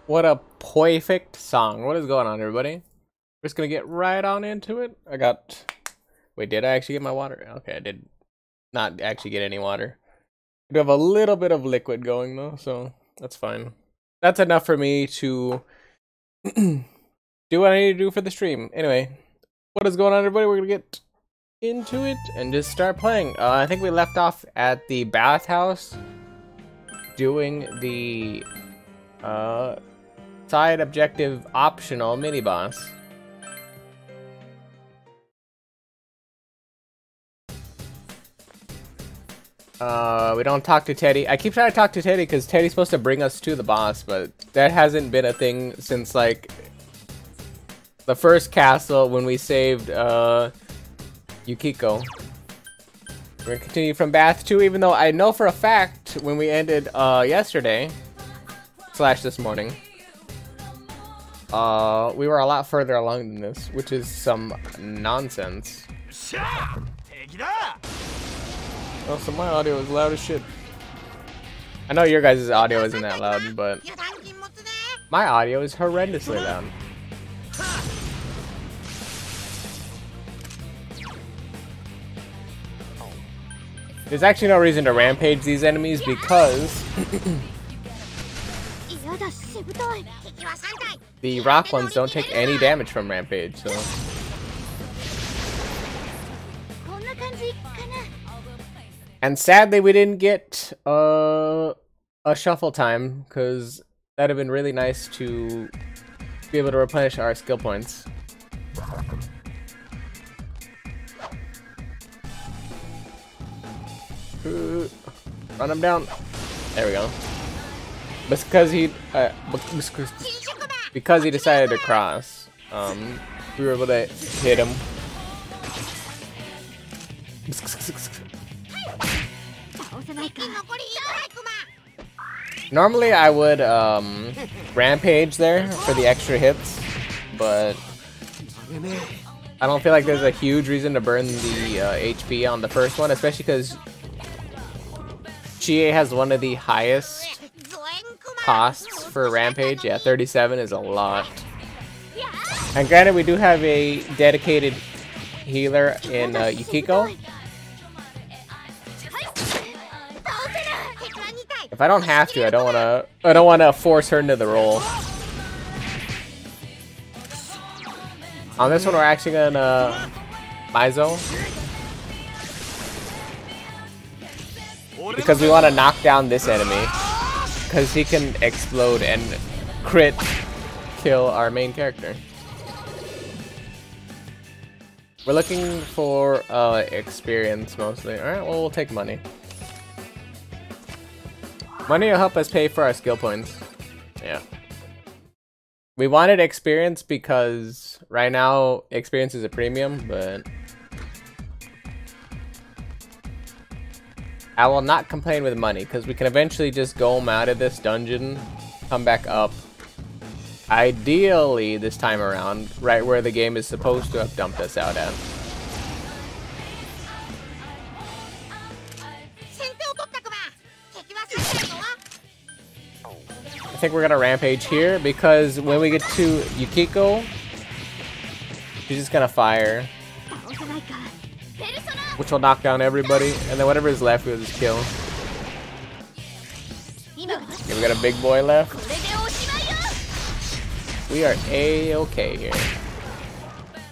What a perfect song. What is going on, everybody? We're just gonna get right on into it. Wait, did I actually get my water? Okay, I did not actually get any water. I do have a little bit of liquid going though, so that's fine. That's enough for me to do what I need to do for the stream. Anyway, what is going on, everybody? We're gonna get into it and just start playing. I think we left off at the bathhouse doing the side objective optional mini boss. We don't talk to Teddy. I keep trying to talk to Teddy because Teddy's supposed to bring us to the boss, but that hasn't been a thing since like the first castle when we saved Yukiko. We're gonna continue from Bath 2, even though I know for a fact when we ended yesterday / this morning, we were a lot further along than this, which is some nonsense. Oh, so my audio is loud as shit. I know your guys' audio isn't that loud, but my audio is horrendously loud. There's actually no reason to rampage these enemies because the rock ones don't take any damage from rampage, so. And sadly, we didn't get a shuffle time, because that'd have been really nice to be able to replenish our skill points. Run him down. There we go. Because he decided to cross, we were able to hit him. Normally I would rampage there for the extra hits, but I don't feel like there's a huge reason to burn the HP on the first one, especially because Chie has one of the highest costs for rampage. Yeah, 37 is a lot. And granted, we do have a dedicated healer in Yukiko. If I don't have to, I don't wanna force her into the role. On this one, we're actually gonna Maizo, because we want to knock down this enemy, because he can explode and crit kill our main character. We're looking for experience mostly. Alright, well, we'll take money. Money will help us pay for our skill points. Yeah. We wanted experience because right now experience is a premium, but I will not complain with money because we can eventually just go out of this dungeon, come back up. Ideally this time around, right where the game is supposed to have dumped us out at. I think we're gonna rampage here because when we get to Yukiko, she's just gonna fire, which will knock down everybody, and then whatever is left we'll just kill. Okay, we got a big boy left. We are A-okay here.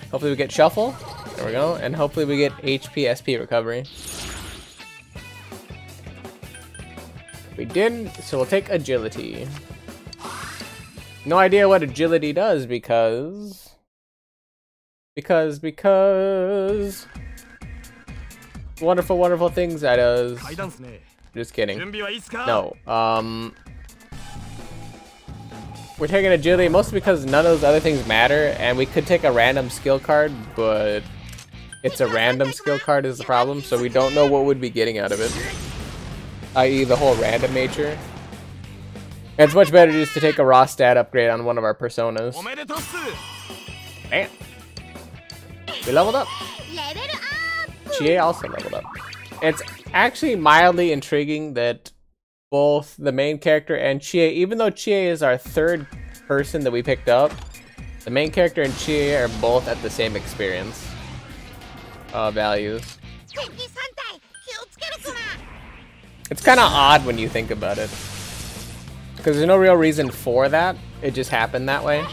Hopefully we get shuffle. There we go, and hopefully we get HP SP recovery. We didn't, so we'll take agility. No idea what agility does because wonderful, wonderful things that does. Just kidding. No, we're taking agility mostly because none of those other things matter, and we could take a random skill card, but it's a random skill card is the problem, so we don't know what we'd be getting out of it, i.e. the whole random nature. It's much better just to take a raw stat upgrade on one of our personas. Damn. We leveled up. Chie also leveled up. It's actually mildly intriguing that both the main character and Chie, even though Chie is our third person that we picked up, the main character and Chie are both at the same experience values. It's kind of odd when you think about it, because there's no real reason for that. It just happened that way.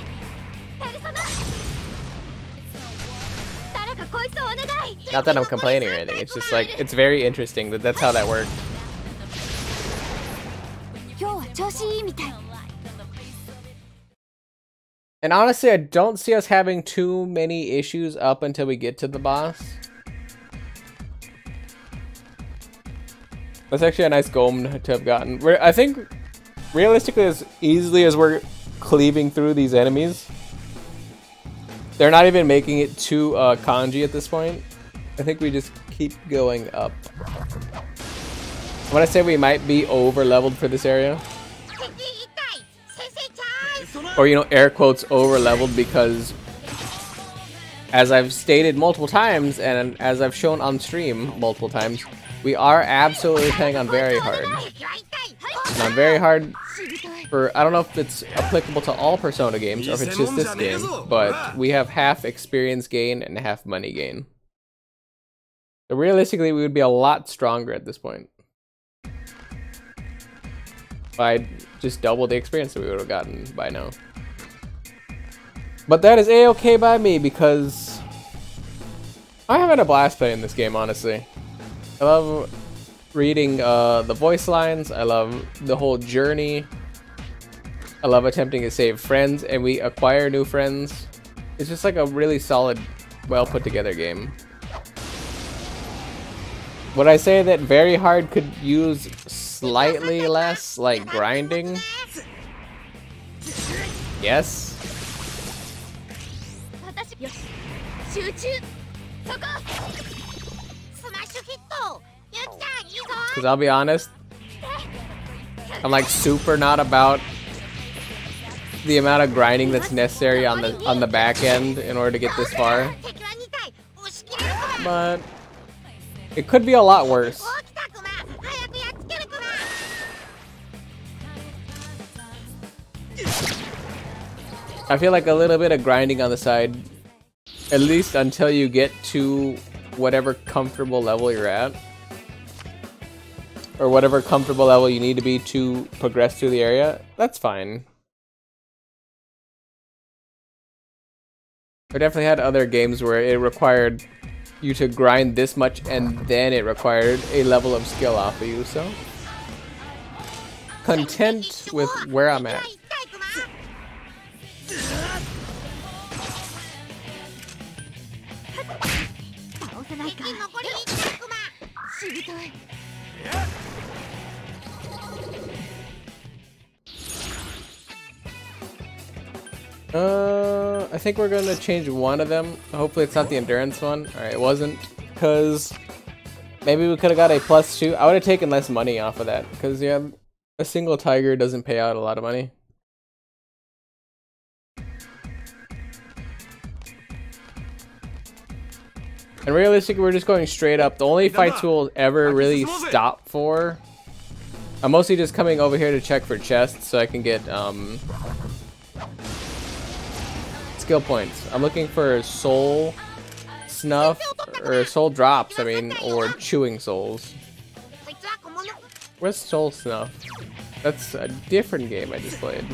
Not that I'm complaining or anything. It's just like, it's very interesting that that's how that worked. And honestly, I don't see us having too many issues up until we get to the boss. That's actually a nice golem to have gotten. I think, realistically, as easily as we're cleaving through these enemies, they're not even making it to kanji at this point. I think we just keep going up. I'm gonna say we might be over leveled for this area. Or, you know, air quotes over leveled, because as I've stated multiple times and as I've shown on stream multiple times, we are absolutely playing on very hard. And on very hard for, I don't know if it's applicable to all Persona games or if it's just this game, but we have half experience gain and half money gain. So realistically, we would be a lot stronger at this point. By just double the experience that we would have gotten by now. But that is a-okay by me, because I'm having a blast playing this game, honestly. I love reading the voice lines. I love the whole journey. I love attempting to save friends, and we acquire new friends. It's just like a really solid, well put together game. Would I say that very hard could use slightly less, like, grinding? Yes. Because I'll be honest, I'm like super not about the amount of grinding that's necessary on the back end in order to get this far. But it could be a lot worse. I feel like a little bit of grinding on the side, at least until you get to whatever comfortable level you're at, or whatever comfortable level you need to be to progress through the area, that's fine. I definitely had other games where it required you to grind this much and then it required a level of skill off of you, so content with where I'm at. I think we're gonna change one of them. Hopefully it's not the endurance one. Alright, it wasn't, because maybe we could have got a +2. I would have taken less money off of that, because yeah, a single tiger doesn't pay out a lot of money. And realistically, we're just going straight up. The only fights we'll ever really stop for, I'm mostly just coming over here to check for chests so I can get skill points. I'm looking for soul snuff, or soul drops, I mean, or chewing souls. Where's soul snuff? That's a different game I just played.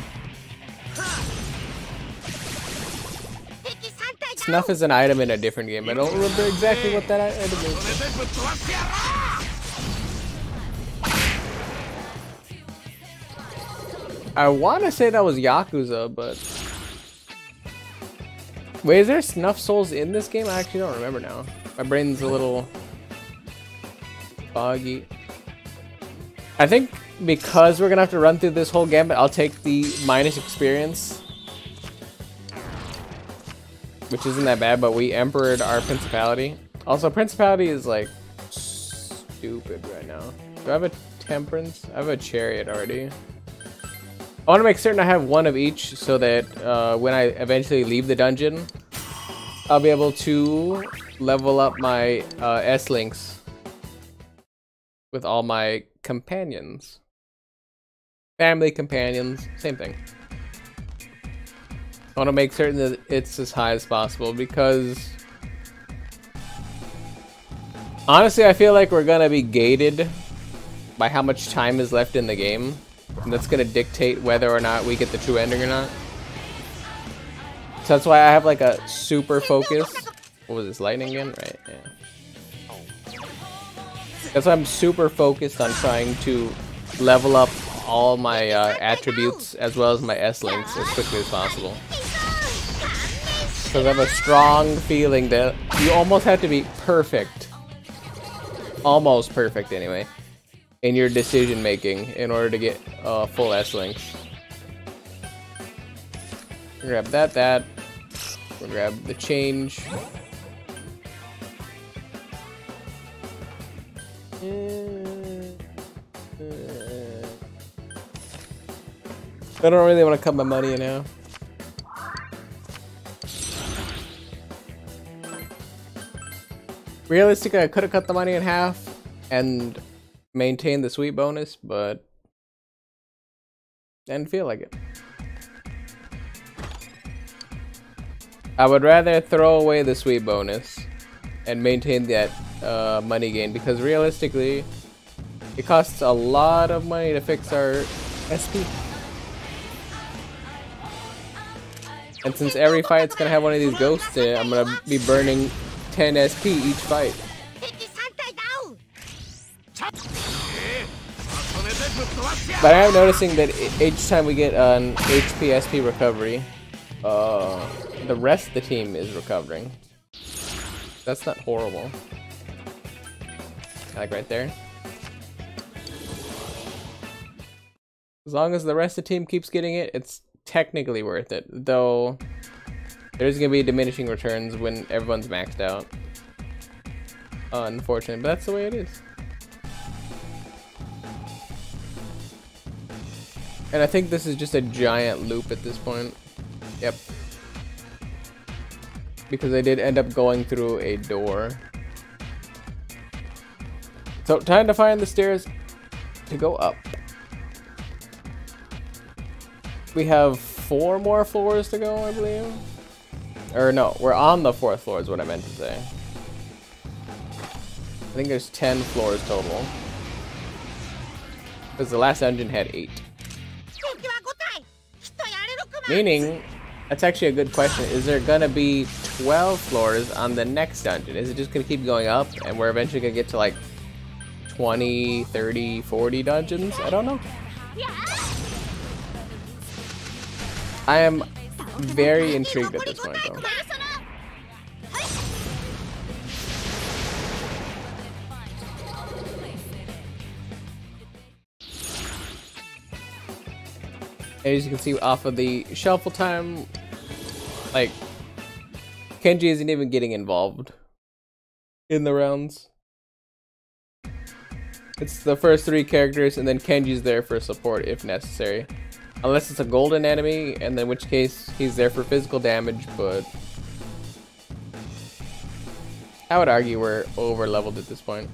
Snuff is an item in a different game. I don't remember exactly what that item is. I want to say that was Yakuza, but... Wait, is there snuff souls in this game? I actually don't remember now. My brain's a little foggy. I think because we're gonna have to run through this whole gambit, I'll take the minus experience, which isn't that bad, but we emperored our principality. Also, principality is like stupid right now. Do I have a temperance? I have a chariot already. I want to make certain I have one of each so that when I eventually leave the dungeon, I'll be able to level up my S-links with all my companions. Family companions, same thing. I want to make certain that it's as high as possible because honestly, I feel like we're gonna be gated by how much time is left in the game. And that's gonna dictate whether or not we get the true ending or not. So that's why I have like a super focus. What was this, lightning again? Right, yeah. That's why I'm super focused on trying to level up all my attributes as well as my S-links as quickly as possible. Because I have a strong feeling that you almost have to be perfect. Almost perfect anyway. In your decision making in order to get full S-links. Grab that. We'll grab the change. I don't really want to cut my money in now. Realistically, I could have cut the money in half and maintained the sweet bonus, but didn't feel like it. I would rather throw away the sweet bonus and maintain that money gain, because realistically, it costs a lot of money to fix our SP. And since every fight's gonna have one of these ghosts in it, I'm gonna be burning 10 SP each fight. But I am noticing that each time we get an HP SP recovery, the rest of the team is recovering. That's not horrible. Like right there. As long as the rest of the team keeps getting it, it's technically worth it. Though there's gonna be diminishing returns when everyone's maxed out. Unfortunate, but that's the way it is. And I think this is just a giant loop at this point. Yep. Because I did end up going through a door. So time to find the stairs to go up. We have 4 more floors to go, I believe. Or no, we're on the 4th floor is what I meant to say. I think there's 10 floors total. Because the last dungeon had 8. Meaning, that's actually a good question. Is there gonna be 12 floors on the next dungeon? Is it just gonna keep going up and we're eventually gonna get to like 20, 30, 40 dungeons? I don't know. I am very intrigued at this point though. As you can see off of the shuffle time, like, Kenji isn't even getting involved in the rounds. It's the first 3 characters and then Kenji's there for support if necessary. Unless it's a golden enemy, and then in which case he's there for physical damage, but I would argue we're over leveled at this point.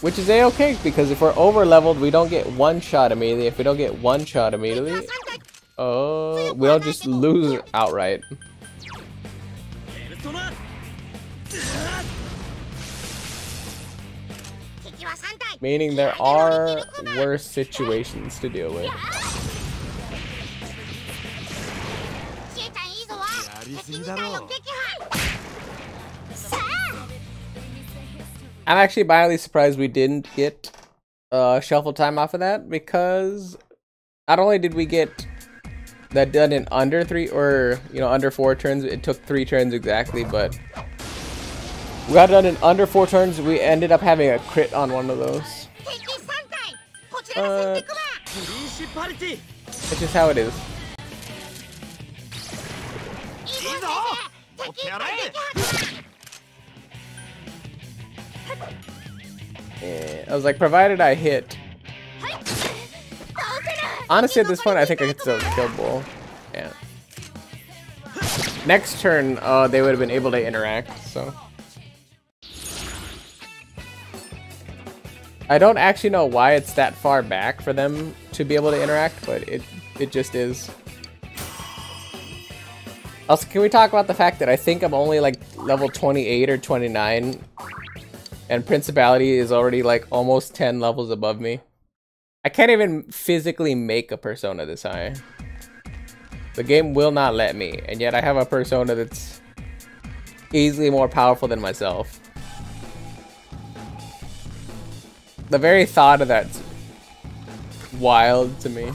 Which is a-okay, because if we're over leveled, we don't get 1 shot immediately. If we don't get 1 shot immediately, we don't just lose outright. Meaning there are worse situations to deal with. I'm actually mildly surprised we didn't get shuffle time off of that, because not only did we get that done in under 3 or under 4 turns, it took 3 turns exactly, but we got it done in under 4 turns. We ended up having a crit on one of those. It's just how it is. Yeah, I was like, provided I hit. Honestly, at this point, I think I could still kill Bull. Yeah. Next turn, they would have been able to interact, so. I don't actually know why it's that far back for them to be able to interact, but it just is. Also, can we talk about the fact that I think I'm only like level 28 or 29, and Principality is already like almost 10 levels above me. I can't even physically make a persona this high. The game will not let me, and yet I have a persona that's easily more powerful than myself. The very thought of that's wild to me.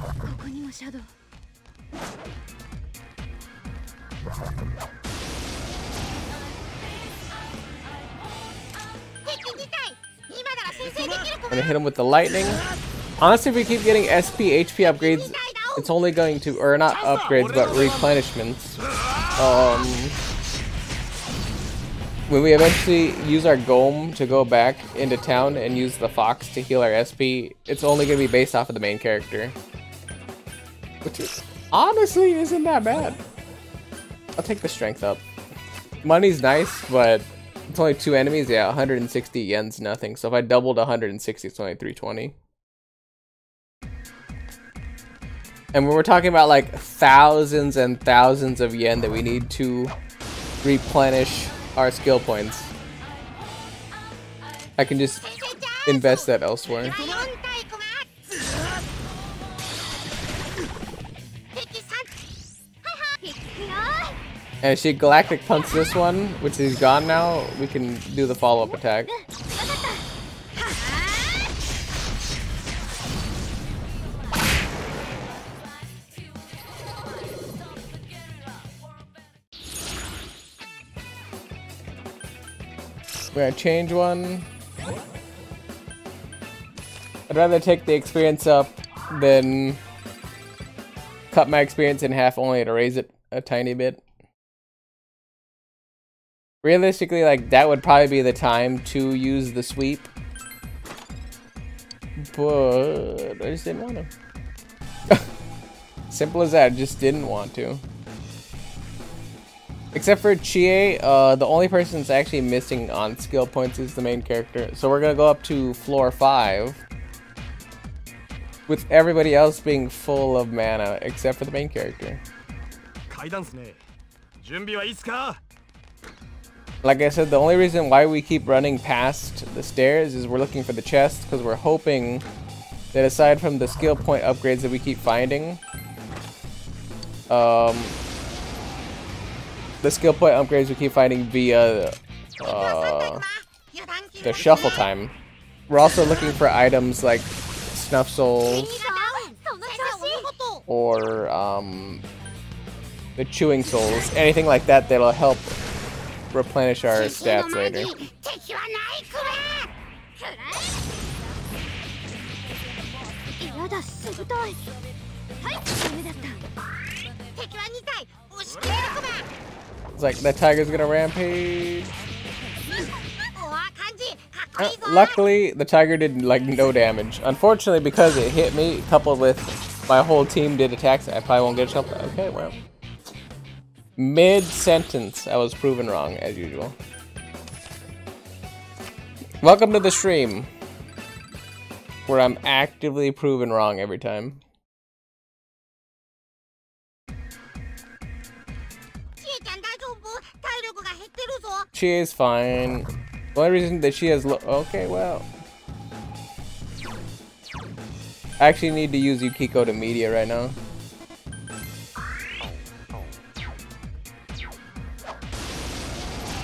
I'm gonna hit him with the lightning. Honestly, if we keep getting SP, HP upgrades, it's only going to, or not upgrades, but replenishments. When we eventually use our Gome to go back into town and use the Fox to heal our SP, it's only going to be based off of the main character. Which is, honestly isn't that bad. I'll take the strength up. Money's nice, but it's only 2 enemies. Yeah, 160 yen's nothing. So if I doubled 160, it's only 320. And when we're talking about like thousands and thousands of yen that we need to replenish our skill points, I can just invest that elsewhere. And if she Galactic Punch this one, which is gone now, we can do the follow-up attack. We're gonna change one. I'd rather take the experience up than cut my experience in half only to raise it a tiny bit. Realistically, like, that would probably be the time to use the sweep. But I just didn't want to. Simple as that, just didn't want to. Except for Chie, the only person that's actually missing on skill points is the main character. So we're gonna go up to floor 5. With everybody else being full of mana, except for the main character. Like I said, the only reason why we keep running past the stairs is we're looking for the chest, because we're hoping that aside from the skill point upgrades that we keep finding, the skill point upgrades we keep finding via the shuffle time. We're also looking for items like Snuff Souls or the Chewing Souls, anything like that that'll help replenish our stats later. It's like that tiger's gonna rampage. Luckily, the tiger did like no damage. Unfortunately, because it hit me, coupled with my whole team did attacks, I probably won't get a jump. Okay, well. Mid-sentence, I was proven wrong, as usual. Welcome to the stream, where I'm actively proven wrong every time. She is fine. The only reason that she has okay, well. I actually need to use Yukiko to media right now.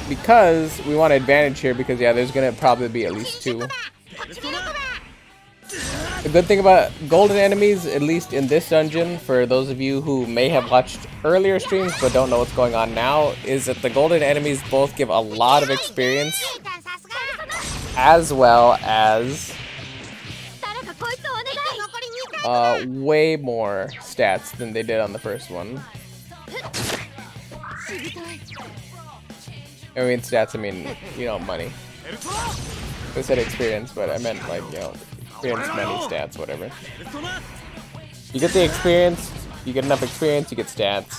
Because we want advantage here, because yeah, there's gonna probably be at least 2. The good thing about golden enemies, at least in this dungeon, for those of you who may have watched earlier streams but don't know what's going on now, is that the golden enemies both give a lot of experience, as well as way more stats than they did on the first one. I mean stats, I mean, you know, money. I said experience, but I meant like, you know, experience, money, stats, whatever. You get the experience, you get enough experience, you get stats.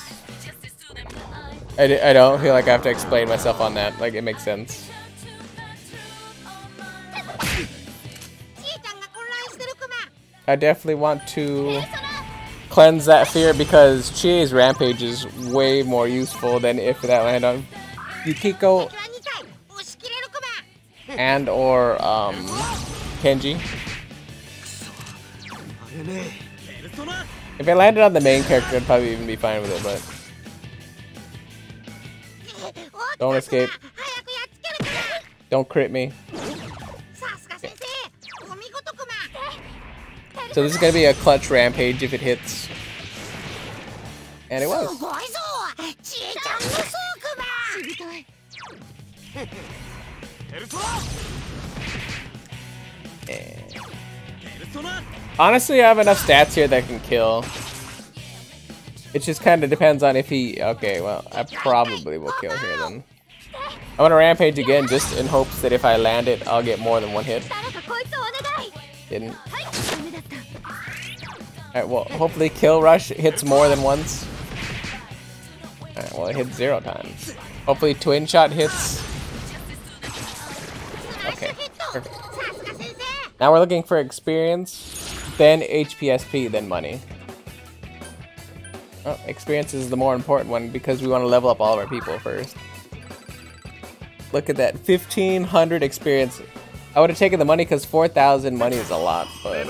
I don't feel like I have to explain myself on that, like it makes sense. I definitely want to cleanse that fear because Chie's Rampage is way more useful than if that landed on Yukiko and or Kenji. If it landed on the main character, I'd probably even be fine with it, but don't escape. Don't crit me. Okay. So this is gonna be a clutch Rampage if it hits. And it was. Honestly, I have enough stats here that can kill. It just kind of depends on if he... Okay, well, I probably will kill here then. I'm gonna Rampage again just in hopes that if I land it, I'll get more than one hit. Didn't. Alright, well, hopefully Kill Rush hits more than once. Alright, well, it hit 0 times. Hopefully Twin Shot hits. Okay, perfect. Now we're looking for experience, then HPSP, then money. Oh, experience is the more important one because we want to level up all of our people first. Look at that, 1,500 experience. I would have taken the money because 4,000 money is a lot, but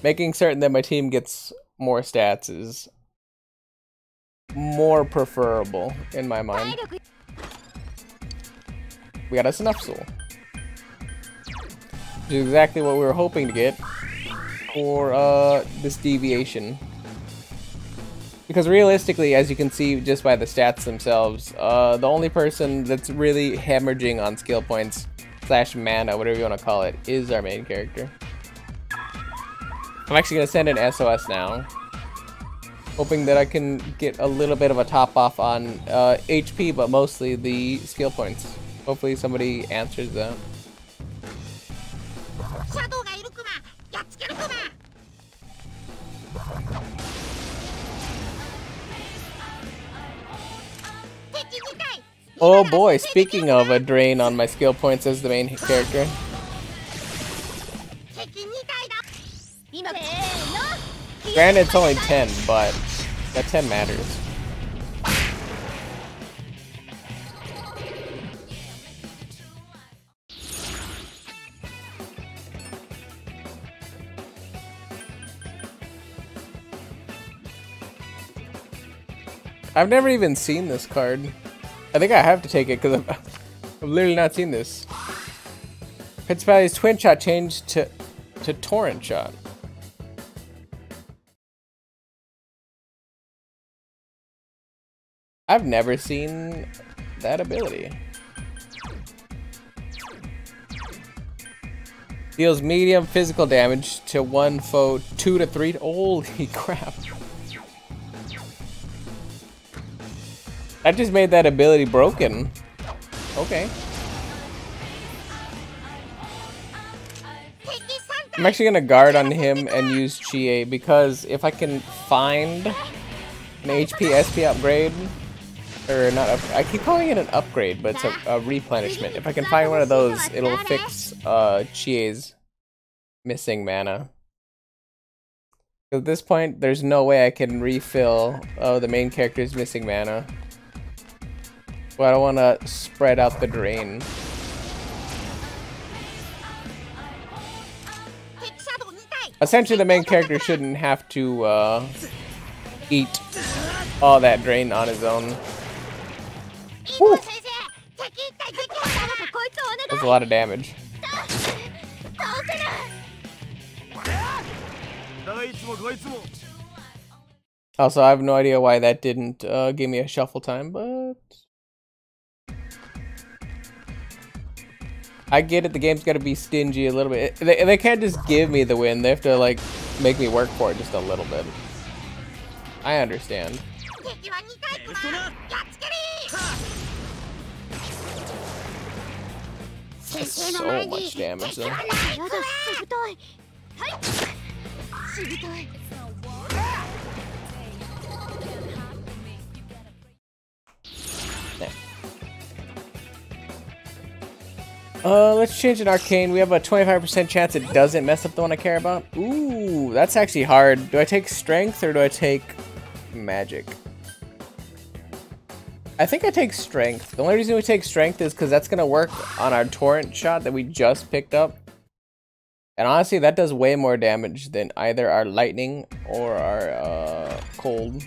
making certain that my team gets more stats is more preferable in my mind. We got a Snuff Soul, which is exactly what we were hoping to get for this deviation. Because realistically, as you can see just by the stats themselves, the only person that's really hemorrhaging on skill points / mana, whatever you want to call it, is our main character. I'm actually going to send an SOS now, hoping that I can get a little bit of a top off on HP, but mostly the skill points. Hopefully somebody answers that. Oh boy, speaking of a drain on my skill points as the main character. Granted, it's only 10, but that 10 matters. I've never even seen this card. I think I have to take it because I've literally not seen this. Principality's Twin Shot changed to Torrent Shot. I've never seen that ability. Deals medium physical damage to one foe 2 to 3. Holy crap. That just made that ability broken. Okay. I'm actually gonna guard on him and use Chie because if I can find an HP SP upgrade, or not up, I keep calling it an upgrade, but it's a replenishment. If I can find one of those, it'll fix Chie's missing mana. At this point, there's no way I can refill the main character's missing mana. But I don't want to spread out the drain. Essentially, the main character shouldn't have to eat all that drain on his own. Whew. That's a lot of damage. Also, I have no idea why that didn't give me a shuffle time, but I get it, the game's gotta be stingy a little bit. They can't just give me the win, they have to like make me work for it just a little bit. I understand. That's so much damage though. Let's change an arcane. We have a 25% chance it doesn't mess up the one I care about. Ooh, that's actually hard. Do I take strength or do I take magic? I think I take strength. The only reason we take strength is because that's going to work on our torrent shot that we just picked up. And honestly, that does way more damage than either our lightning or our cold.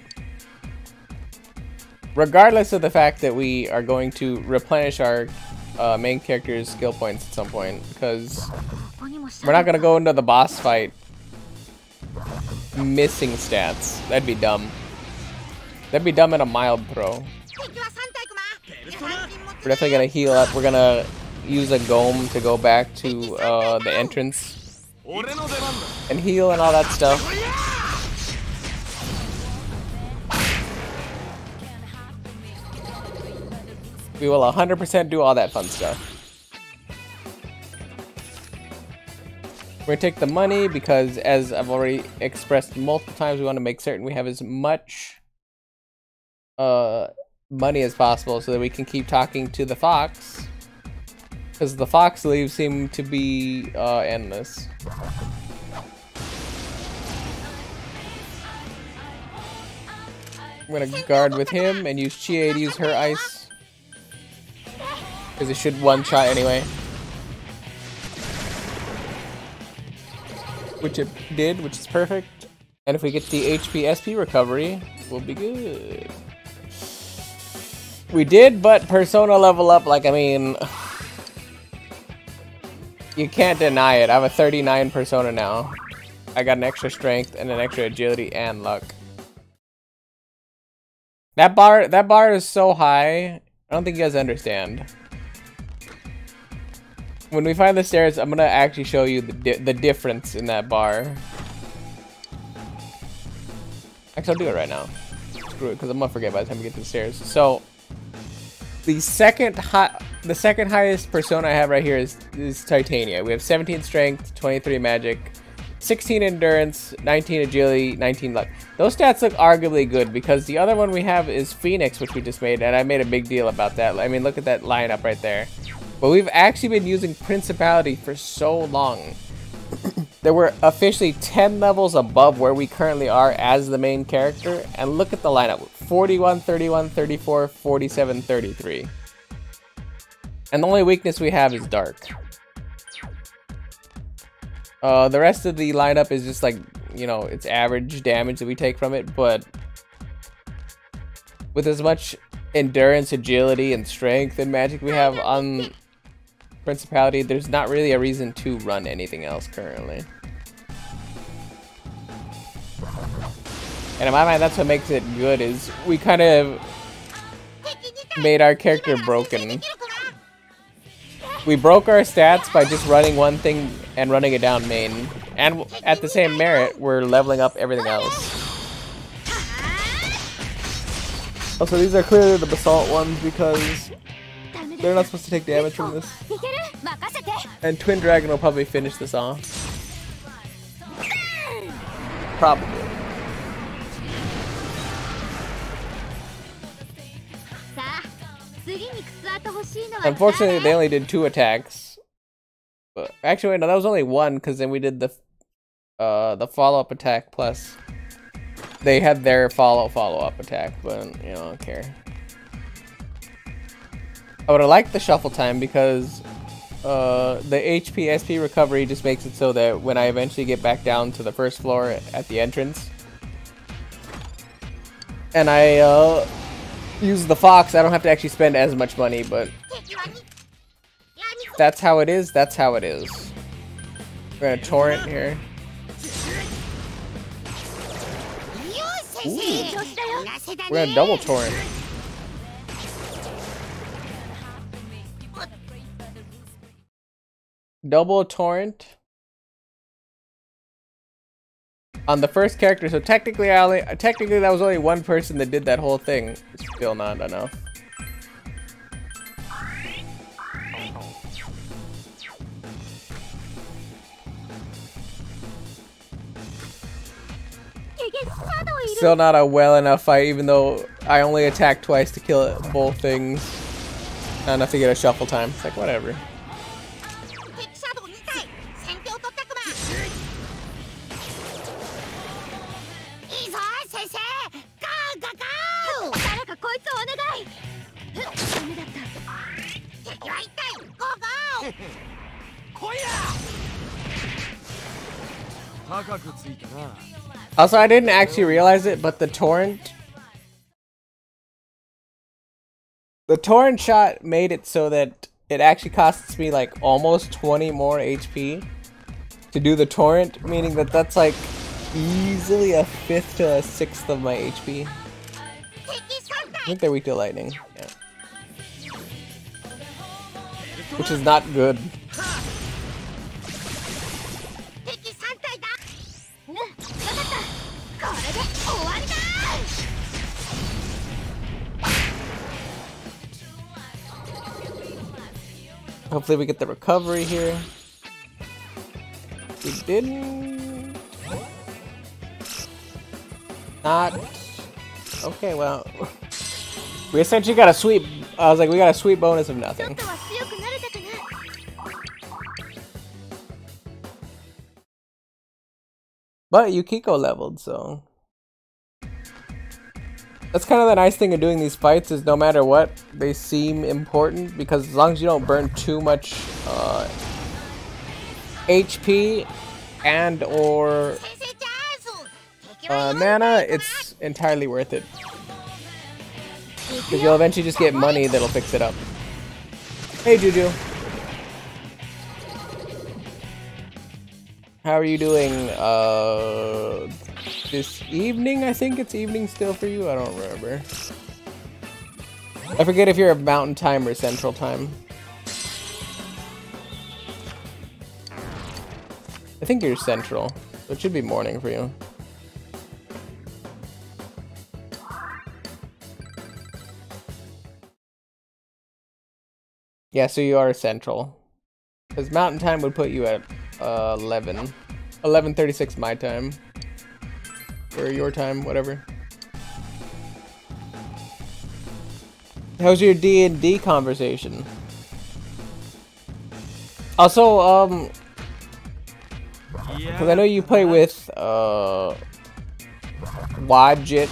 Regardless of the fact that we are going to replenish our main character's skill points at some point, because we're not going to go into the boss fight missing stats. That'd be dumb. That'd be dumb in a mild throw. We're definitely going to heal up. We're going to use a Gome to go back to the entrance and heal and all that stuff. We will 100% do all that fun stuff. We're going to take the money because, as I've already expressed multiple times, we want to make certain we have as much money as possible so that we can keep talking to the fox. Because the fox leaves seem to be endless. I'm going to guard with him and use Chie to use her ice. Because it should one-shot anyway. Which it did, which is perfect. And if we get the HP SP recovery, we'll be good. We did, but Persona level up, like, I mean... You can't deny it. I have a 39 Persona now. I got an extra strength and an extra agility and luck. That bar is so high. I don't think you guys understand. When we find the stairs, I'm gonna actually show you the difference in that bar. Actually, I'll do it right now. Screw it, because I'm gonna forget by the time we get to the stairs. So, the second highest Persona I have right here is Titania. We have 17 strength, 23 magic, 16 endurance, 19 agility, 19 luck. Those stats look arguably good because the other one we have is Phoenix, which we just made, and I made a big deal about that. I mean, look at that lineup right there. But we've actually been using Principality for so long that we're officially 10 levels above where we currently are as the main character. And look at the lineup: 41, 31, 34, 47, 33. And the only weakness we have is Dark. The rest of the lineup is just like, you know, it's average damage that we take from it, but with as much endurance, agility, and strength and magic we have on Principality, there's not really a reason to run anything else currently. And in my mind, that's what makes it good, is we kind of made our character broken. We broke our stats by just running one thing and running it down main. And at the same merit, we're leveling up everything else. Also, these are clearly the Basalt ones because they're not supposed to take damage from this. And Twin Dragon will probably finish this off. Probably. Unfortunately, they only did 2 attacks. But actually, wait, no, that was only 1, because then we did the follow-up attack plus they had their follow-up attack, but you know, I don't care. I would have liked the shuffle time because the HP SP recovery just makes it so that when I eventually get back down to the first floor at the entrance and I use the fox, I don't have to actually spend as much money, but that's how it is. That's how it is. We're gonna torrent here. Ooh. We're gonna double torrent. Double torrent on the first character. So technically, that was only one person that did that whole thing. Still not enough. Still not a well enough fight, even though I only attacked twice to kill both things. Not enough to get a shuffle time. It's like, whatever. Also, I didn't actually realize it, but the torrent shot made it so that it actually costs me like almost 20 more HP to do the torrent, meaning that that's like easily a fifth to a sixth of my HP. I think they're weak to lightning, yeah. Which is not good. Hopefully we get the recovery here. We didn't. Not. Okay, well. We essentially got a sweet. I was like, we got a sweet bonus of nothing. But Yukiko leveled, so. That's kind of the nice thing of doing these fights, is no matter what, they seem important, because as long as you don't burn too much HP and or mana, it's entirely worth it. Because you'll eventually just get money that'll fix it up. Hey Juju. How are you doing this evening? I think it's evening still for you. I don't remember. I forget if you're a mountain time or central time. I think you're central, so it should be morning for you. Yeah, so you are central. Because mountain time would put you at 11:36 my time. Or your time, whatever. How's your D&D conversation? Also, because I know you play with Wadjet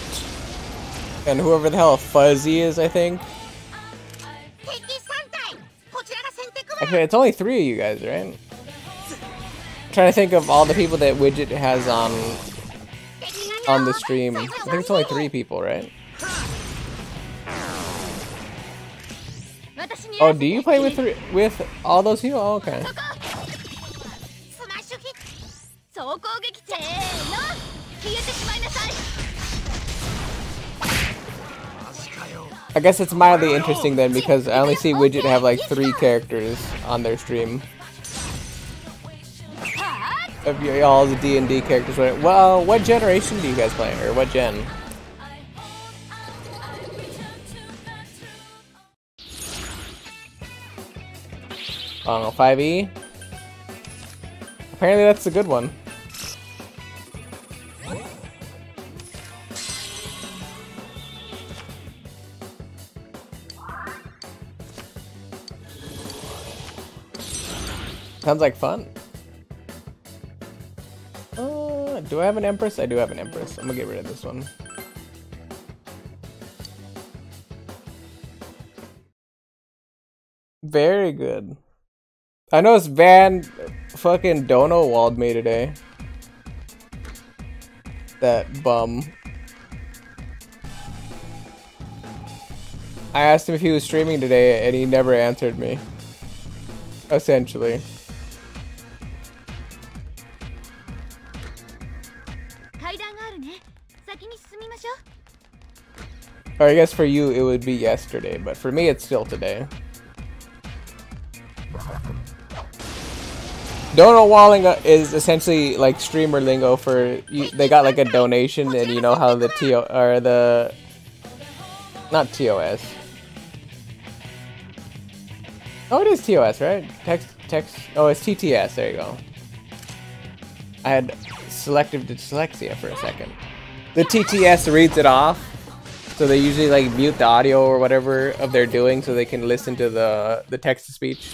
and whoever the hell Fuzzy is, I think. Actually, it's only 3 of you guys, right? I'm trying to think of all the people that Widget has on the stream. I think it's only 3 people, right? Oh, do you play with all those people? Oh, okay. I guess it's mildly interesting then, because I only see Widget have like 3 characters on their stream. Of y'all's D&D characters. Well, what generation do you guys play? Or what gen? I don't know, 5e? Apparently that's a good one. Sounds like fun. Do I have an Empress? I do have an Empress. I'm gonna get rid of this one. Very good. I noticed Van fucking Donowald me today. That bum. I asked him if he was streaming today and he never answered me. Essentially. Or I guess for you it would be yesterday, but for me it's still today. Dono walling is essentially like streamer lingo for you. They got like a donation, and you know how the TO or the not TOS. Oh, it is TOS, right? Text. Oh, it's TTS. There you go. I had selective dyslexia for a second. The TTS reads it off, so they usually like mute the audio or whatever of they're doing, so they can listen to the text to speech.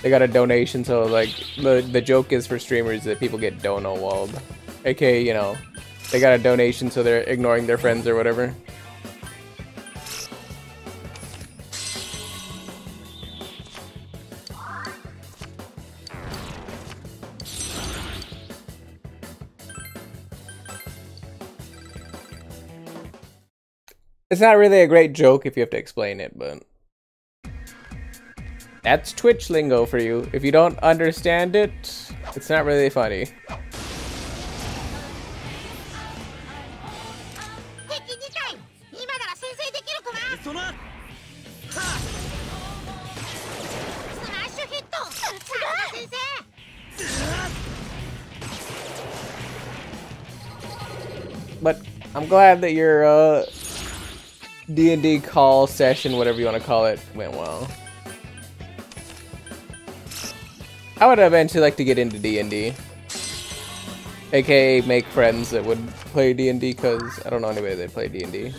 They got a donation, so like the joke is for streamers that people get dono walled, aka, you know, they got a donation, so they're ignoring their friends or whatever. It's not really a great joke if you have to explain it, but that's Twitch lingo for you. If you don't understand it, it's not really funny. But I'm glad that your D&D call session, whatever you want to call it, went well. I would eventually like to get into D&D, aka make friends that would play D&D, because I don't know anybody that play D&D.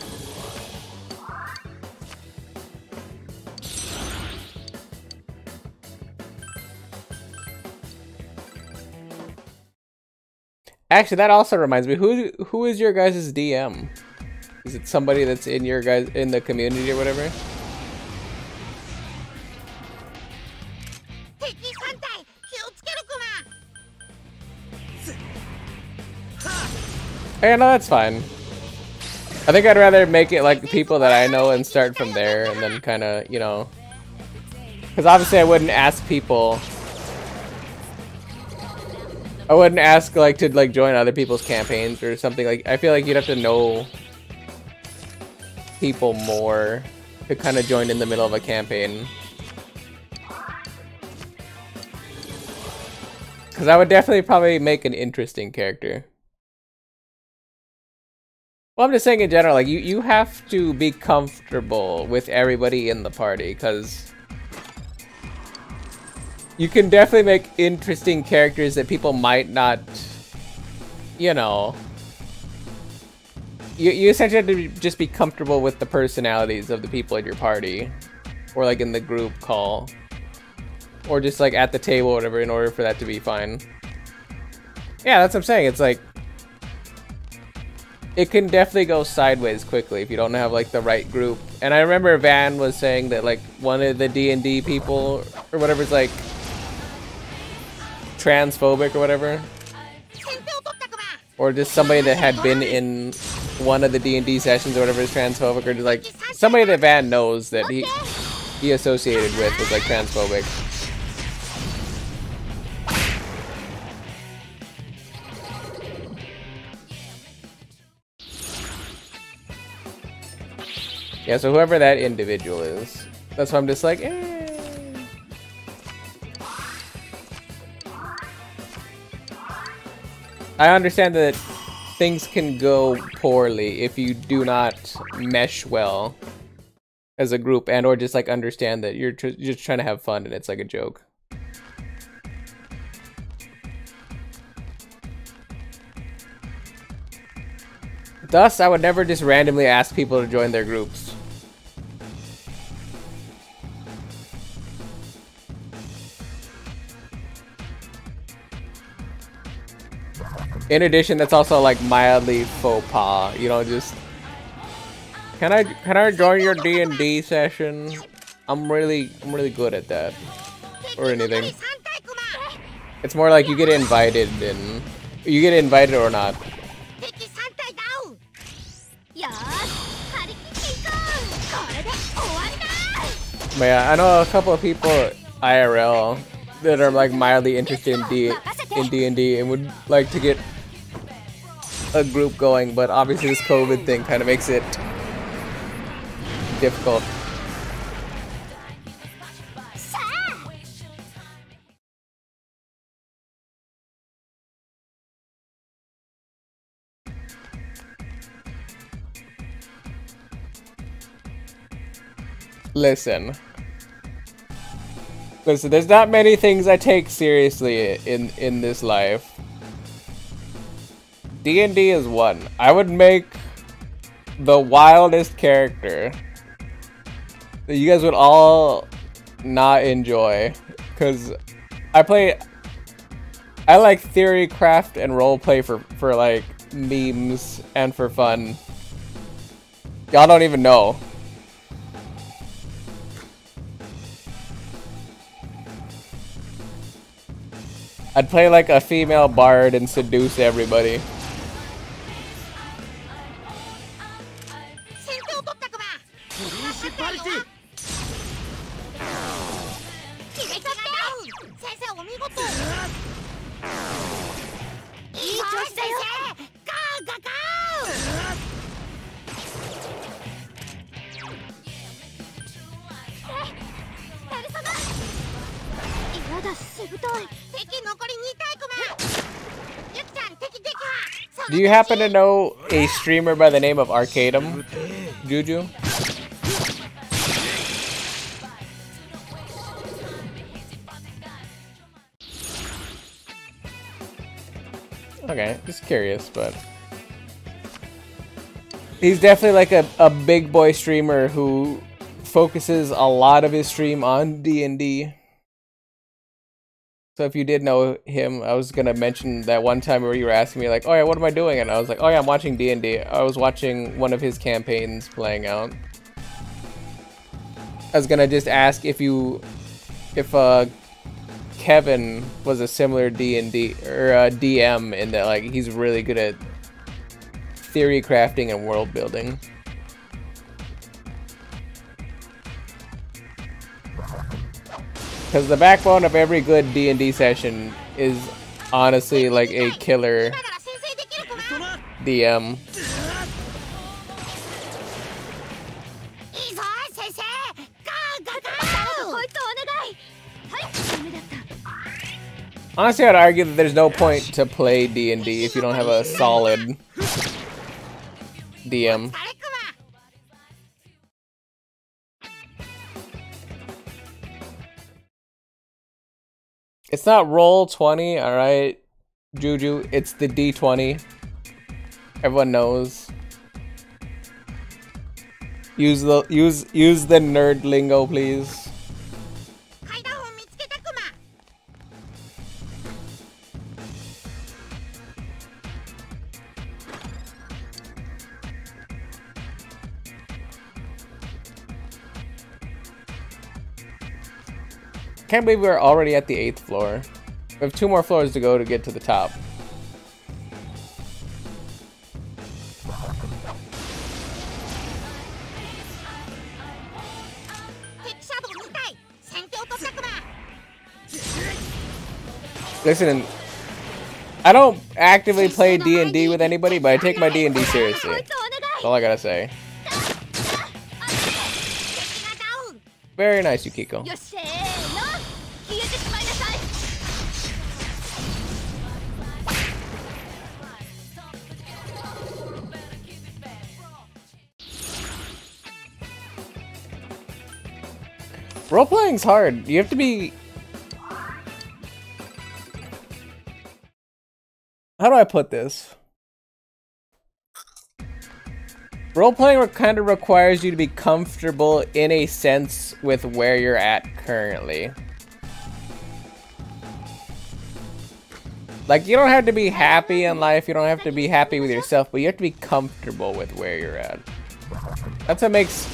Actually, that also reminds me, who is your guys' DM? Is it somebody that's in your guys in the community or whatever? Hey, no, that's fine. I think I'd rather make it like people that I know and start from there, and then kind of, you know, because obviously I wouldn't ask people. I wouldn't ask like to like join other people's campaigns or something. Like, I feel like you'd have to know people more to kind of join in the middle of a campaign. Because I would definitely probably make an interesting character. Well, I'm just saying in general, like, you have to be comfortable with everybody in the party, because you can definitely make interesting characters that people might not, you know. You essentially have to just be comfortable with the personalities of the people in your party, or like in the group call, or just like at the table or whatever, in order for that to be fine. Yeah, that's what I'm saying. It's like, it can definitely go sideways quickly if you don't have like the right group. And I remember Van was saying that like one of the D&D people or whatever is like transphobic or whatever, or just somebody that had been in one of the D&D sessions or whatever is transphobic, or just like somebody that Van knows that he associated with was like transphobic. Yeah, so whoever that individual is, that's why I'm just like, eh. I understand that things can go poorly if you do not mesh well as a group, and or just like understand that you're just trying to have fun and it's like a joke. Thus, I would never just randomly ask people to join their groups. In addition, that's also like mildly faux pas, you know, just can I join your D&D session? I'm really good at that, or anything. It's more like you get invited and you get invited or not. But yeah, I know a couple of people IRL that are like mildly interested in D&D and would like to get a group going, but obviously this COVID thing kind of makes it difficult. Listen, there's not many things I take seriously in this life. D&D is one. I would make the wildest character that you guys would all not enjoy, because I like theory, craft, and roleplay for like memes and for fun. Y'all don't even know. I'd play like a female bard and seduce everybody. Do you happen to know a streamer by the name of Arcadum, Juju? Okay, just curious, but he's definitely like a big boy streamer who focuses a lot of his stream on D&D. So if you did know him, I was gonna mention that one time where you were asking me like, oh yeah, what am I doing? And I was like, oh yeah, I'm watching D&D. I was watching one of his campaigns playing out. I was gonna just ask if Kevin was a similar D&D or DM in that like he's really good at theory crafting and world building. Because the backbone of every good D&D session is honestly like a killer DM. Honestly, I'd argue that there's no point to play D&D if you don't have a solid DM. It's not Roll20, alright, Juju. It's the D20. Everyone knows. Use the nerd lingo, please. Can't believe we're already at the 8th floor. We have 2 more floors to go to get to the top. Listen, I don't actively play D&D with anybody, but I take my D&D seriously. That's all I gotta say. Very nice, Yukiko. Role-playing's hard. You have to be... How do I put this? Role-playing kind of requires you to be comfortable in a sense with where you're at currently. Like, you don't have to be happy in life, you don't have to be happy with yourself, but you have to be comfortable with where you're at. That's what makes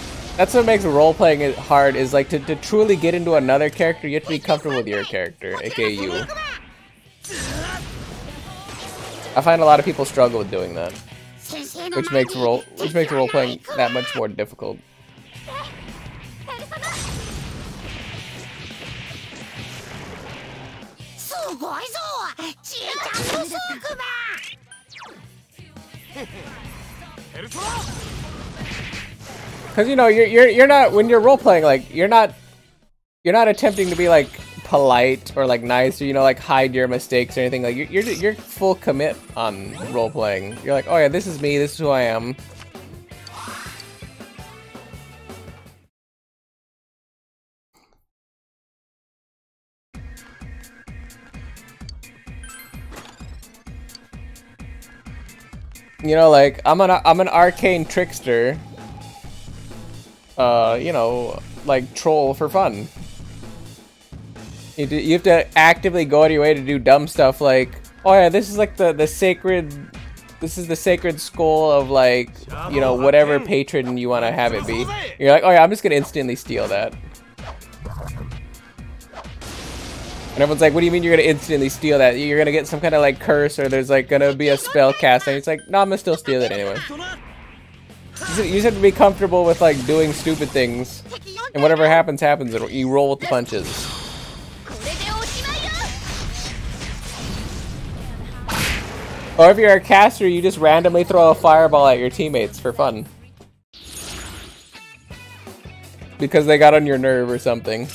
role-playing hard, is like to truly get into another character, you have to be comfortable with your character, aka you. I find a lot of people struggle with doing that. Which makes role-playing that much more difficult. Because you know you're not, when you're role-playing, like you're not attempting to be like polite or like nice, or you know, like hide your mistakes or anything. Like you're full commit on role-playing. You're like, oh yeah, this is me, this is who I am. You know, like I'm an arcane trickster. You know, like troll for fun. You have to actively go out of your way to do dumb stuff like, oh yeah, this is like the sacred This is the sacred skull of, like, you know, whatever patron you want to have it be. You're like, oh yeah, I'm just gonna instantly steal that. And everyone's like, what do you mean you're gonna instantly steal that? You're gonna get some kind of like curse, or there's like gonna be a spell cast, and it's like, no, I'm gonna still steal it anyway. You just have to be comfortable with like doing stupid things, and whatever happens, happens. You roll with the punches. Or if you're a caster, you just randomly throw a fireball at your teammates for fun. Because they got on your nerve or something.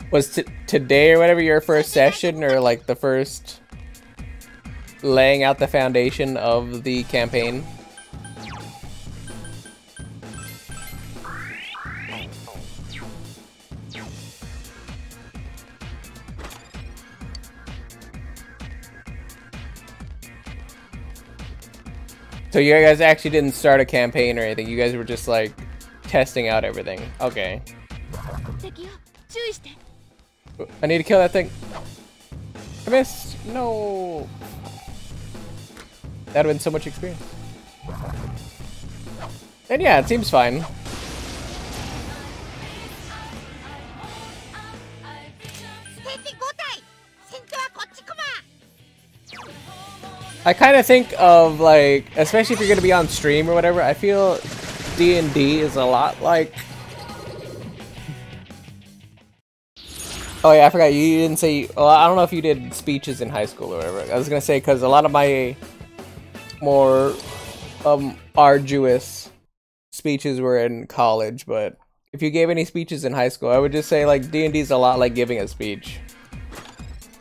Was today or whatever your first session, or like the first laying out the foundation of the campaign? So you guys actually didn't start a campaign or anything, you guys were just like testing out everything. Okay. I need to kill that thing. I missed. No. That'd have been so much experience. And yeah, it seems fine. I kind of think of like, especially if you're gonna be on stream or whatever, I feel D&D is a lot like. Oh yeah, I forgot, you didn't say, well, I don't know if you did speeches in high school or whatever. I was gonna say, because a lot of my more arduous speeches were in college, but if you gave any speeches in high school, I would just say like D&D is a lot like giving a speech.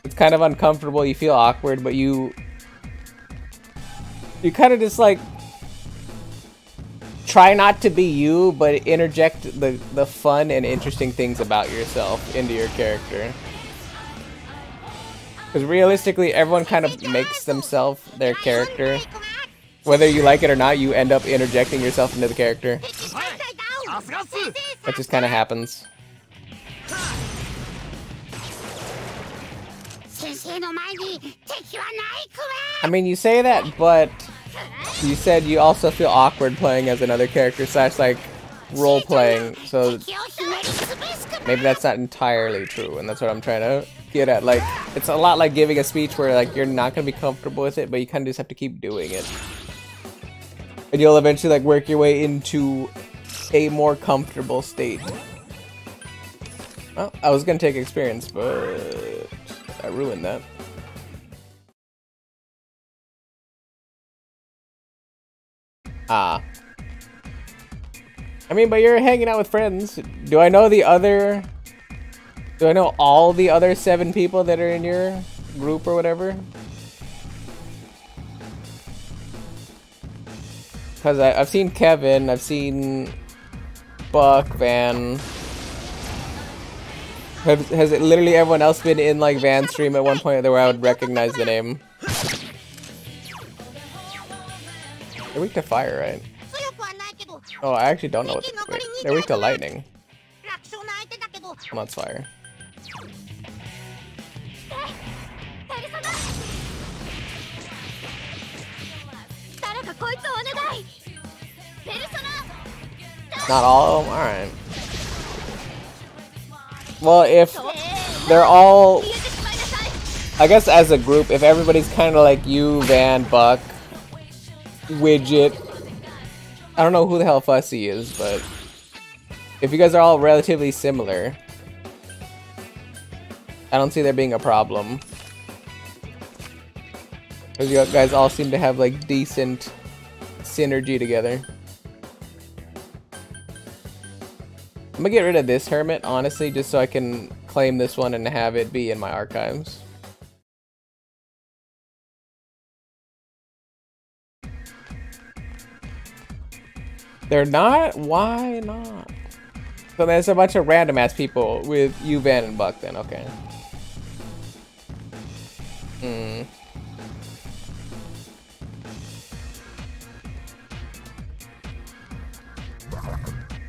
It's kind of uncomfortable, you feel awkward, but you kind of just like try not to be you, but interject the fun and interesting things about yourself into your character. Because realistically, everyone kind of makes themselves their character. Whether you like it or not, you end up interjecting yourself into the character. That just kind of happens. I mean, you say that, but you said you also feel awkward playing as another character / like role playing, so maybe that's not entirely true, and that's what I'm trying to get at. Like, it's a lot like giving a speech where like you're not gonna be comfortable with it, but you kind of just have to keep doing it, and you'll eventually like work your way into a more comfortable state. Well, I was gonna take experience, but I ruined that. Ah. I mean, but you're hanging out with friends. Do I know all the other 7 people that are in your group or whatever? Because I've seen Kevin, I've seen Buck, Van. Has it literally everyone else been in like Van's stream at one point where I would recognize the name? They're weak to fire, right? Oh, I actually don't know what they're... Wait, they're weak to lightning. Well, that's fire. Not all of them? Alright. Well, if they're all... I guess as a group, if everybody's kind of like you, Van, Buck, Widget... I don't know who the hell Fussy is, but... if you guys are all relatively similar... I don't see there being a problem. Because you guys all seem to have like decent synergy together. I'm gonna get rid of this hermit, honestly, just so I can claim this one and have it be in my archives. They're not? Why not? So there's a bunch of random ass people with you, Van, and Buck then, okay.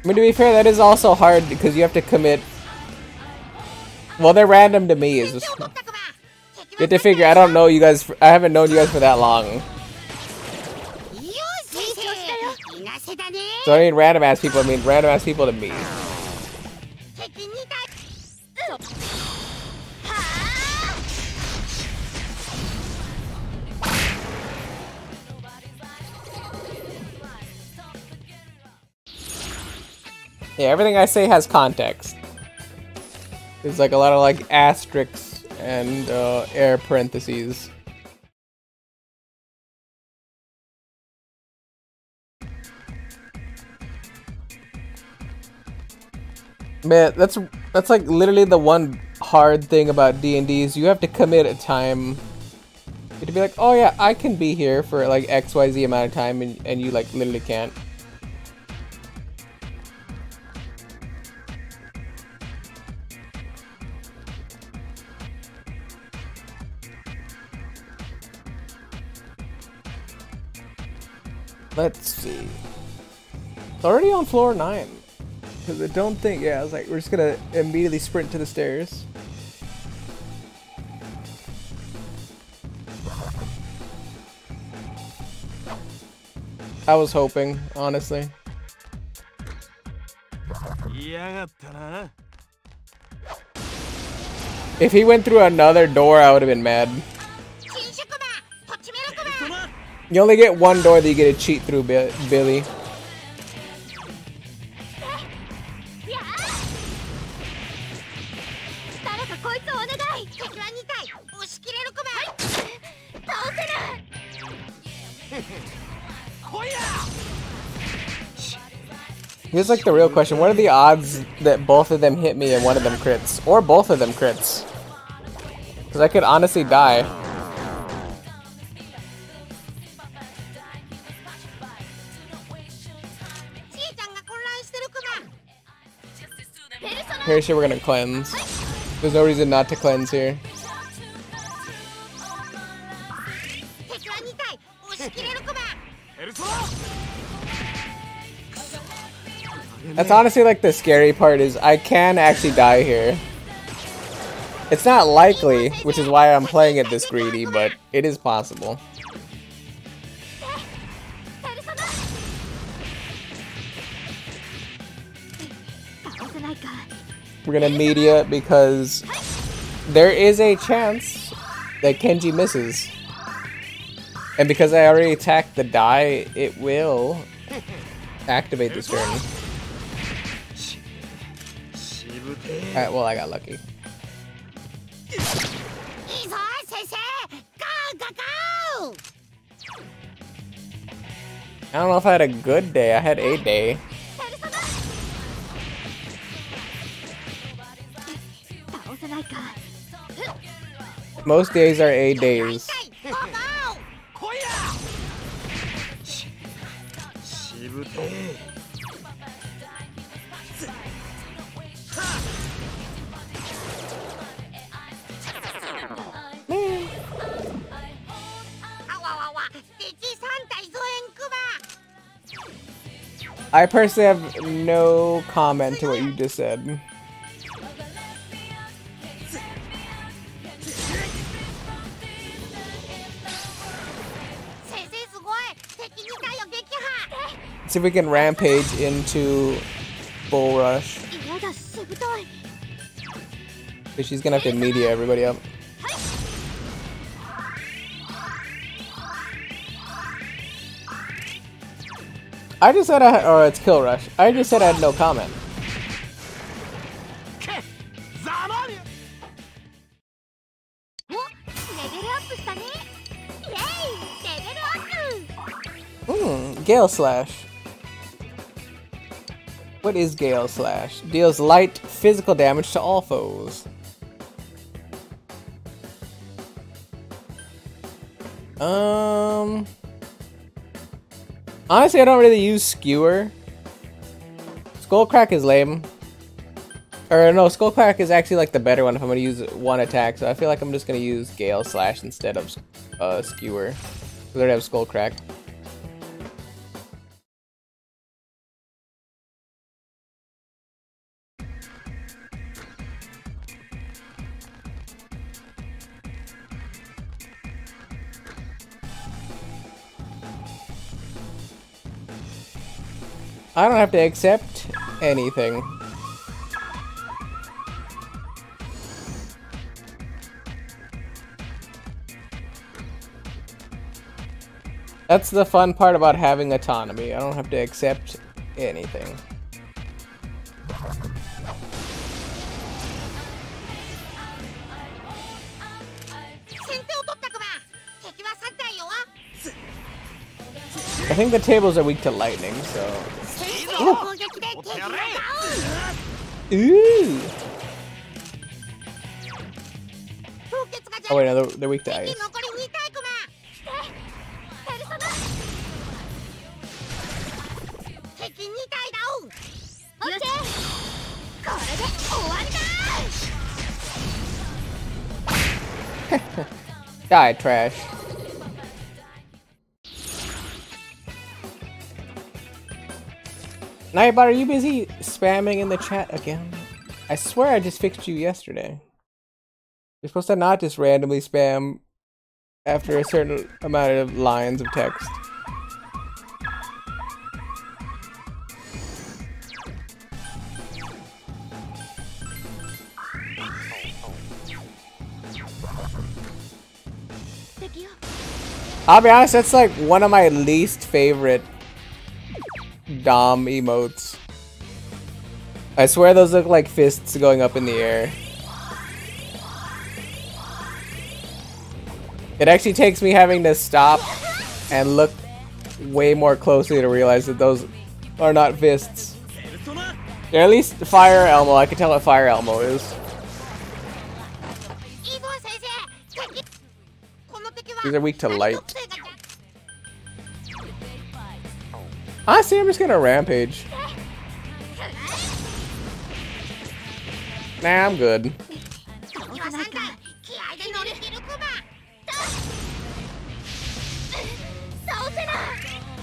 I mean, to be fair, that is also hard because you have to commit. Well, they're random to me. Is just... You have to figure. I don't know you guys. I haven't known you guys for that long. So I mean random ass people. I mean random ass people to me. Yeah, everything I say has context. There's like a lot of like asterisks and air parentheses. Man, that's like literally the one hard thing about D&D is you have to commit a time. You have to be like, oh yeah, I can be here for like XYZ amount of time, and you like literally can't. Let's see. It's already on floor 9. Because I don't think, yeah, I was like, we're just gonna immediately sprint to the stairs. I was hoping, honestly. If he went through another door, I would have been mad. You only get one door that you get to cheat through, Billy. Here's like the real question. What are the odds that both of them hit me and one of them crits? Or both of them crits? Because I could honestly die. Pretty sure we're gonna cleanse. There's no reason not to cleanse here. That's honestly like the scary part is I can actually die here. It's not likely, which is why I'm playing it this greedy, but it is possible. We're gonna media because there is a chance that Kenji misses. And because I already attacked the die, it will activate this turn. Alright, well I got lucky. I don't know if I had a good day. I had a day. Most days are A days. I personally have no comment to what you just said. See if we can rampage into Bull Rush. But she's gonna have to media everybody up. I just said or it's Kill Rush. I just said I had no comment. Gale Slash. What is Gale Slash? Deals light physical damage to all foes. Honestly, I don't really use Skewer. Skullcrack is lame. Or no, Skullcrack is actually like the better one if I'm gonna use one attack. So I feel like I'm just gonna use Gale Slash instead of Skewer. Because I already have Skullcrack. I don't have to accept anything. That's the fun part about having autonomy. I don't have to accept anything. I think the tables are weak to lightning, so... Ooh! Oh wait, no, they're weak to ice. Die, trash. Nightbot, are you busy spamming in the chat again? I swear I just fixed you yesterday. You're supposed to not just randomly spam after a certain amount of lines of text. I'll be honest, that's like one of my least favorite Dom emotes. I swear those look like fists going up in the air. It actually takes me having to stop and look way more closely to realize that those are not fists. Yeah, at least Fire Elmo, I can tell what Fire Elmo is. These are weak to light. Honestly, I'm just gonna rampage. Nah, I'm good.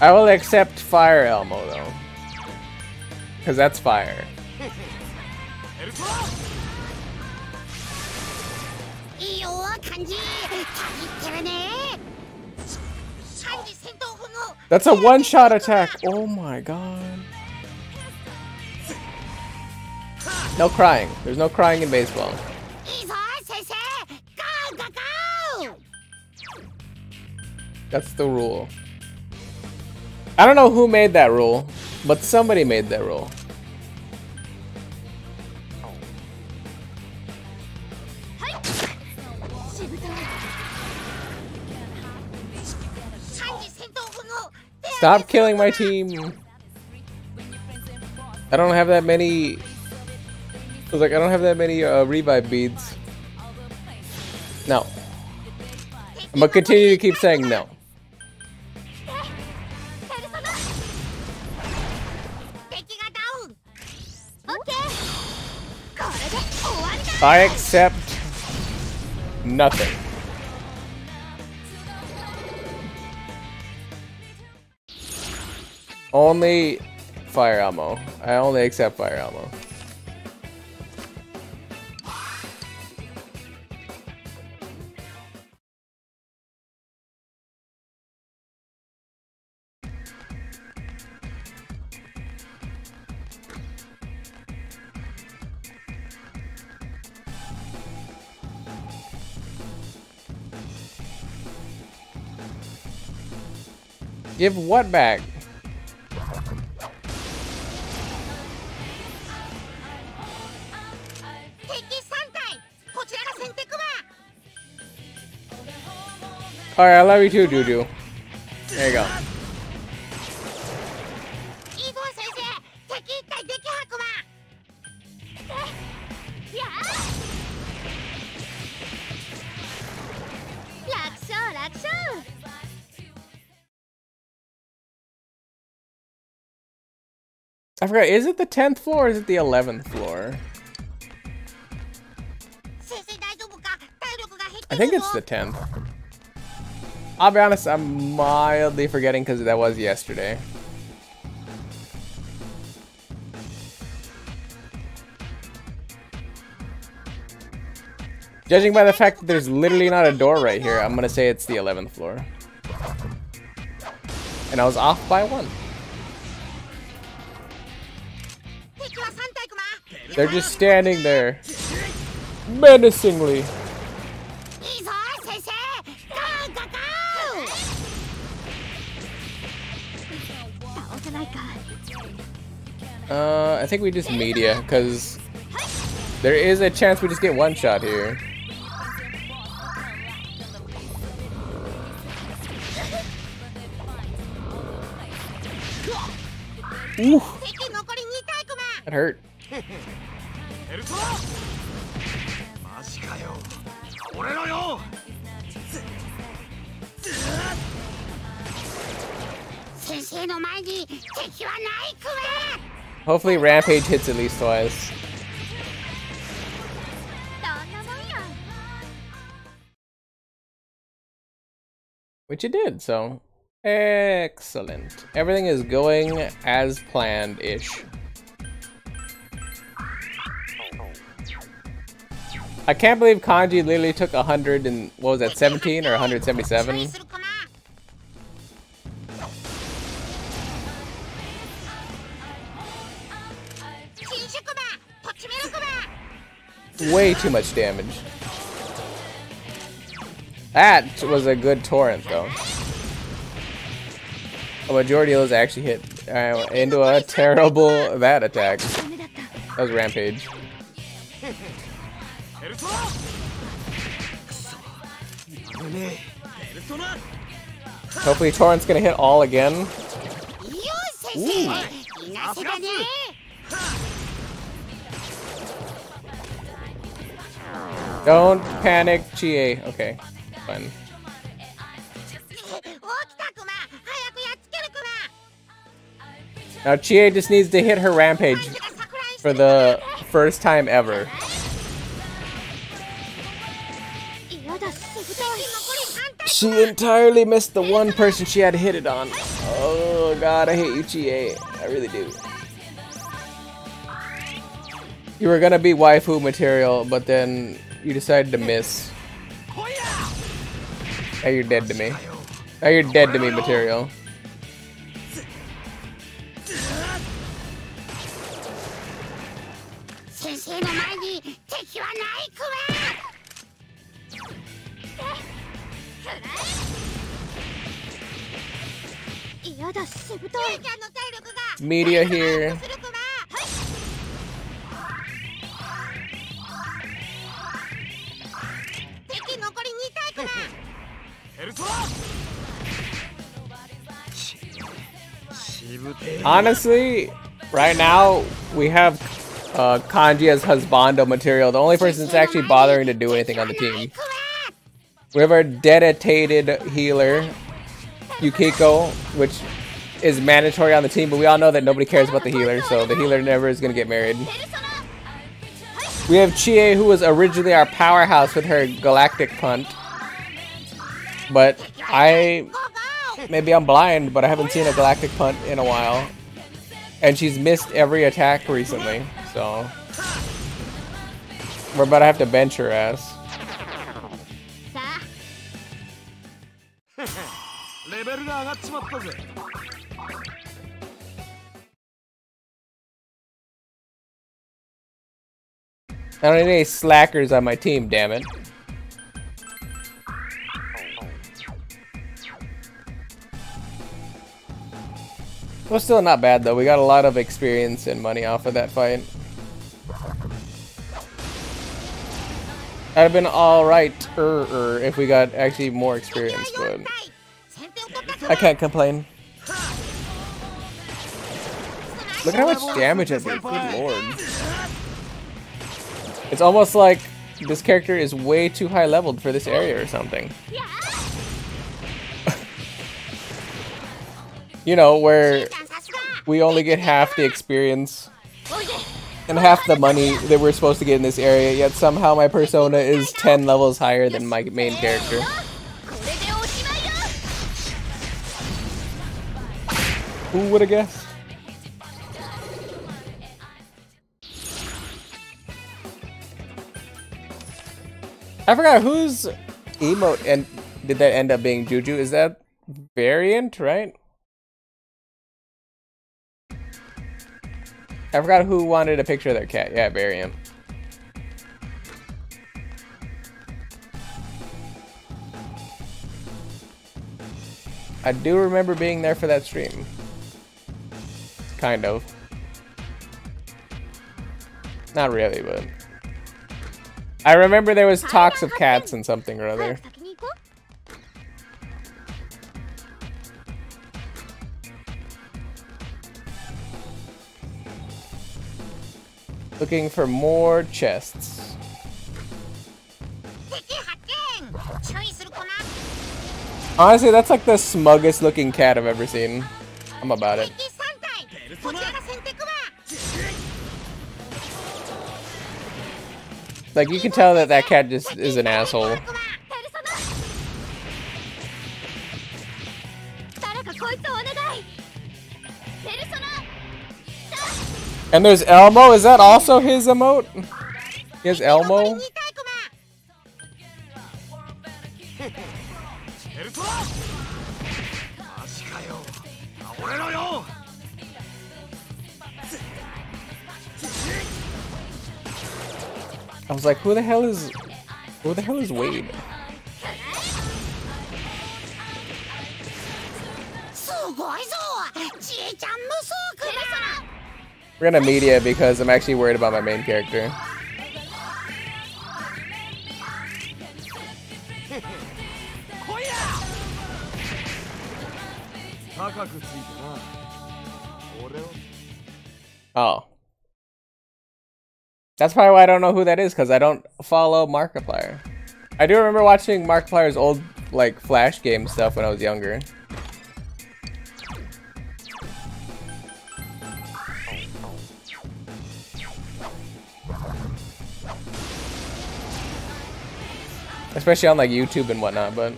I will accept Fire Elmo though, because that's fire. That's a one-shot attack. Oh my god. No crying. There's no crying in baseball. That's the rule. I don't know who made that rule, but somebody made that rule. Stop killing my team. I don't have that many. I was like, I don't have that many revive beads. No. I'm gonna continue to keep saying no. I accept nothing. Only Fire Elmo. I only accept Fire Elmo. Give what back? Alright, I love you too, Juju. There you go. I forgot, is it the 10th floor or is it the 11th floor? I think it's the 10th. I'll be honest, I'm mildly forgetting because that was yesterday. Judging by the fact that there's literally not a door right here, I'm gonna say it's the 11th floor. And I was off by 1. They're just standing there. Menacingly. I think we just media, because there is a chance we just get one shot here. Ooh. That hurt. Hopefully Rampage hits at least twice. Which it did, so excellent. Everything is going as planned-ish. I can't believe Kanji literally took 100 and what was that, 17 or 177? Way too much damage. That was a good torrent though. A majority of those actually hit into a terrible that attack. That was Rampage. Hopefully Torrent's gonna hit all again. Ooh. Don't panic, Chie. Okay, fine. Now Chie just needs to hit her Rampage for the first time ever. She entirely missed the one person she had hit it on. Oh god, I hate you, Chie. I really do. You were gonna be waifu material, but then you decided to miss. Now you're dead to me. Now you're dead to me material. Media here. Honestly, right now we have Kanji as husbando material. The only person that's actually bothering to do anything on the team. We have our dedicated healer, Yukiko, which is mandatory on the team, but we all know that nobody cares about the healer, so the healer never is going to get married. We have Chie, who was originally our powerhouse with her galactic punt. But maybe I'm blind, but I haven't seen a galactic punt in a while. And she's missed every attack recently, so we're about to have to bench her ass. I don't need any slackers on my team, damn it. Well, still not bad though. We got a lot of experience and money off of that fight. That'd have been alright if we got actually more experience, but I can't complain. Look at how much damage I did, good lord. It's almost like this character is way too high leveled for this area or something. You know, where we only get half the experience and half the money that we're supposed to get in this area, yet somehow my persona is 10 levels higher than my main character. Who would have guessed? I forgot whose emote and did that end up being Juju? Is that Variant, right? I forgot who wanted a picture of their cat. Yeah, Variant. I do remember being there for that stream. Kind of. Not really, but... I remember there was talks of cats and something or other. Looking for more chests. Honestly, that's like the smuggest looking cat I've ever seen. I'm about it. Like, you can tell that that cat just is an asshole. And there's Elmo. Is that also his emote? He has Elmo? I was like, who the hell is Wade? We're gonna media because I'm actually worried about my main character. Oh. That's probably why I don't know who that is, because I don't follow Markiplier. I do remember watching Markiplier's old, like, Flash game stuff when I was younger. Especially on, like, YouTube and whatnot, but...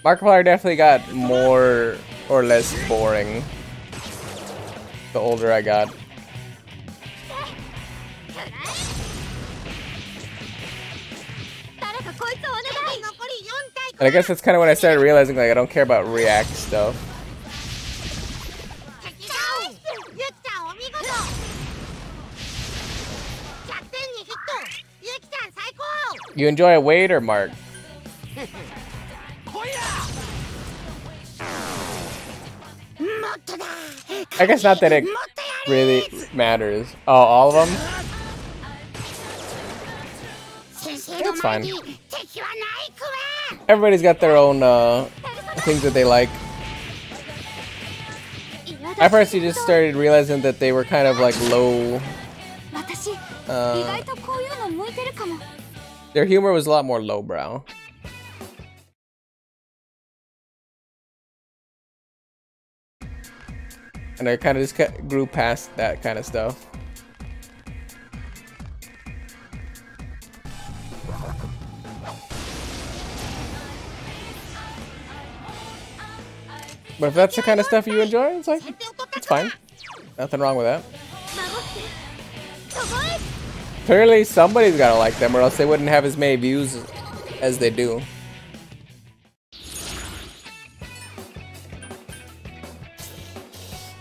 Markiplier definitely got more or less boring the older I got. And I guess that's kind of when I started realizing, like, I don't care about React stuff. You enjoy Wade or Mark? I guess not that it really matters. Oh, all of them? That's fine. Everybody's got their own things that they like. I personally just started realizing that they were kind of like low. Their humor was a lot more lowbrow. And I kind of just grew past that kind of stuff. But if that's the kind of stuff you enjoy, it's like, it's fine. Nothing wrong with that. Clearly somebody's gotta like them or else they wouldn't have as many views as they do.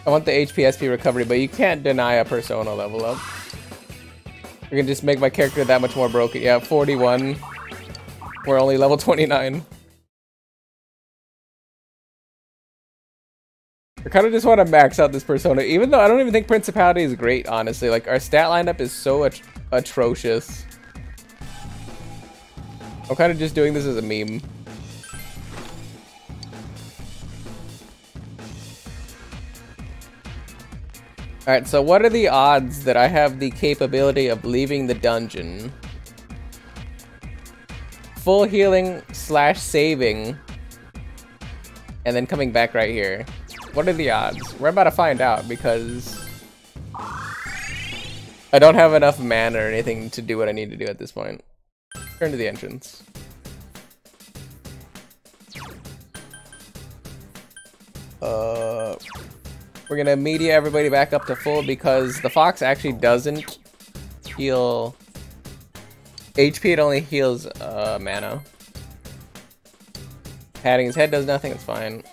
I want the HPSP recovery, but you can't deny a Persona level up. You can just make my character that much more broken. Yeah, 41. We're only level 29. I kind of just want to max out this Persona, even though I don't even think Principality is great, honestly. Like, our stat lineup is so atrocious. I'm kind of just doing this as a meme. Alright, so what are the odds that I have the capability of leaving the dungeon? Full healing / saving. And then coming back right here. What are the odds? We're about to find out because I don't have enough mana or anything to do what I need to do at this point. Turn to the entrance. We're gonna media everybody back up to full because the fox actually doesn't heal HP, it only heals mana. Patting his head does nothing, it's fine.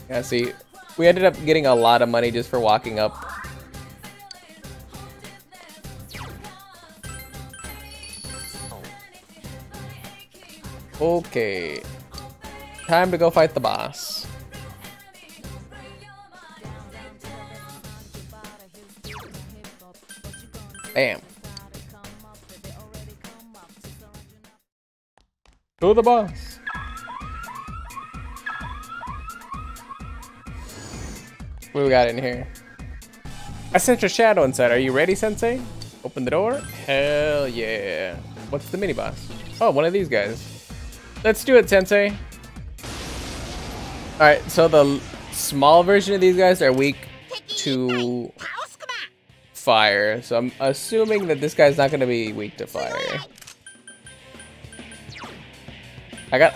Yeah, see, We ended up getting a lot of money just for walking up. Okay. Time to go fight the boss. Bam. To the boss. What we got in here? I sent your shadow inside. Are you ready, Sensei? Open the door. Hell yeah. What's the mini boss? Oh, one of these guys. Let's do it, Sensei. Alright, so the small version of these guys are weak to fire. So I'm assuming that this guy's not gonna be weak to fire. I got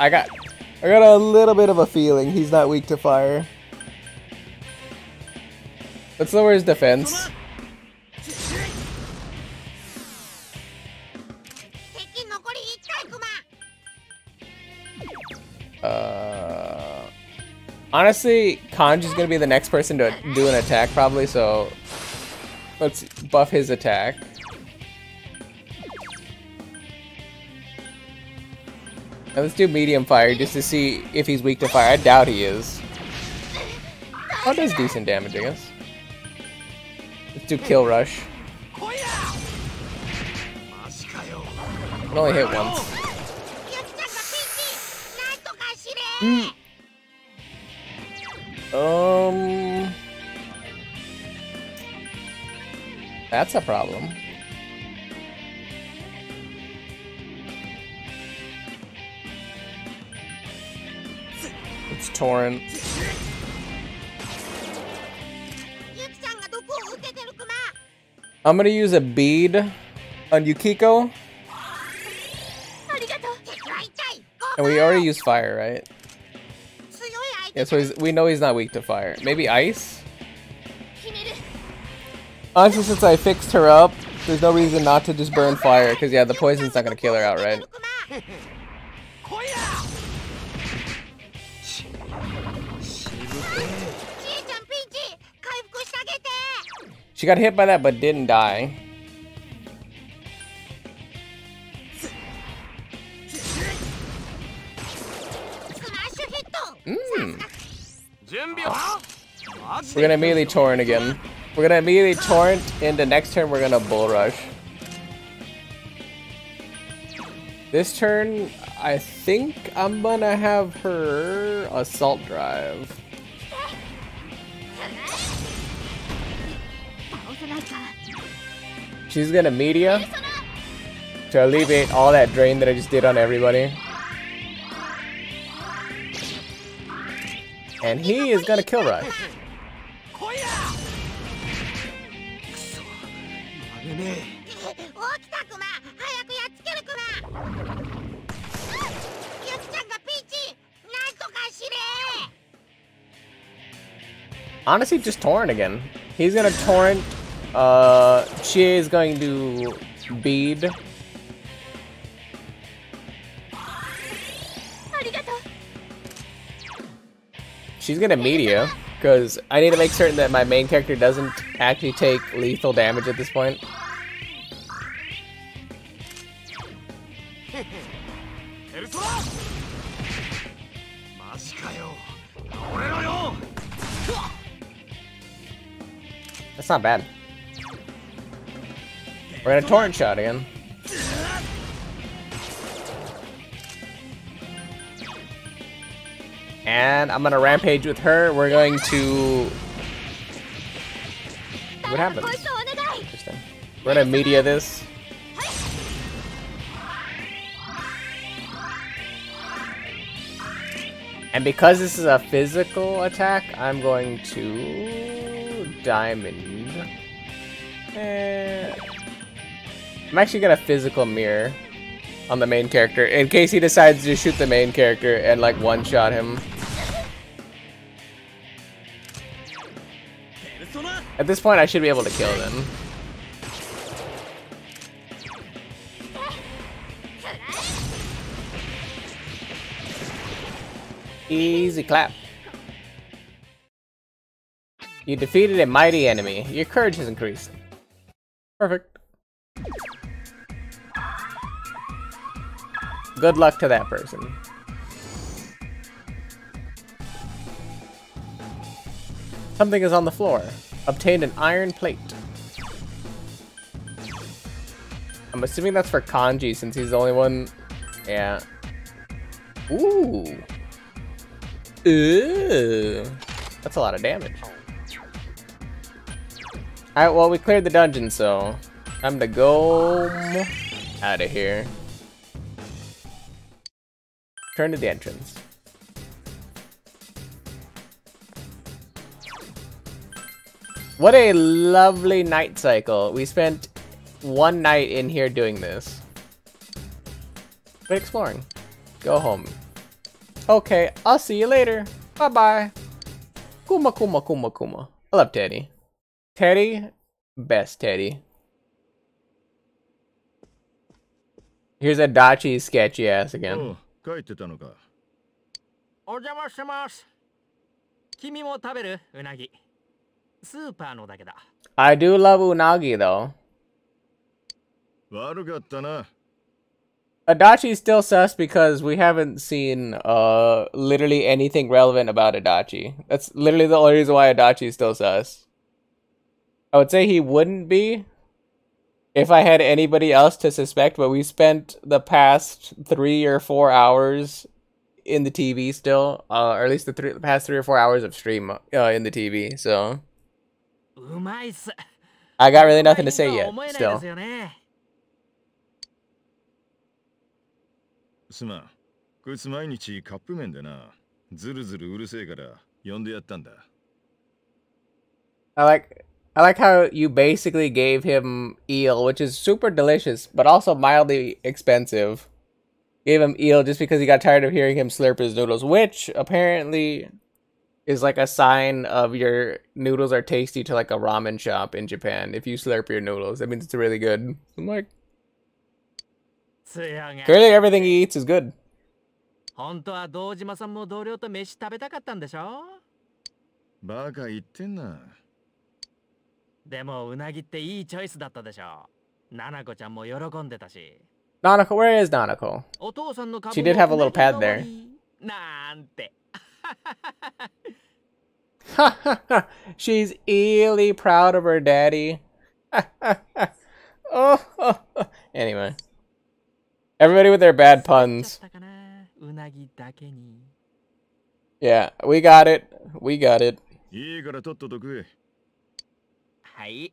a little bit of a feeling he's not weak to fire. Let's lower his defense. Honestly, Kanj is gonna be the next person to do an attack probably, so let's buff his attack. Now let's do medium fire just to see if he's weak to fire. I doubt he is. Oh, does decent damage, I guess. Let's do kill rush. It only hit once. That's a problem. It's Torrent. I'm gonna use a bead on Yukiko. And we already used fire, right? Yeah, so we know he's not weak to fire. Maybe ice? Honestly, since I fixed her up, there's no reason not to just burn fire, because yeah, the poison's not gonna kill her outright. She got hit by that but didn't die. We're gonna immediately torrent again. We're gonna immediately torrent, and the next turn we're gonna bull rush. This turn, I think I'm gonna have her assault drive. She's gonna media to alleviate all that drain that I just did on everybody. And he is gonna kill rush. Honestly, just torrent again. He's gonna torrent. Chie is going to bead. She's gonna media, because I need to make certain that my main character doesn't actually take lethal damage at this point. That's not bad. We're gonna torrent shot again. And I'm gonna rampage with her. We're going to... What happens? Interesting. We're gonna media this. And because this is a physical attack, I'm going to... Diamond. I'm actually gonna physical mirror on the main character in case he decides to shoot the main character and like one-shot him. At this point, I should be able to kill them. Easy clap. You defeated a mighty enemy. Your courage has increased. Perfect. Good luck to that person. Something is on the floor. Obtained an iron plate. I'm assuming that's for Kanji since he's the only one. Yeah. Ooh. Ooh. That's a lot of damage. Alright, well, we cleared the dungeon, so time to go out of here. Turn to the entrance. What a lovely night cycle. We spent one night in here doing this. But exploring. Go home. Okay, I'll see you later. Bye-bye. Kuma, kuma, kuma, kuma. I love Teddy. Teddy, best Teddy. Here's Adachi's sketchy ass again. Oh, 帰ってたのか。お邪魔してます。君も食べるうなぎ。スーパーのだけだ。I do love unagi though. 悪かったな。Adachi's still sus because we haven't seen literally anything relevant about Adachi. That's literally the only reason why Adachi's still sus. I would say he wouldn't be if I had anybody else to suspect, but we spent the past 3 or 4 hours in the TV still, or at least the past 3 or 4 hours of stream in the TV, so I got really nothing to say yet, still. すまん。こいつ毎日カップ麺でな。ずるずるうるせえから呼んでやったんだ。I like how you basically gave him eel, which is super delicious, but also mildly expensive. Gave him eel just because he got tired of hearing him slurp his noodles, which apparently is like a sign of your noodles are tasty to like a ramen shop in Japan. If you slurp your noodles, that means it's really good. I'm like, clearly everything he eats is good. 本当は堂島さんも同僚と飯食べたかったんでしょ？バカ言ってんな。でもうなぎっていいチョイスだったでしょ。ななこちゃんも喜んでたし。Nanako, where is Nanako? お父さんの株 She did have a little pad there. なんて。She's eerily proud of her daddy. Oh. Anyway. Everybody with their bad puns. Yeah, we got it. We got it. いいからとっとと食え。はい。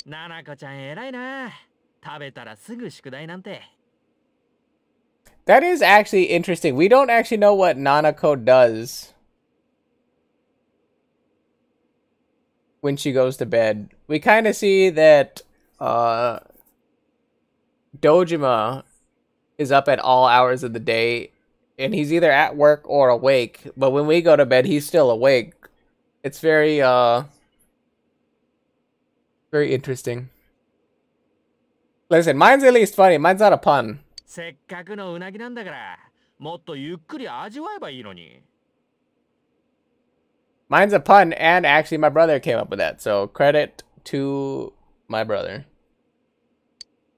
ななこちゃん偉いな。食べたらすぐ宿題なんて。That is actually interesting. We don't actually know what Nanako does when she goes to bed. We kind of see that Dojima is up at all hours of the day, and he's either at work or awake. But when we go to bed, he's still awake. It's very interesting. Listen, mine's at least funny. Mine's not a pun. せっかくのうなぎなんだから、もっとゆっくり味わえばいいのに。Mine's a pun, and actually my brother came up with that, so credit to my brother.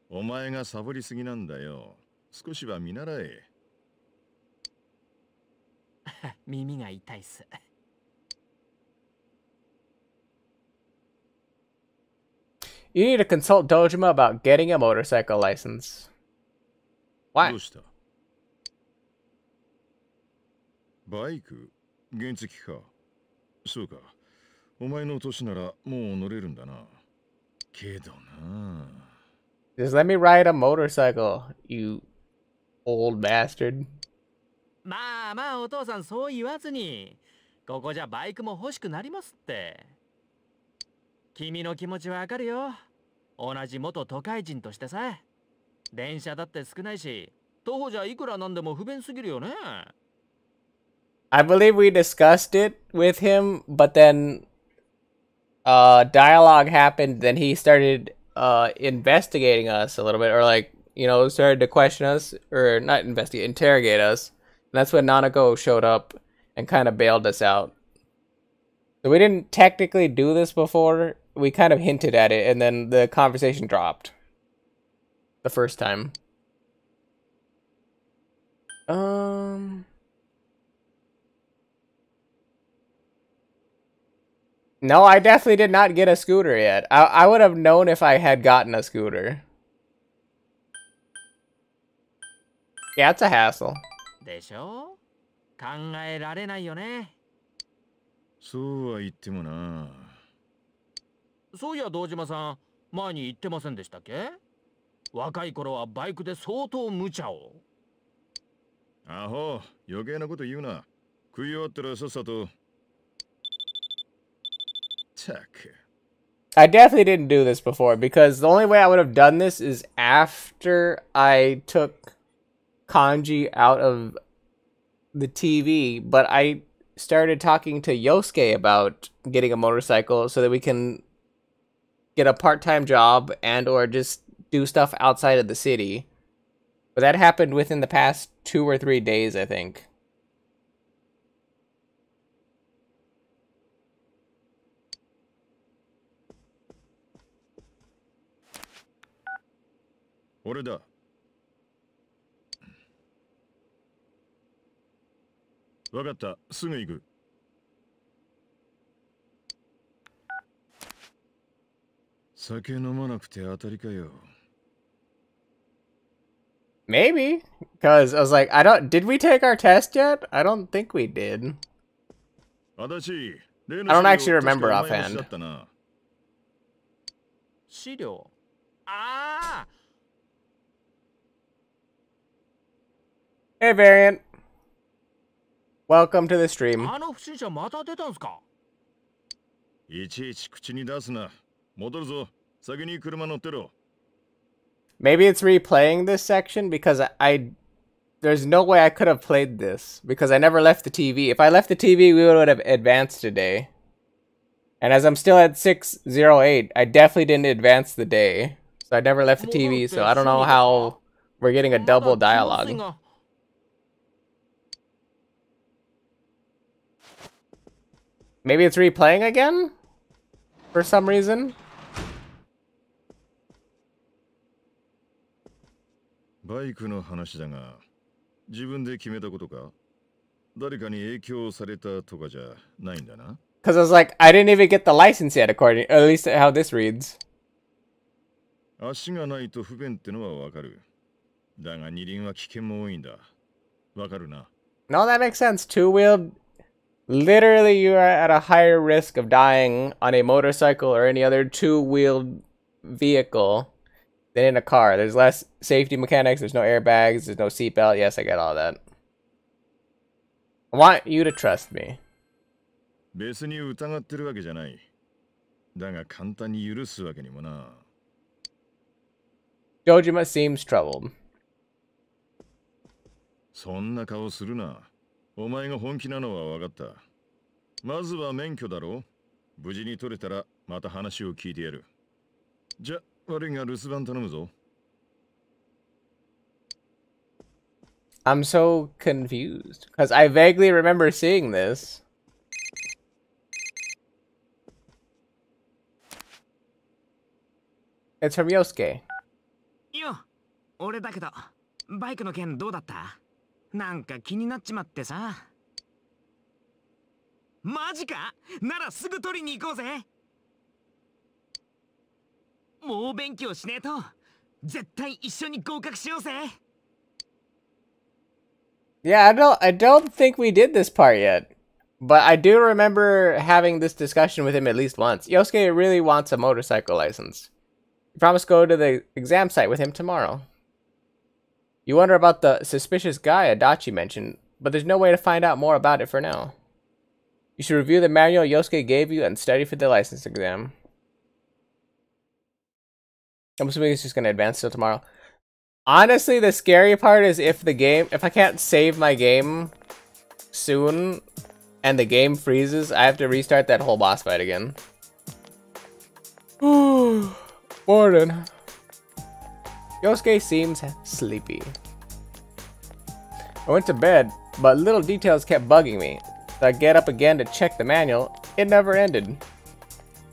お前がサボりすぎなんだよ。少しは見習え。耳が痛いっす。You need to consult Dojima about getting a motorcycle license. Why? どうした？バイク？原付か。そうか。お前の年ならもう乗れるんだな。けどな。Just let me ride a motorcycle, you old bastard. まあまあお父さんそう言わずに。ここじゃバイクも欲しくなりますって。君の気持ちわかるよ。同じ元都会人としてさ。電車だって少ないし、徒歩じゃいくらなんでも不便すぎるよね。I believe we discussed it with him, but then dialogue happened, then he started investigating us a little bit, or like, you know, started to question us, or not investigate, interrogate us. And that's when Nanako showed up and kind of bailed us out. So we didn't technically do this before. We kind of hinted at it, and then the conversation dropped. The first time. No, I definitely did not get a scooter yet. I would have known if I had gotten a scooter. Yeah, it's a hassle. でしょ？考えられないよね。そうは言ってもな。そういや堂島さん、前に言ってませんでしたっけ？若い頃はバイクで相当無茶を。アホ、余計なこと言うな。食い終わったらさっさと。I definitely didn't do this before because the only way I would have done this is after I took Kanji out of the TV, but I started talking to Yosuke about getting a motorcycle so that we can get a part-time job and or just do stuff outside of the city. But that happened within the past 2 or 3 days, I think. Whatだ? わかった、すぐ行く。酒飲まなくて当たりかよ。Maybe, because I was like, did we take our test yet? I don't think we did. I don't actually remember offhand. 資料。ああ。Hey, Variant. Welcome to the stream. あの不審者また出たんすか？いちいち口に出すな。戻るぞ。先に車乗ってろ。Maybe it's replaying this section because there's no way I could have played this because I never left the TV. If I left the TV, we would have advanced today. And as I'm still at 608, I definitely didn't advance the day. So I never left the TV, so I don't know how we're getting a double dialogue. Maybe it's replaying again? For some reason? バイクの話だが、自分で決めたことか？誰かに影響されたとかじゃないんだな。Because I was like, I didn't even get the license yet, according, at least how this reads. 足がないと不便ってのはわかる。だが二輪は危険も多いんだ。わかるな。No, that makes sense. Two-wheeled, literally you are at a higher risk of dying on a motorcycle or any other two-wheeled vehicle than in a car. There's less safety mechanics, there's no airbags, there's no seatbelt. Yes, I get all that. I want you to trust me. 別に疑ってるわけじゃない。だが簡単に許すわけにもな。Dojima seems troubled. そんな顔するな。お前が本気なのは分かった。まずは免許だろ。無事に取れたらまた話を聞いてやる。じゃ、悪いが留守番頼むぞ。I'm so confused because I vaguely remember seeing this. It's from Yosuke. よ、俺だけど、バイクの件どうだった？なんか気になっちまってさ。マジか？ならすぐ取りに行こうぜ。もう勉強しねえと。絶対一緒に合格しようぜ。Yeah, I don't think we did this part yet. But I do remember having this discussion with him at least once. Yosuke really wants a motorcycle license. He promised to go to the exam site with him tomorrow. You wonder about the suspicious guy Adachi mentioned, but there's no way to find out more about it for now. You should review the manual Yosuke gave you and study for the license exam. I'm assuming it's just going to advance till tomorrow. Honestly, the scary part is if I can't save my game soon and the game freezes, I have to restart that whole boss fight again. Morning. Yosuke seems sleepy. I went to bed, but little details kept bugging me. So I get up again to check the manual. It never ended.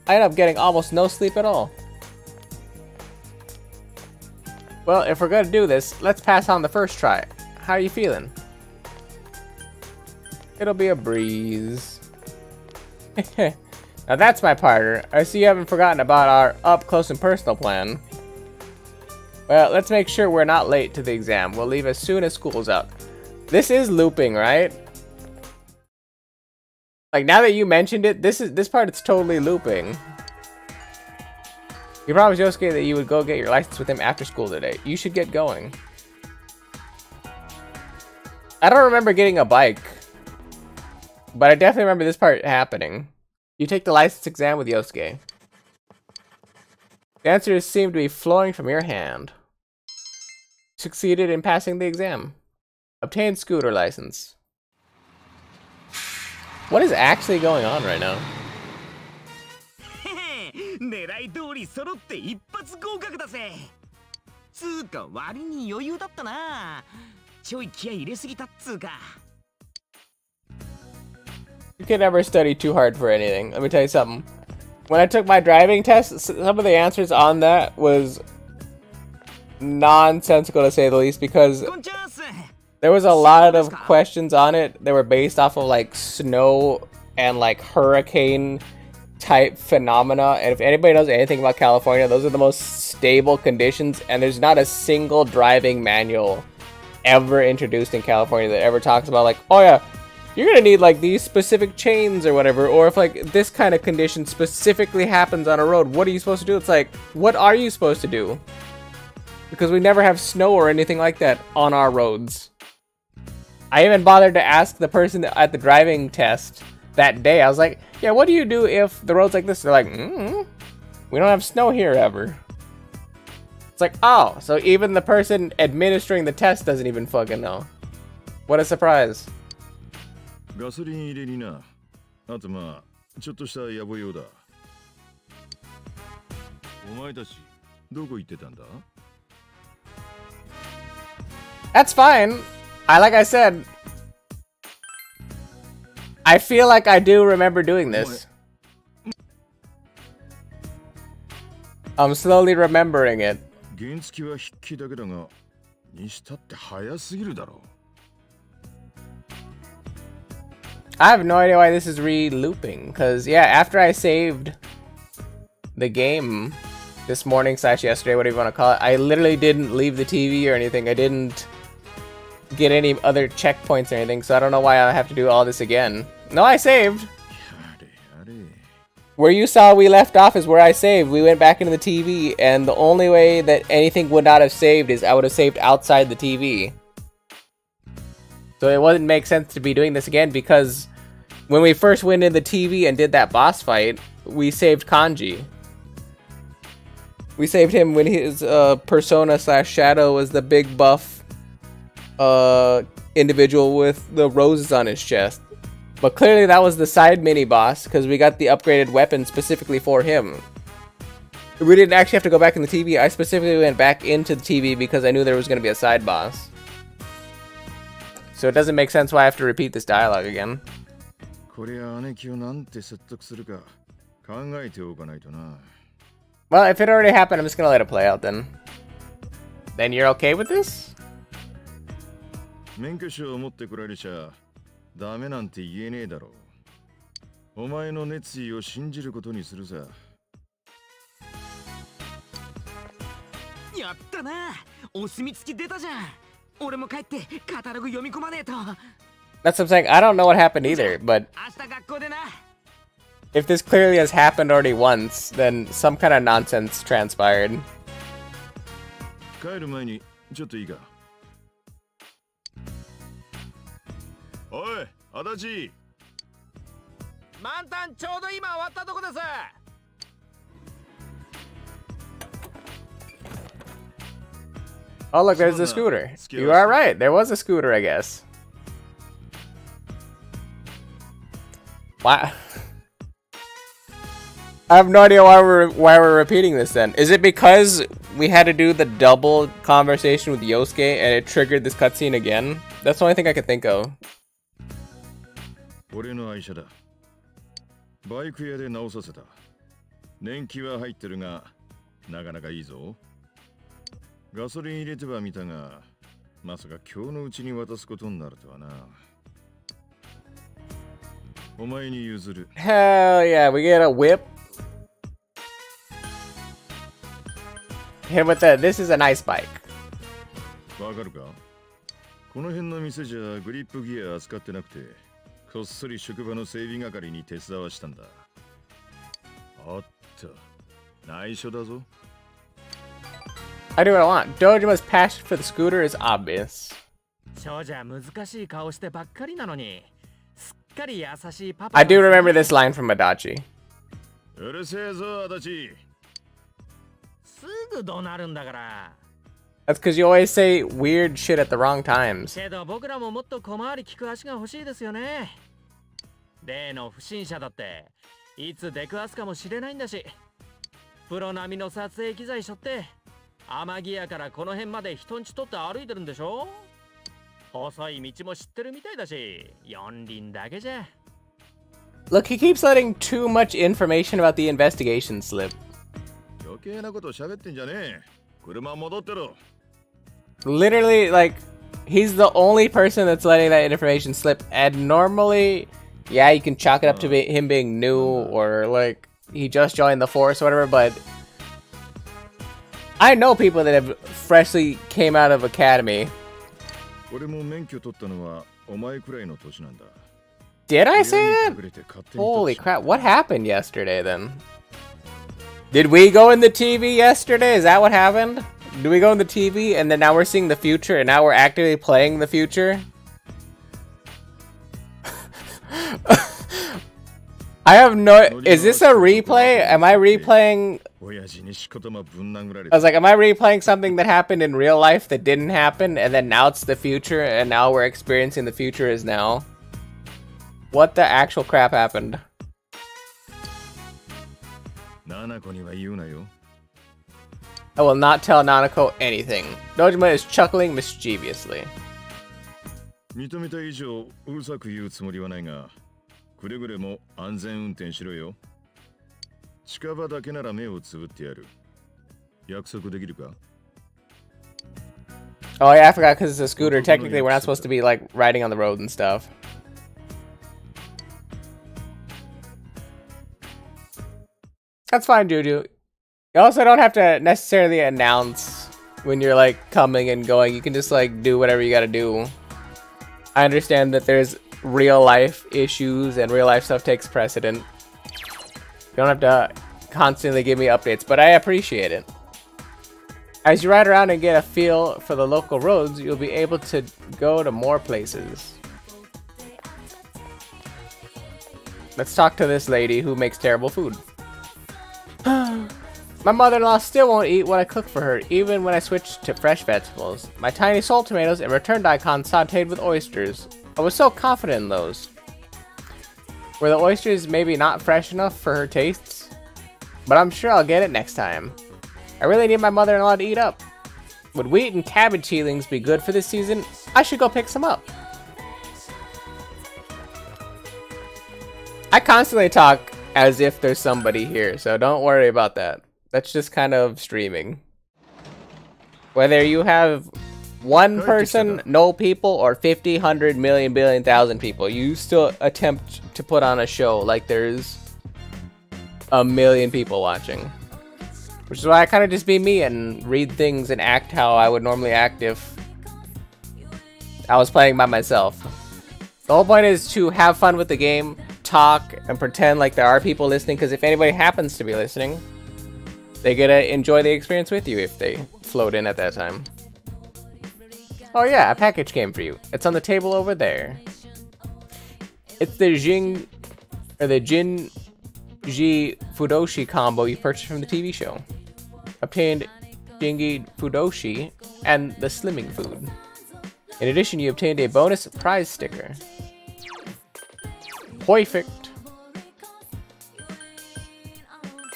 I ended up getting almost no sleep at all. Well, if we're gonna do this, let's pass on the first try. How are you feeling? It'll be a breeze. Now that's my partner. I see you haven't forgotten about our up close and personal plan. Well, let's make sure we're not late to the exam. We'll leave as soon as school's out. This is looping, right? Like, now that you mentioned it, this part is totally looping. You promised Yosuke that you would go get your license with him after school today. You should get going. I don't remember getting a bike, but I definitely remember this part happening. You take the license exam with Yosuke. The answers seem to be flowing from your hand. Succeeded in passing the exam. Obtain scooter license. What is actually going on right now? 狙い通り揃って一発合格だぜ。つーか割に余裕だったな。ちょい気合い入れすぎたっつーか。You can never study too hard for anything. Let me tell you something. When I took my driving test, some of the answers on that was nonsensical to say the least, because there was a lot of questions on it that were based off of like snow and like hurricane type phenomena, and if anybody knows anything about California, those are the most stable conditions, and there's not a single driving manual ever introduced in California that ever talks about like, oh yeah, you're gonna need like these specific chains or whatever, or if like this kind of condition specifically happens on a road, what are you supposed to do? It's like, what are you supposed to do? Because we never have snow or anything like that on our roads. I even bothered to ask the person at the driving test that day. I was like, yeah, what do you do if the road's like this? They're like, we don't have snow here ever. It's like, oh, so even the person administering the test doesn't even fucking know. What a surprise. ガソリン入れにな。あとまあちょっとした野暮用だ。お前たちどこ行ってたんだ? That's fine. Like I said, I feel like I do remember doing this. I'm slowly remembering it. 原付は筆記だけだが、にしたって早すぎるだろう。 I have no idea why this is re-looping, because yeah, after I saved the game this morning / yesterday, whatever you want to call it, I literally didn't leave the TV or anything. I didn't get any other checkpoints or anything, so I don't know why I have to do all this again. No, I saved. Where you saw we left off is where I saved. We went back into the TV, and the only way that anything would not have saved is I would have saved outside the TV. So it wouldn't make sense to be doing this again, because when we first went in the TV and did that boss fight, we saved Kanji. We saved him when his persona / shadow was the big buff individual with the roses on his chest. But clearly that was the side mini-boss, because we got the upgraded weapon specifically for him. We didn't actually have to go back in the TV. I specifically went back into the TV because I knew there was going to be a side boss. So it doesn't make sense why I have to repeat this dialogue again. Well, if it already happened, I'm just going to let it play out then. Then you're okay with this? 免許証を持ってこられちゃダメなんて言えねえだろう。お前の熱意を信じることにするさ。やったな。お墨付き出たじゃん。俺も帰ってカタログ読み込まねえと。 That's what I'm saying. I don't know what happened either, but if this clearly has happened already once, then some kind of nonsense transpired. 帰る前にちょっといいか。おい、足立。満タンちょうど今終わったとこです。 Oh look, there's a scooter. You are right. There was a scooter, I guess. Why? I have no idea why we're repeating this then. Is it because we had to do the double conversation with Yosuke and it triggered this cutscene again? That's the only thing I could think of. 俺の愛車だ。バイク屋で直させた。年季は入ってるが、なかなかいいぞ。ガソリン入れてはみたが、まさか今日のうちに渡すことになるとはな。お前に譲る。Hell yeah, we get a whip. Hit him with that. This is a nice bike. わかるか？この辺の店じゃグリップギア扱ってなくて、こっそり職場の整備係に手伝わしたんだ。おっと、内緒だぞ。I do what I want. Dojima's passion for the scooter is obvious. 少女は難しい顔してばっかりなのに、すっかり優しいパパ。 I do remember this line from Adachi. うるせえぞ、足立。すぐ怒鳴るんだから。That's because you always say weird shit at the wrong times. けど僕らももっと小回り利く足が欲しいですよね。例の不審者だっていつ出くわすかもしれないんだし、プロ並みの撮影機材しょって天城屋からこの辺まで人んち取って歩いてるんでしょ。細い道も知ってるみたいだし、四輪だけじゃ。 Look, he keeps letting too much information about the investigation slip. 余計なこと喋ってんじゃねえ。車戻ってろ。Literally, like, he's the only person that's letting that information slip. And normally, yeah, you can chalk it up to him being new or, like, he just joined the force or whatever, but I know people that have freshly came out of academy. 俺も免許取ったのはお前くらいの年なんだ。 Did I say that? Holy crap, what happened yesterday then? Did we go in the TV yesterday? Is that what happened? Did we go in the TV and then now we're seeing the future and now we're actively playing the future? I have no... Is this a replay? Am I replaying... I was like, am I replaying something that happened in real life that didn't happen and then now it's the future and now we're experiencing the future as now? What the actual crap happened? I will not tell Nanako anything. Dojima is chuckling mischievously. 認めた以上うるさく言うつもりはないが、くれぐれも安全運転しろよ。近場だけなら目をつぶってやる。約束できるか? Oh yeah, I forgot because it's a scooter. Technically, we're not supposed to be like riding on the road and stuff. That's fine, Juju. You also don't have to necessarily announce when you're like coming and going. You can just like do whatever you gotta do. I understand that there's real life issues and real life stuff takes precedent. You don't have to constantly give me updates, but I appreciate it. As you ride around and get a feel for the local roads, you'll be able to go to more places. Let's talk to this lady who makes terrible food. My mother-in-law still won't eat what I cook for her, even when I switch to fresh vegetables. My tiny soul tomatoes and returned daikon sauteed with oysters. I was so confident in those. Were the oysters maybe not fresh enough for her tastes? But I'm sure I'll get it next time. I really need my mother-in-law to eat up. Would wheat and cabbage peelings be good for this season? I should go pick some up. I constantly talk as if there's somebody here, so don't worry about that. That's just kind of streaming. Whether you have one person, no people, or 50, 100, million, billion, thousand people, you still attempt to put on a show like there's a million people watching. Which is why I kind of just be me and read things and act how I would normally act if I was playing by myself. The whole point is to have fun with the game, talk, and pretend like there are people listening, because if anybody happens to be listening, they get to enjoy the experience with you if they float in at that time. Oh yeah, a package came for you. It's on the table over there. It's the Jinji Fudoshi combo you purchased from the TV show. Obtained Jingi Fudoshi and the Slimming Food. In addition, you obtained a bonus prize sticker. Perfect.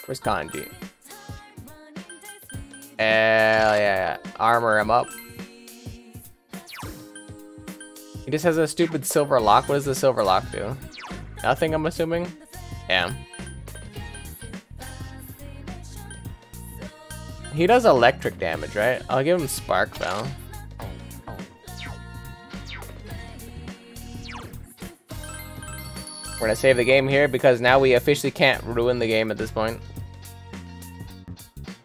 Where's Kanji? Hell yeah. Armor him up. He just has a stupid silver lock. What does the silver lock do? Nothing, I'm assuming? Yeah. He does electric damage, right? I'll give him spark though. We're gonna save the game here because now we officially can't ruin the game at this point.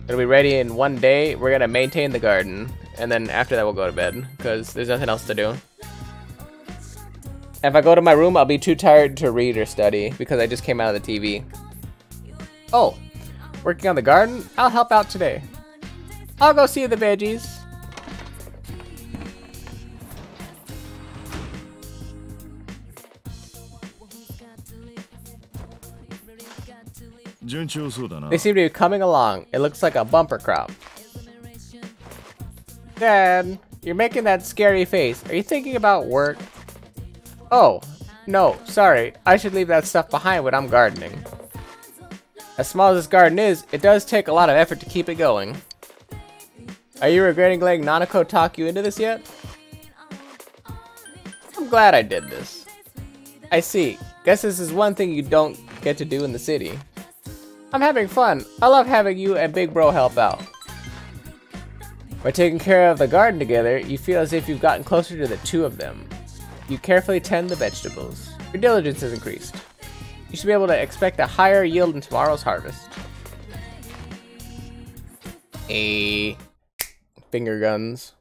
It'll be ready in 1 day. We're gonna maintain the garden, and then after that we'll go to bed because there's nothing else to do. If I go to my room, I'll be too tired to read or study because I just came out of the TV. Oh, working on the garden? I'll help out today. I'll go see the veggies. They seem to be coming along. It looks like a bumper crop. Dad, you're making that scary face. Are you thinking about work? Oh, no, sorry. I should leave that stuff behind when I'm gardening. As small as this garden is, it does take a lot of effort to keep it going. Are you regretting letting Nanako talk you into this yet? I'm glad I did this. I see. Guess this is one thing you don't get to do in the city. I'm having fun. I love having you and Big Bro help out. By taking care of the garden together, you feel as if you've gotten closer to the two of them. You carefully tend the vegetables. Your diligence has increased. You should be able to expect a higher yield in tomorrow's harvest. Finger guns.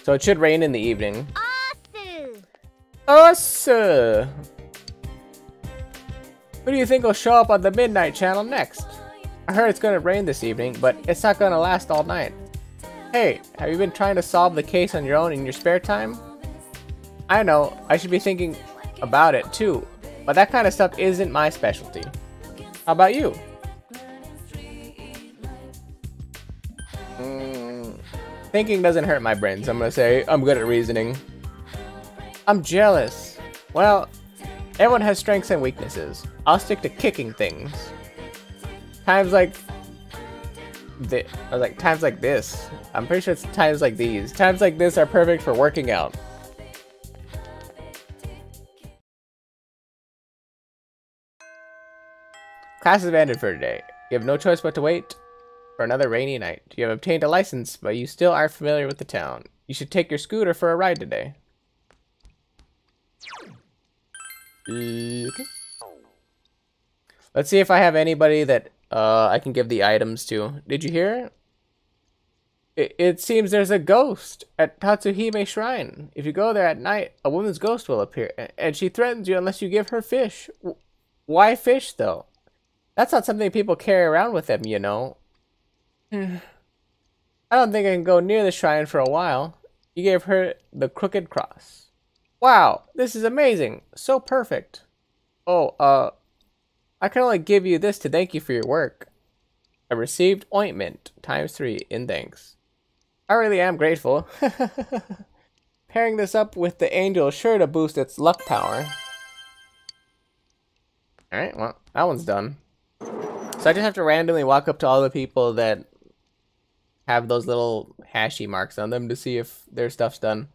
So it should rain in the evening. Awesome! Who do you think will show up on the Midnight Channel next? I heard it's gonna rain this evening, but it's not gonna last all night. Hey, have you been trying to solve the case on your own in your spare time? I know, I should be thinking about it too, but that kind of stuff isn't my specialty. How about you? Thinking doesn't hurt my brains. I'm gonna say I'm good at reasoning. I'm jealous. Well, everyone has strengths and weaknesses. I'll stick to kicking things. Times like times like this. I'm pretty sure it's times like these. Times like this are perfect for working out. Classes have ended for today. You have no choice but to wait for another rainy night. You have obtained a license, but you still aren't familiar with the town. You should take your scooter for a ride today. Okay. Let's see if I have anybody that I can give the items to. Did you hear? It seems there's a ghost at Tatsuhime Shrine. If you go there at night, a woman's ghost will appear, and she threatens you unless you give her fish. Why fish, though? That's not something people carry around with them, you know. I don't think I can go near the shrine for a while. You gave her the crooked cross. Wow, this is amazing. So perfect. Oh, I can only give you this to thank you for your work. I received ointment ×3 in thanks. I really am grateful. Pairing this up with the angel is sure to boost its luck power. Alright, well, that one's done. So I just have to randomly walk up to all the people that have those little hashy marks on them to see if their stuff's done.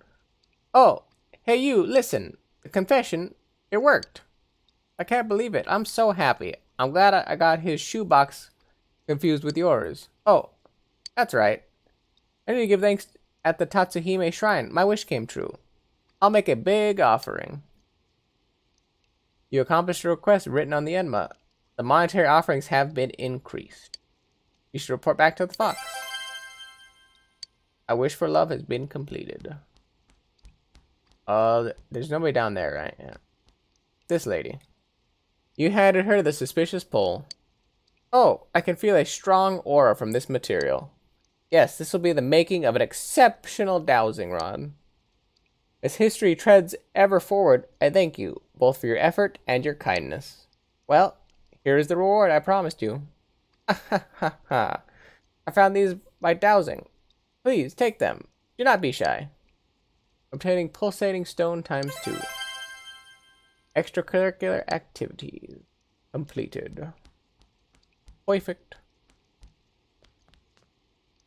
Oh, hey you, listen. The confession, it worked. I can't believe it. I'm so happy. I'm glad I got his shoebox confused with yours. Oh, that's right. I need to give thanks at the Tatsuhime Shrine. My wish came true. I'll make a big offering. You accomplished a request written on the Enma. The monetary offerings have been increased. You should report back to the fox. A wish for love has been completed. There's nobody down there, right? Yeah. This lady. You handed her the suspicious pole. Oh, I can feel a strong aura from this material. Yes, this will be the making of an exceptional dowsing rod. As history treads ever forward, I thank you, both for your effort and your kindness. Well, here is the reward I promised you. Ha ha ha. I found these by dowsing. Please, take them. Do not be shy. Obtaining pulsating stone ×2. Extracurricular activities completed. Perfect.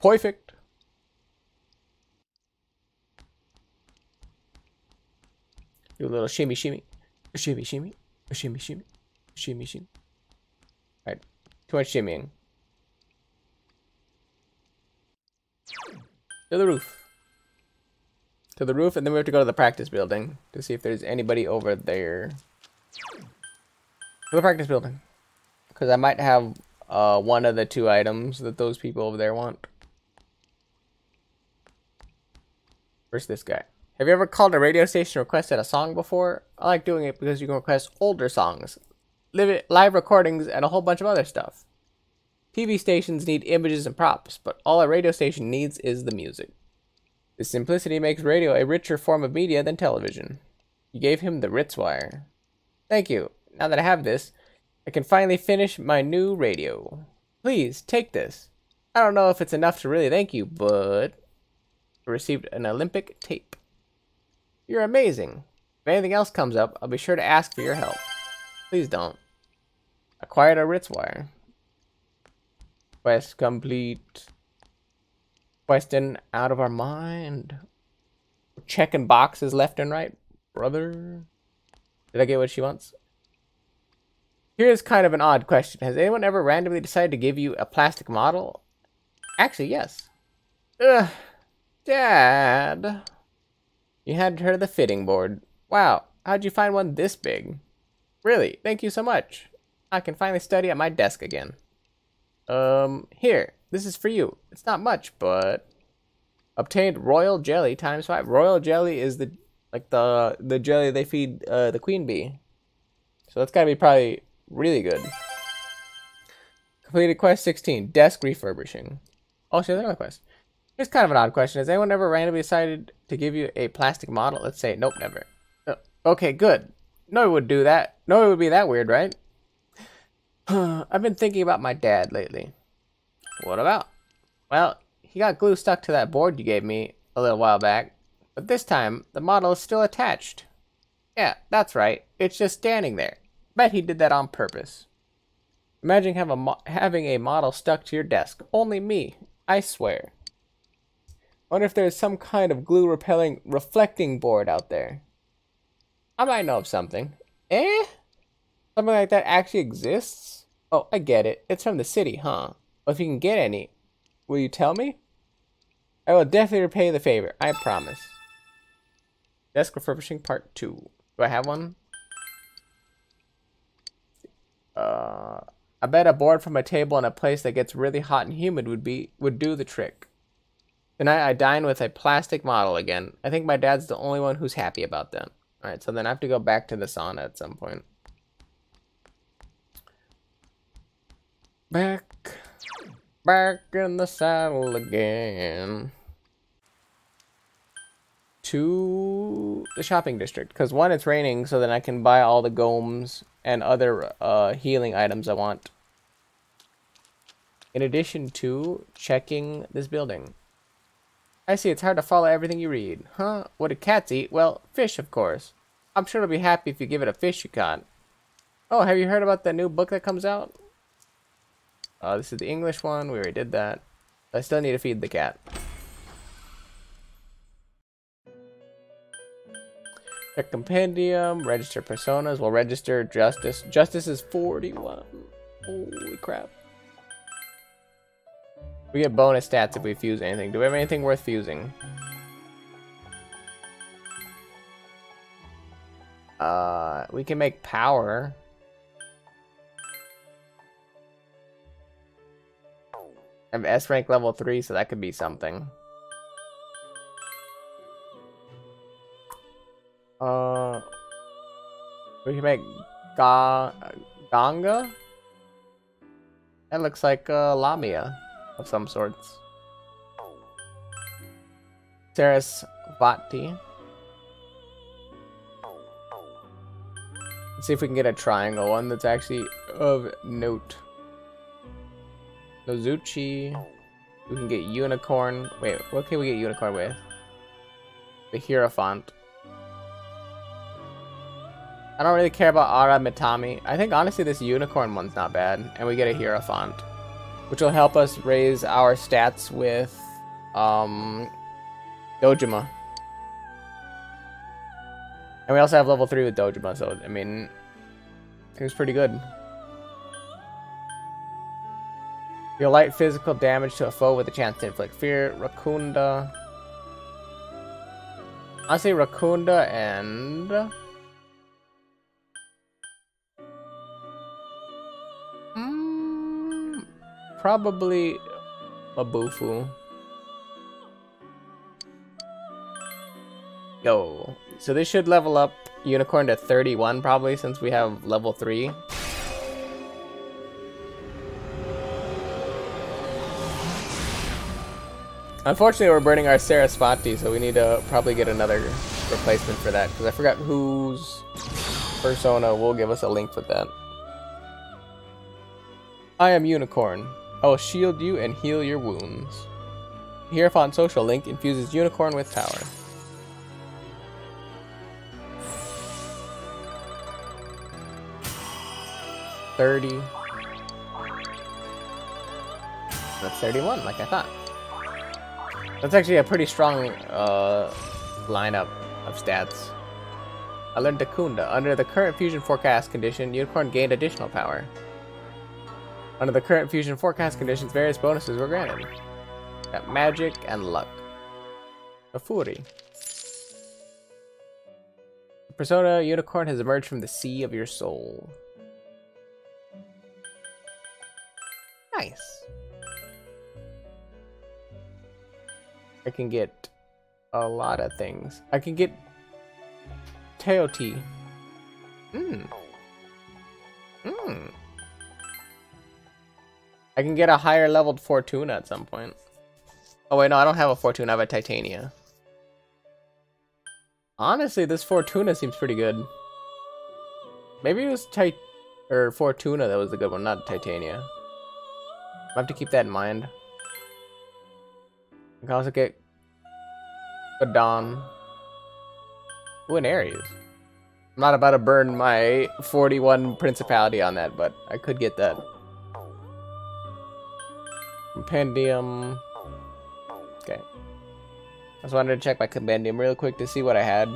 Perfect. Do a little shimmy, shimmy, a shimmy, shimmy, a shimmy, shimmy, a shimmy, shimmy. All right, too much shimmying. To the roof. To the roof, and then we have to go to the practice building to see if there's anybody over there. To the practice building. Because I might have one of the 2 items that those people over there want. Where's this guy? Have you ever called a radio station and requested a song before? I like doing it because you can request older songs, live recordings, and a whole bunch of other stuff. TV stations need images and props, but all a radio station needs is the music. This simplicity makes radio a richer form of media than television. You gave him the Ritzwire. Thank you. Now that I have this, I can finally finish my new radio. Please, take this. I don't know if it's enough to really thank you, but I received an Olympic tape. You're amazing. If anything else comes up, I'll be sure to ask for your help. Please don't. Acquired a Ritzwire. Quest complete. Question out of our mind. Checking boxes left and right, brother. Did I get what she wants? Here's kind of an odd question. Has anyone ever randomly decided to give you a plastic model? Actually, yes. Ugh. Dad. You hadn't heard of the fitting board. Wow, how'd you find one this big? Really, thank you so much. I can finally study at my desk again. Here, this is for you. It's not much, but obtained royal jelly ×5. Royal jelly is the jelly they feed the queen bee. So that's gotta be probably really good. Completed quest 16, desk refurbishing. Oh, so another quest. Here's kind of an odd question. Has anyone ever randomly decided to give you a plastic model? Let's say, nope, never. Okay, good. No one would do that. No one would be that weird, right? I've been thinking about my dad lately. What about? Well, he got glue stuck to that board you gave me a little while back, but this time the model is still attached. Yeah, that's right. It's just standing there. Bet he did that on purpose. Imagine having a model stuck to your desk. Only me, I swear. Wonder if there's some kind of glue repelling reflecting board out there. I might know of something. Eh? Something like that actually exists? Oh, I get it. It's from the city, huh? Well, if you can get any, will you tell me? I will definitely repay the favor, I promise. Desk refurbishing part 2. Do I have one? I bet a board from a table in a place that gets really hot and humid would do the trick. Tonight I dine with a plastic model again. I think my dad's the only one who's happy about that. Alright, so then I have to go back to the sauna at some point. Back in the saddle again. To the shopping district. Because one, it's raining, so then I can buy all the golems and other healing items I want. In addition to checking this building. I see, it's hard to follow everything you read. Huh? What do cats eat? Well, fish, of course. I'm sure it'll be happy if you give it a fish you caught. Oh, have you heard about the new book that comes out? This is the English one. We already did that. I still need to feed the cat. Check compendium. Register personas. We'll register justice. Justice is 41. Holy crap. We get bonus stats if we fuse anything. Do we have anything worth fusing? We can make power. I have S rank level 3, so that could be something. We can make Ganga? That looks like Lamia of some sorts. Sarasvati. Let's see if we can get a triangle one that's actually of note. Nozuchi. We can get unicorn. Wait, what can we get unicorn with? The Hierophant. I don't really care about Ara Mitami. I think honestly this unicorn one's not bad. And we get a Hierophant, which will help us raise our stats with Dojima. And we also have level 3 with Dojima, so I mean, it was pretty good. Deal light physical damage to a foe with a chance to inflict fear. Rakunda. I'll say Rakunda and... probably Mabufu. Yo. So this should level up Unicorn to 31 probably, since we have level 3. Unfortunately, we're burning our Sarasvati, so we need to probably get another replacement for that, because I forgot whose persona will give us a link with that. I am Unicorn. I will shield you and heal your wounds. Hierophant social link infuses Unicorn with power. $30. That's 31, like I thought. That's actually a pretty strong lineup of stats. I learned Dakunda. Under the current fusion forecast condition, Unicorn gained additional power. Under the current fusion forecast conditions, various bonuses were granted. Got magic and luck. A Fury. Persona Unicorn has emerged from the sea of your soul. Nice. I can get a lot of things. I can get Teoti. I can get a higher leveled Fortuna at some point. Oh wait, no, I don't have a Fortuna, I have a Titania. Honestly, this Fortuna seems pretty good. Maybe it was Fortuna that was the good one, not Titania. I have to keep that in mind. I can also get Adon. Ooh, an Aries. I'm not about to burn my 41 Principality on that, but I could get that. Compendium. Okay. I just wanted to check my compendium real quick to see what I had.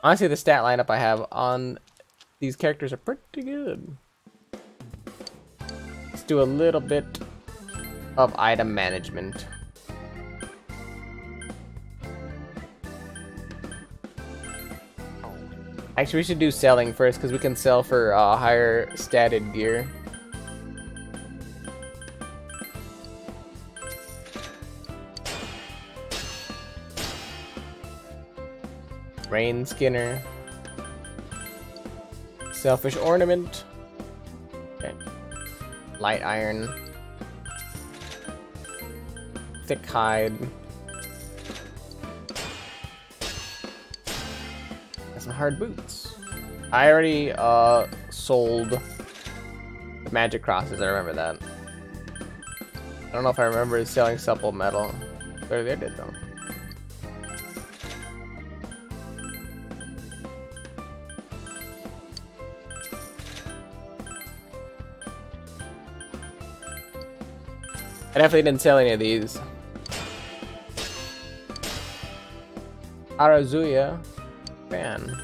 Honestly, the stat lineup I have on these characters are pretty good. Let's do a little bit of item management. Actually, we should do selling first, because we can sell for higher statted gear. Rain Skinner. Selfish Ornament. Okay. Light Iron. Thick Hide. Some hard boots. I already sold the magic crosses. I remember that. I don't know if I remember selling supple metal. Clearly I did though. I definitely didn't sell any of these. Arazuya. Man.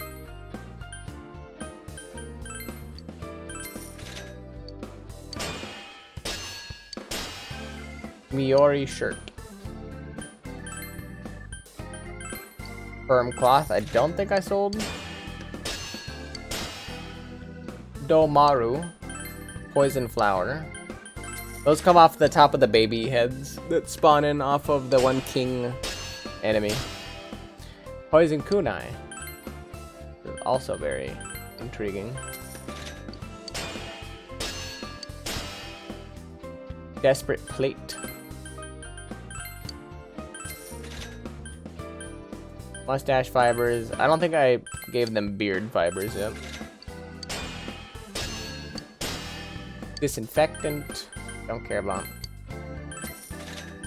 Miori shirt. Firm cloth, I don't think I sold. Domaru. Poison flower. Those come off the top of the baby heads that spawn in off of the one king enemy. Poison kunai. Also very intriguing. Desperate Plate. Mustache fibers. I don't think I gave them beard fibers yet. Disinfectant. Don't care about.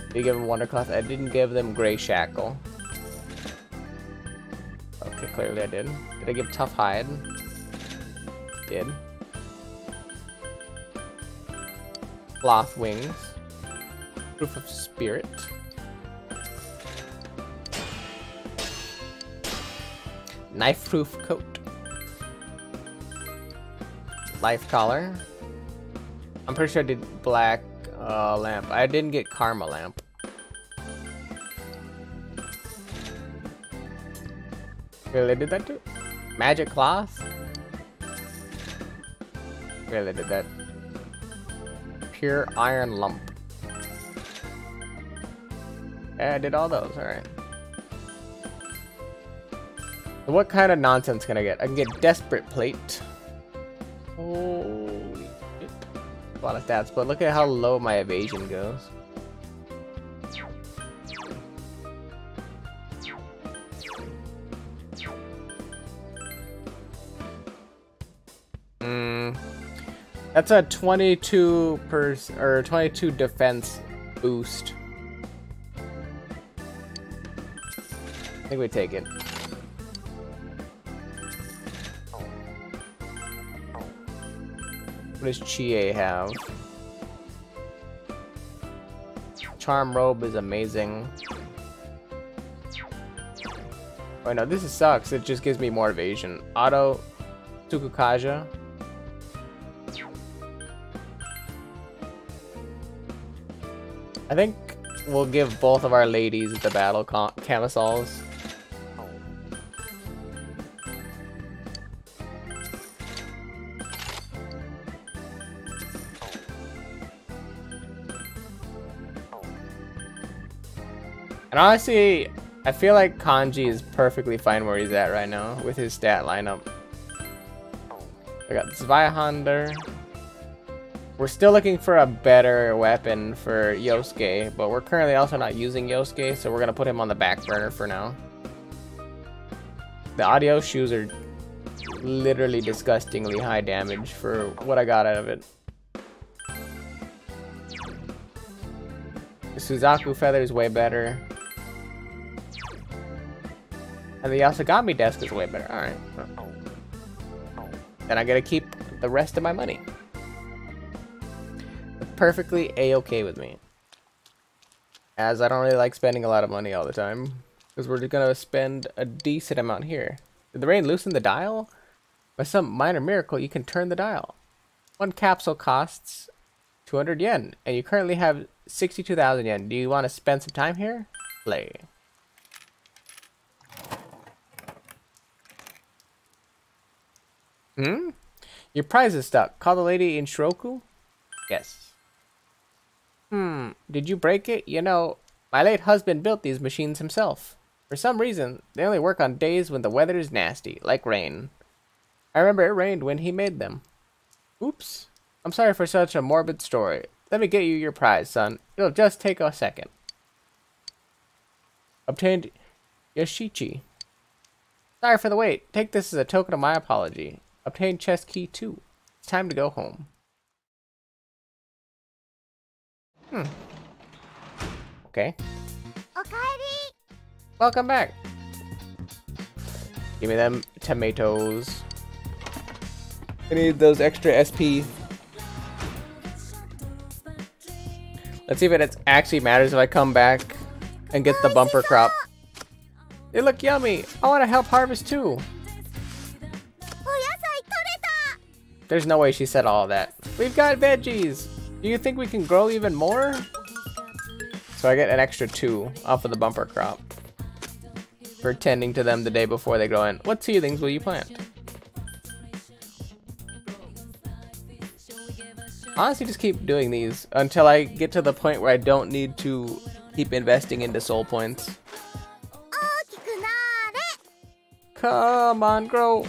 Did you give them Wondercloth? I didn't give them Gray Shackle. Okay, clearly I did. Did I give Tough Hide? Did. Cloth Wings. Proof of Spirit. Knife-proof coat. Life collar. I'm pretty sure I did black lamp. I didn't get karma lamp. Really did that too? Magic cloth? Really did that. Pure iron lump. Yeah, I did all those, alright. So what kind of nonsense can I get? I can get desperate plate. Holy shit. A lot of stats, but look at how low my evasion goes. That's a 22 defense boost. I think we take it. What does Chie have? Charm robe is amazing. Oh no, this sucks. It just gives me more evasion. Auto Tsukukaja. I think we'll give both of our ladies the battle camisoles. And honestly, I feel like Kanji is perfectly fine where he's at right now with his stat lineup. I got Zweihander. We're still looking for a better weapon for Yosuke, but we're currently also not using Yosuke, so we're gonna put him on the back burner for now. The audio shoes are literally disgustingly high damage for what I got out of it. The Suzaku feather is way better. And the Yasugami desk is way better. Alright. Then I gotta keep the rest of my money. Perfectly a-okay with me, as I don't really like spending a lot of money all the time, because we're gonna spend a decent amount here. Did the rain loosen the dial? By some minor miracle, you can turn the dial. One capsule costs 200 yen, and you currently have 62,000 yen. Do you want to spend some time here? Play. Your prize is stuck. Call the lady in Shiroku? Yes. Did you break it? You know, my late husband built these machines himself. For some reason, they only work on days when the weather is nasty, like rain. I remember it rained when he made them. Oops. I'm sorry for such a morbid story. Let me get you your prize, son. It'll just take a second. Obtained Yoshichi. Sorry for the wait. Take this as a token of my apology. Obtained chest key 2. It's time to go home. Okay. Welcome back. Give me them tomatoes. I need those extra SP. Let's see if it actually matters if I come back and get the bumper crop. They look yummy. I want to help harvest too. There's no way she said all of that. We've got veggies. Do you think we can grow even more? So I get an extra 2 off of the bumper crop for tending to them the day before they grow in. What seedlings will you plant? Honestly, just keep doing these until I get to the point where I don't need to keep investing into soul points. Come on, grow.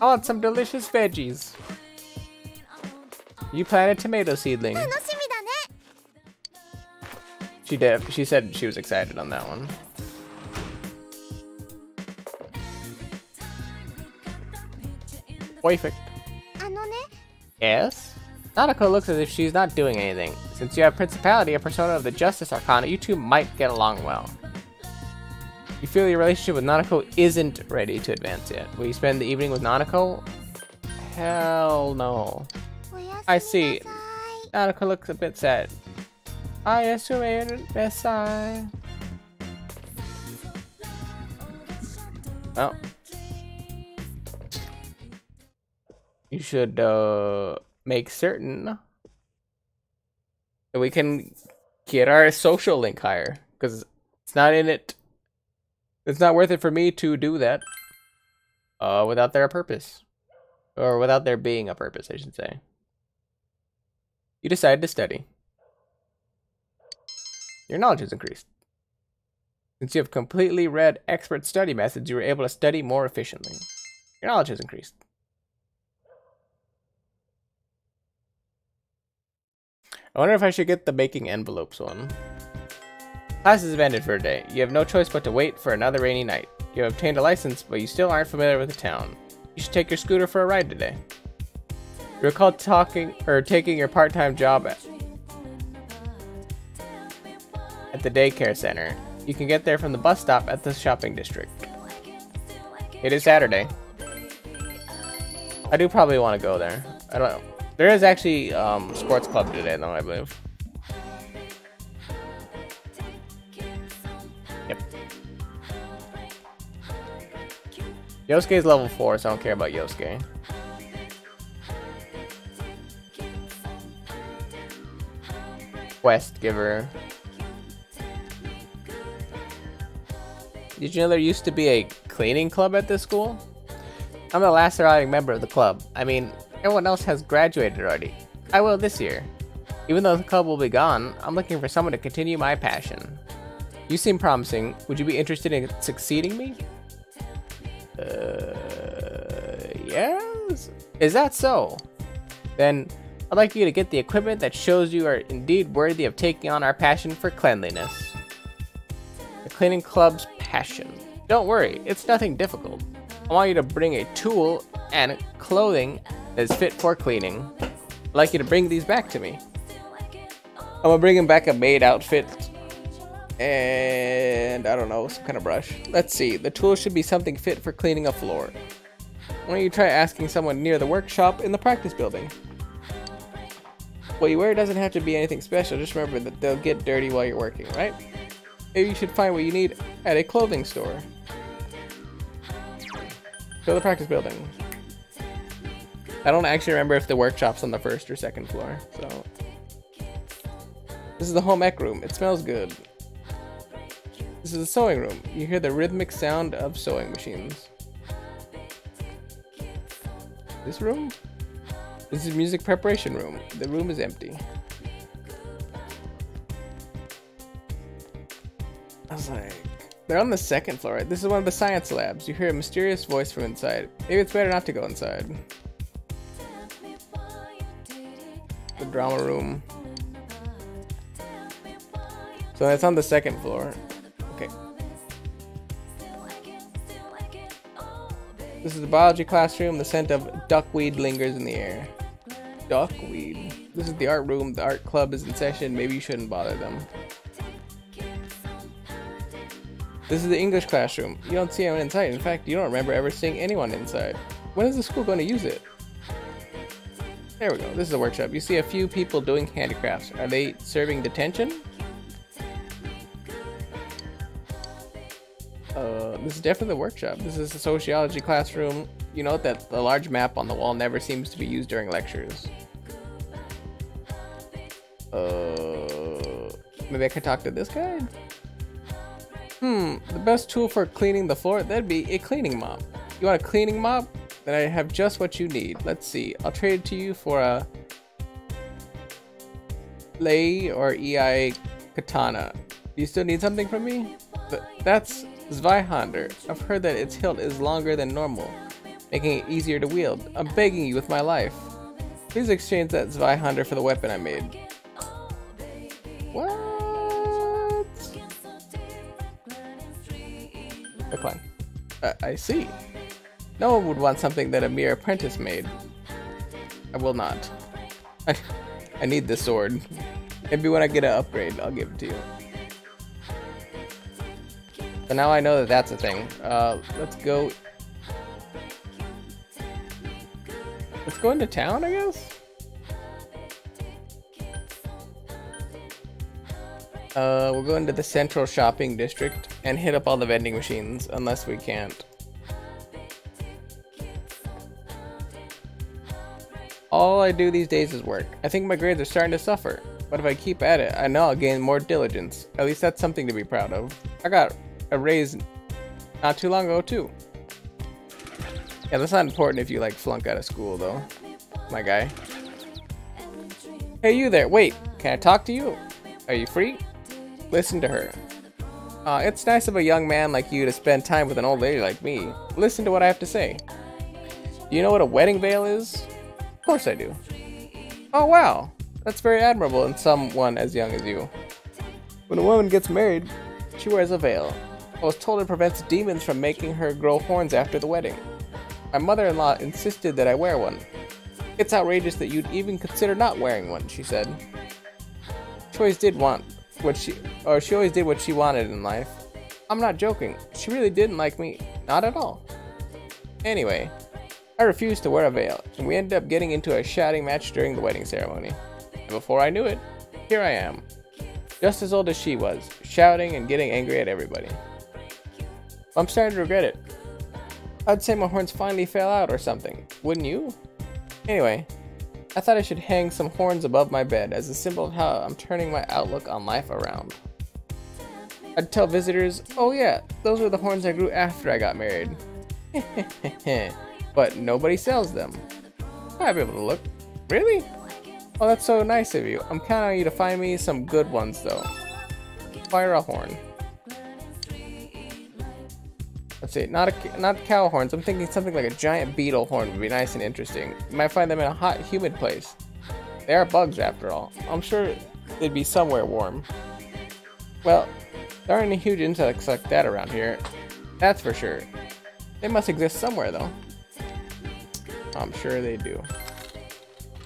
I want some delicious veggies. You planted tomato seedling. She did. She said she was excited on that one. Perfect. Yes? Nanako looks as if she's not doing anything. Since you have Principality, a persona of the Justice Arcana, you two might get along well. You feel your relationship with Nanako isn't ready to advance yet. Will you spend the evening with Nanako? Hell no. I see. Nanako looks a bit sad. I assume it's Oh. you should make certain that we can get our social link higher, because it's not in it. It's not worth it for me to do that without there a purpose, or without there being a purpose, I should say. You decided to study. Your knowledge has increased. Since you have completely read expert study methods, you were able to study more efficiently. Your knowledge has increased. I wonder if I should get the making envelopes one. Classes have ended for a day. You have no choice but to wait for another rainy night. You have obtained a license, but you still aren't familiar with the town. You should take your scooter for a ride today. You recall taking your part-time job at the daycare center. You can get there from the bus stop at the shopping district. It is Saturday. I do probably want to go there. I don't know. There is actually sports club today, though, I believe. Yep. Yosuke is level 4, so I don't care about Yosuke. Quest giver. Did you know there used to be a cleaning club at this school? I'm the last surviving member of the club. I mean, everyone else has graduated already. I will this year. Even though the club will be gone, I'm looking for someone to continue my passion. You seem promising. Would you be interested in succeeding me? Yes? Is that so? Then, I'd like you to get the equipment that shows you are indeed worthy of taking on our passion for cleanliness. The cleaning club's passion. Don't worry, it's nothing difficult. I want you to bring a tool and clothing that is fit for cleaning. I'd like you to bring these back to me. I'm gonna bring him back a maid outfit and I don't know, some kind of brush. Let's see, the tool should be something fit for cleaning a floor. Why don't you try asking someone near the workshop in the practice building? What you wear doesn't have to be anything special, just remember that they'll get dirty while you're working, right? Maybe you should find what you need at a clothing store. Go to the practice building. I don't actually remember if the workshop's on the 1st or 2nd floor, so. This is the home ec room. It smells good. This is the sewing room. You hear the rhythmic sound of sewing machines. This room? This is music preparation room. The room is empty. I was like, they're on the 2nd floor, right? This is one of the science labs. You hear a mysterious voice from inside. Maybe it's better not to go inside. The drama room. So that's on the 2nd floor. Okay. This is the biology classroom. The scent of duckweed lingers in the air. Duckweed. This is the art room. The art club is in session. Maybe you shouldn't bother them. This is the English classroom. You don't see anyone inside. In fact, you don't remember ever seeing anyone inside. When is the school going to use it? There we go. This is the workshop. You see a few people doing handicrafts. Are they serving detention? This is definitely the workshop. This is the sociology classroom. You note that the large map on the wall never seems to be used during lectures. Maybe I could talk to this guy? The best tool for cleaning the floor, that'd be a cleaning mop. You want a cleaning mop? Then I have just what you need. Let's see. I'll trade it to you for a lei or ei katana. Do you still need something from me? That's Zweihander. I've heard that its hilt is longer than normal, making it easier to wield. I'm begging you with my life. Please exchange that Zweihander for the weapon I made. What? Decline. I see. No one would want something that a mere apprentice made. I will not. I need this sword. Maybe when I get an upgrade, I'll give it to you. So now I know that that's a thing. Let's go. Let's go into town, I guess? We'll go into the central shopping district and hit up all the vending machines, unless we can't. All I do these days is work. I think my grades are starting to suffer, but if I keep at it, I know I'll gain more diligence. At least that's something to be proud of. I got a raise not too long ago too. Yeah, that's not important if you like flunk out of school though, my guy. Hey you there, wait, can I talk to you? Are you free? Listen to her. It's nice of a young man like you to spend time with an old lady like me. Listen to what I have to say. Do you know what a wedding veil is? Of course I do. Oh wow, that's very admirable in someone as young as you. When a woman gets married, she wears a veil. I was told it prevents demons from making her grow horns after the wedding. My mother-in-law insisted that I wear one. It's outrageous that you'd even consider not wearing one, she said. She always did what she wanted in life. I'm not joking. She really didn't like me. Not at all. Anyway, I refused to wear a veil, and we ended up getting into a shouting match during the wedding ceremony. And before I knew it, here I am. Just as old as she was, shouting and getting angry at everybody. I'm starting to regret it. I'd say my horns finally fell out or something, wouldn't you? Anyway, I thought I should hang some horns above my bed as a symbol of how I'm turning my outlook on life around. I'd tell visitors, oh yeah, those were the horns I grew after I got married. But nobody sells them. I'd be able to look. Really? Oh, that's so nice of you. I'm counting on you to find me some good ones though. Fire a horn. Let's see, not cow horns. I'm thinking something like a giant beetle horn would be nice and interesting. You might find them in a hot, humid place. They are bugs after all. I'm sure they'd be somewhere warm. Well, there aren't any huge insects like that around here. That's for sure. They must exist somewhere though. I'm sure they do.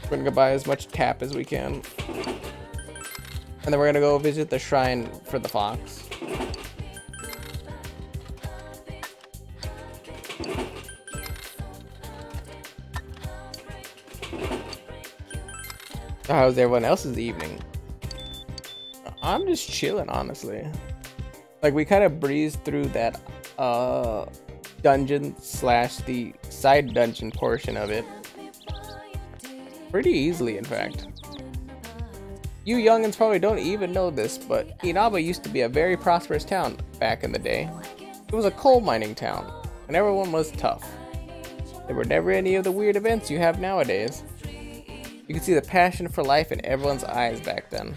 We're gonna go buy as much tap as we can. And then we're gonna go visit the shrine for the fox. So how's everyone else's evening? I'm just chilling, honestly. Like, we kind of breezed through that dungeon slash the side dungeon portion of it pretty easily, in fact. You youngins probably don't even know this, but Inaba used to be a very prosperous town back in the day. It was a coal mining town, and everyone was tough. There were never any of the weird events you have nowadays. You can see the passion for life in everyone's eyes back then.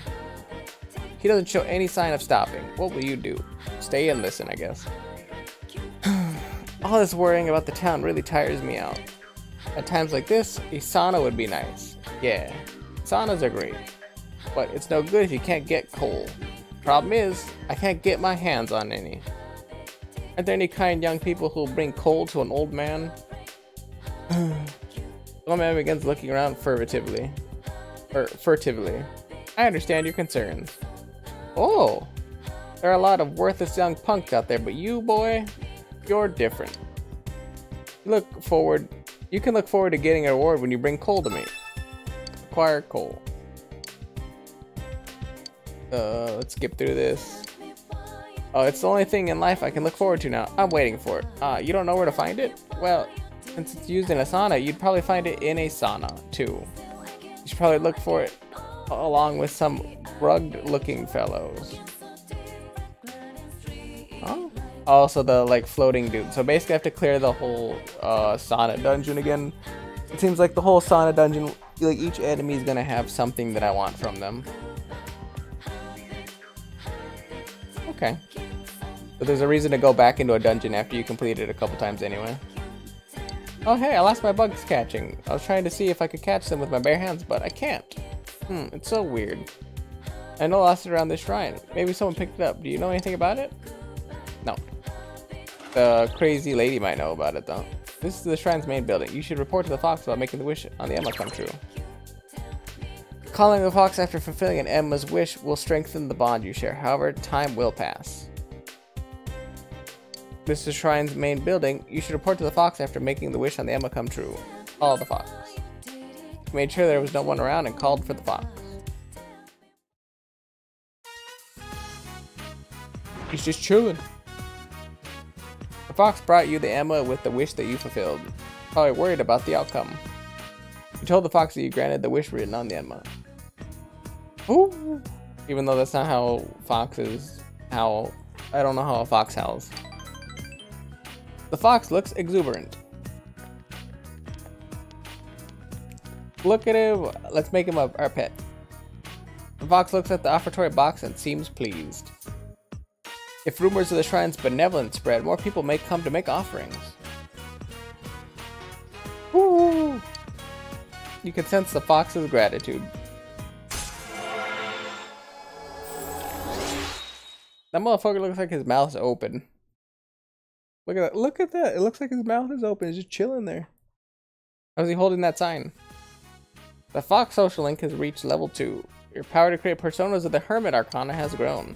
He doesn't show any sign of stopping. What will you do? Stay and listen, I guess. All this worrying about the town really tires me out. At times like this, a sauna would be nice. Yeah, saunas are great. But it's no good if you can't get coal. Problem is, I can't get my hands on any. Aren't there any kind young people who'll bring coal to an old man? The old man begins looking around furtively. I understand your concerns. Oh, there are a lot of worthless young punks out there, but you, boy, you're different. You can look forward to getting an award when you bring coal to me. Acquire coal. Let's skip through this. Oh, it's the only thing in life I can look forward to now. I'm waiting for it. You don't know where to find it? Well, since it's used in a sauna, you'd probably find it in a sauna, too. You should probably look for it along with some rugged-looking fellows. Oh? Also the, like, floating dude. So basically I have to clear the whole, sauna dungeon again. It seems like the whole sauna dungeon, like, each enemy is gonna have something that I want from them. Okay. But there's a reason to go back into a dungeon after you complete it a couple times anyway. Oh hey, I lost my bugs catching. I was trying to see if I could catch them with my bare hands, but I can't. It's so weird. I know I lost it around this shrine. Maybe someone picked it up. Do you know anything about it? No. The crazy lady might know about it though. This is the shrine's main building. You should report to the fox about making the wish on the Emma come true. Calling the fox after fulfilling an Emma's wish will strengthen the bond you share. However, time will pass. This is the shrine's main building. You should report to the fox after making the wish on the Emma come true. Follow the fox. He made sure there was no one around and called for the fox. He's just chilling. The fox brought you the Emma with the wish that you fulfilled. Probably worried about the outcome. You told the fox that you granted the wish written on the enema. Ooh. Even though that's not how foxes howl. I don't know how a fox howls. The fox looks exuberant. Look at him. Let's make him our pet. The fox looks at the offertory box and seems pleased. If rumors of the shrine's benevolence spread, more people may come to make offerings. Woo! You can sense the fox's gratitude. That motherfucker looks like his mouth's open. Look at that. Look at that. It looks like his mouth is open. He's just chilling there. How's he holding that sign? The Fox Social Link has reached level 2. Your power to create personas of the Hermit Arcana has grown.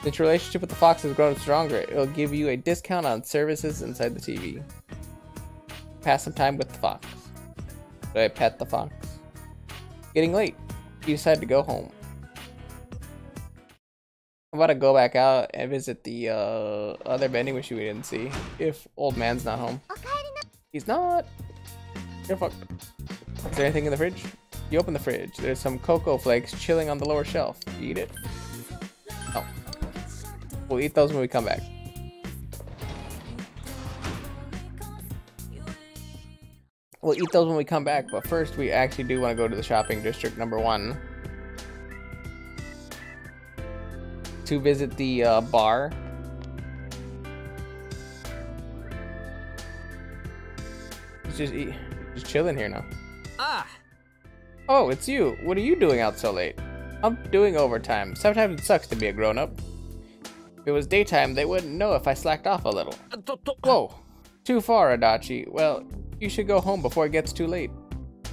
Since your relationship with the Fox has grown stronger, it will give you a discount on services inside the TV. Pass some time with the Fox. Do I pet the Fox? Getting late. You decide to go home. I'm about to go back out and visit the other vending machine we didn't see. If old man's not home. He's not. You're fucked. Is there anything in the fridge? You open the fridge. There's some cocoa flakes chilling on the lower shelf. You eat it? Oh. We'll eat those when we come back. We'll eat those when we come back, but first we actually do want to go to the shopping district number 1. To visit the bar. He's just chilling here now. Ah! Oh, it's you. What are you doing out so late? I'm doing overtime. Sometimes it sucks to be a grown-up. If it was daytime, they wouldn't know if I slacked off a little. Whoa. Too far, Adachi. Well, you should go home before it gets too late.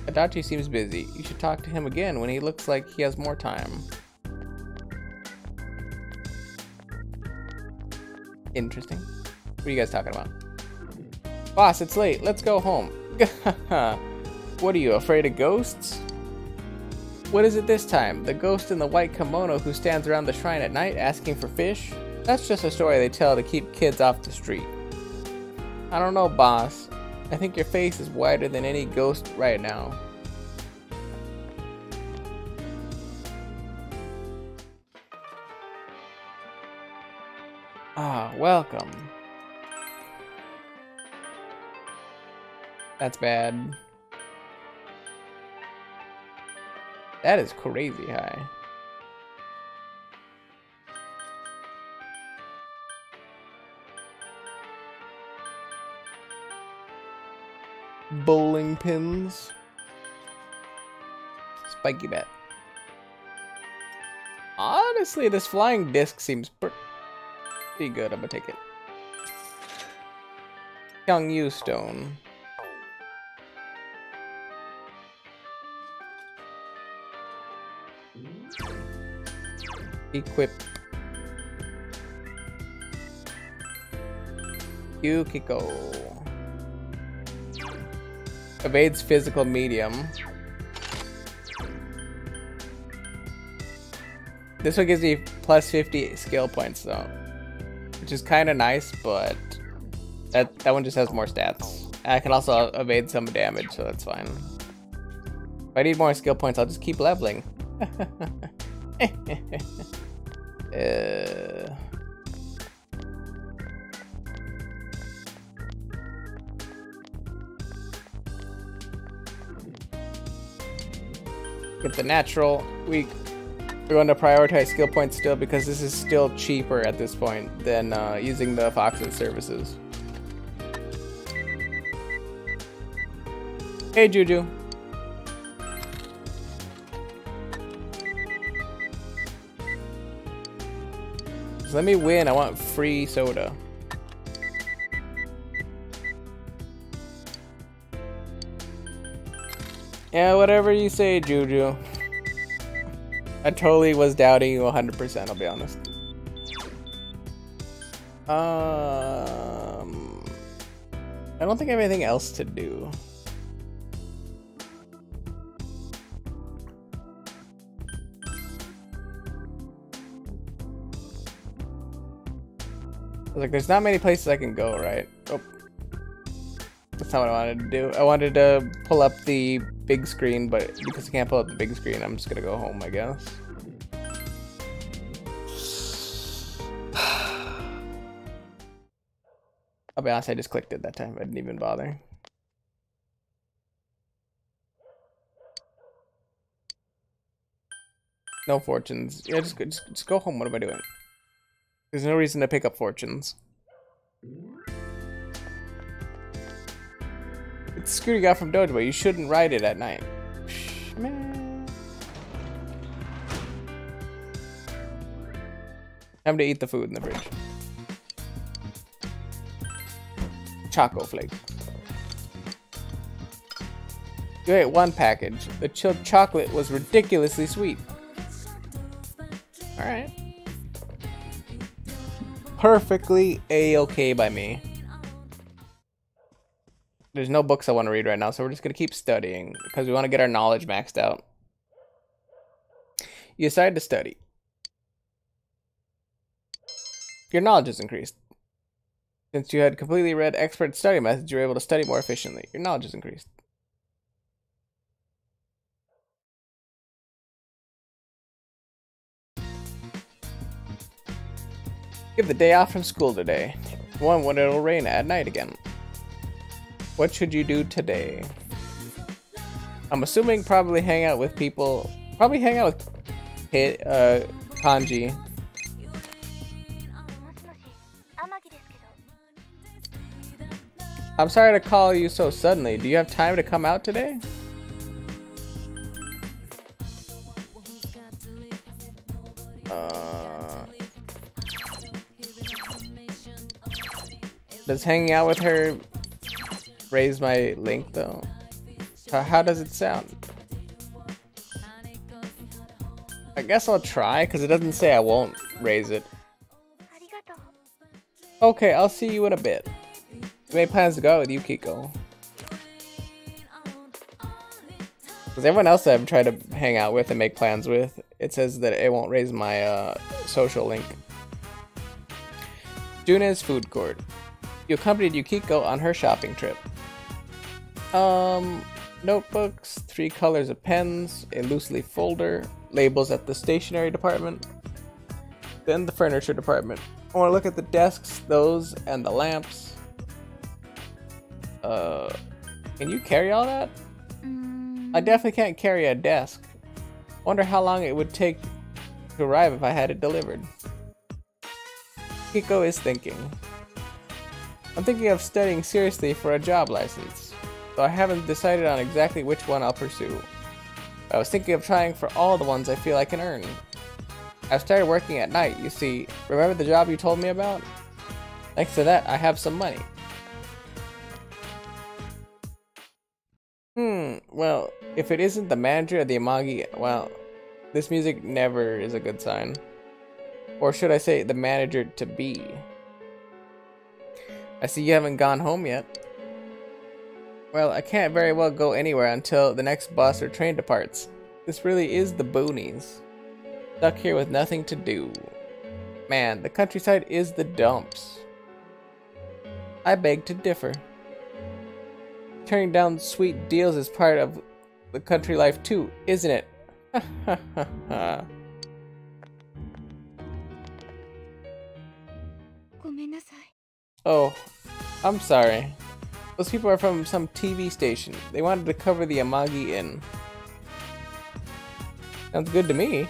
Adachi seems busy. You should talk to him again when he looks like he has more time. Interesting. What are you guys talking about? Boss, it's late. Let's go home. What are you, afraid of ghosts? What is it this time? The ghost in the white kimono who stands around the shrine at night asking for fish? That's just a story they tell to keep kids off the street. I don't know, boss. I think your face is whiter than any ghost right now. Ah, welcome. That's bad. That is crazy high. Bowling pins. Spiky bat. Honestly, this flying disc seems pretty good. I'm gonna take it. Kyungyu stone. Equip. Yukiko. Evades physical medium. This one gives me plus 50 skill points though, which is kind of nice, but that one just has more stats. I can also evade some damage, so that's fine. If I need more skill points, I'll just keep leveling. Get the natural. We're going to prioritize skill points still because this is still cheaper at this point than using the Fox's services. Hey Juju. So let me win. I want free soda. Yeah, whatever you say, Juju. I totally was doubting you 100%, I'll be honest. I don't think I have anything else to do. Like, there's not many places I can go, right? Oh. That's not what I wanted to do. I wanted to pull up the big screen, but because I can't pull up the big screen, I'm just gonna go home, I guess. I'll be honest, I just clicked it that time. I didn't even bother. No fortunes. Yeah, just go home. What am I doing? There's no reason to pick up fortunes. It's the scooter you got from Dojo. You shouldn't ride it at night. Man. Time to eat the food in the fridge. Choco flake. You ate one package. The chilled chocolate was ridiculously sweet. Alright. Perfectly a-okay by me. There's no books I want to read right now, so we're just going to keep studying because we want to get our knowledge maxed out. You decide to study. Your knowledge is increased. Since you had completely read expert study methods, you were able to study more efficiently. Your knowledge is increased. Give the day off from school today. One when it'll rain at night again. What should you do today? I'm assuming probably hang out with people. Probably hang out with Kanji. I'm sorry to call you so suddenly. Do you have time to come out today? Does hanging out with her raise my link though? How does it sound? I guess I'll try because it doesn't say I won't raise it. Okay, I'll see you in a bit. You made plans to go out with Yukiko. Because everyone else I've tried to hang out with and make plans with, it says that it won't raise my social link. Juna's food court. You accompanied Yukiko on her shopping trip. Notebooks, 3 colors of pens, a loose leaf folder, labels at the stationery department, then the furniture department. I want to look at the desks, those, and the lamps. Can you carry all that? I definitely can't carry a desk. Wonder how long it would take to arrive if I had it delivered. Kiko is thinking. I'm thinking of studying seriously for a job license, though I haven't decided on exactly which one I'll pursue. I was thinking of trying for all the ones I feel I can earn. I've started working at night, you see. Remember the job you told me about? Thanks to that, I have some money. Well, if it isn't the manager of the Amagi, well, this music never is a good sign. Or should I say, the manager to be. I see you haven't gone home yet. Well, I can't very well go anywhere until the next bus or train departs. This really is the boonies. Stuck here with nothing to do. Man, the countryside is the dumps. I beg to differ. Turning down sweet deals is part of the country life too, isn't it? Oh, I'm sorry. Those people are from some TV station. They wanted to cover the Amagi Inn. Sounds good to me.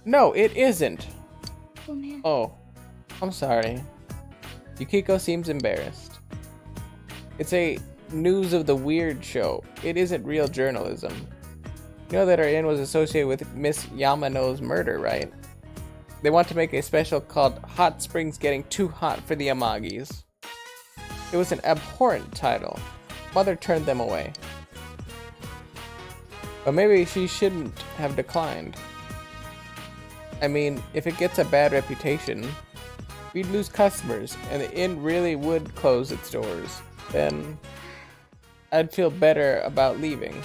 No, it isn't. Oh, I'm sorry. Yukiko seems embarrassed. It's a news of the weird show. It isn't real journalism. You know that our inn was associated with Miss Yamano's murder, right? They want to make a special called Hot Springs Getting Too Hot for the Amagis. It was an abhorrent title. Mother turned them away. But maybe she shouldn't have declined. I mean, if it gets a bad reputation, we'd lose customers and the inn really would close its doors. Then I'd feel better about leaving.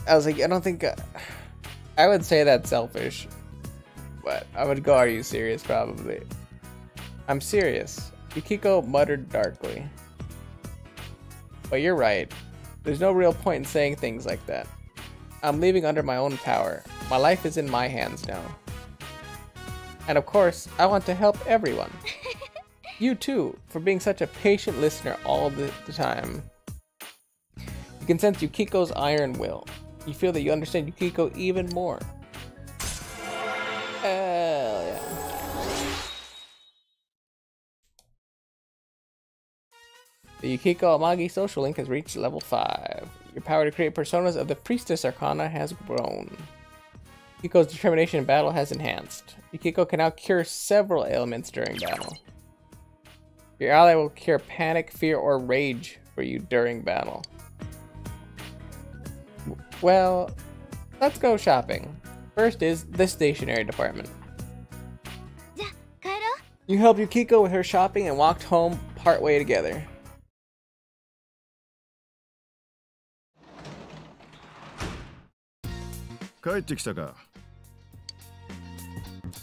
I was like, I don't think I would say that's selfish, but I would go, are you serious? Probably. I'm serious, Yukiko muttered darkly. But you're right. There's no real point in saying things like that. I'm leaving under my own power. My life is in my hands now. And of course, I want to help everyone. You too, for being such a patient listener all the time. You can sense Yukiko's iron will. You feel that you understand Yukiko even more. Hell yeah. The Yukiko Amagi social link has reached level 5. Your power to create personas of the Priestess Arcana has grown. Yukiko's determination in battle has enhanced. Yukiko can now cure several ailments during battle. Your ally will cure panic, fear, or rage for you during battle. Well, let's go shopping. First is the stationery department. You helped Yukiko with her shopping and walked home partway together.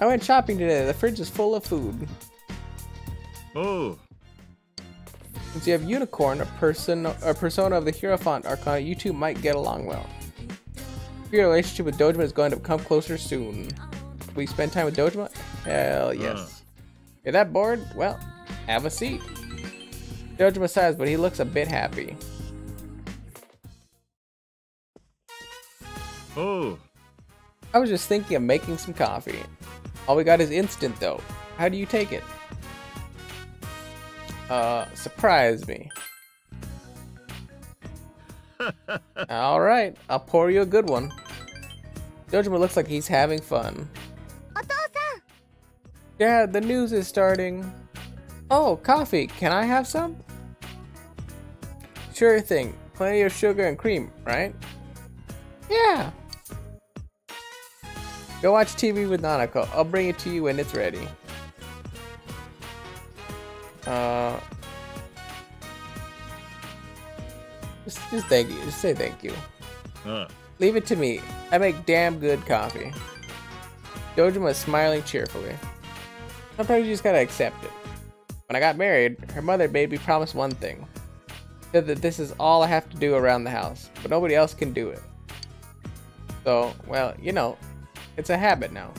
I went shopping today. The fridge is full of food. Oh. Since you have Unicorn, a persona of the Hierophant Arcana, you two might get along well. Your relationship with Dojima is going to come closer soon. Will you spend time with Dojima? Hell yes. You're that bored? Well, have a seat. Dojima sighs, but he looks a bit happy. Oh. I was just thinking of making some coffee. All we got is instant though. How do you take it? Surprise me. Alright, I'll pour you a good one. Dojima looks like he's having fun. Dad, the news is starting. Oh, coffee. Can I have some? Sure thing. Plenty of sugar and cream, right? Yeah. Go watch TV with Nanako. I'll bring it to you when it's ready. Just thank you. Just say thank you. Leave it to me. I make damn good coffee. Dojima is smiling cheerfully. Sometimes you just gotta accept it. When I got married, her mother made me promise one thing. Said that this is all I have to do around the house, but nobody else can do it. So, well, you know, it's a habit now.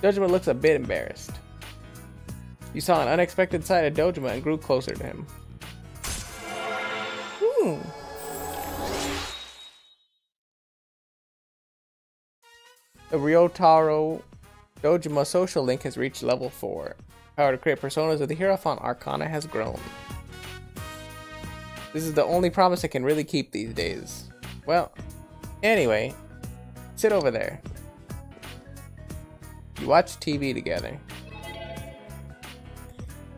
Dojima looks a bit embarrassed. You saw an unexpected side of Dojima and grew closer to him. The Ryotaro Dojima social link has reached level 4. Power to create personas of the Hierophant Arcana has grown. This is the only promise I can really keep these days. Well, anyway, sit over there. You watch TV together.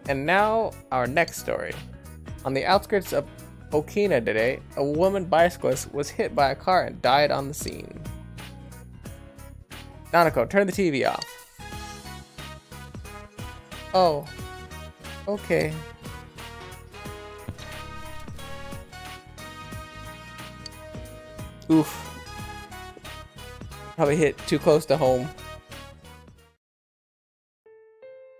And now, our next story. On the outskirts of Okina today, a woman bicyclist was hit by a car and died on the scene. Nanako, turn the TV off. Oh. Okay. Oof. Probably hit too close to home.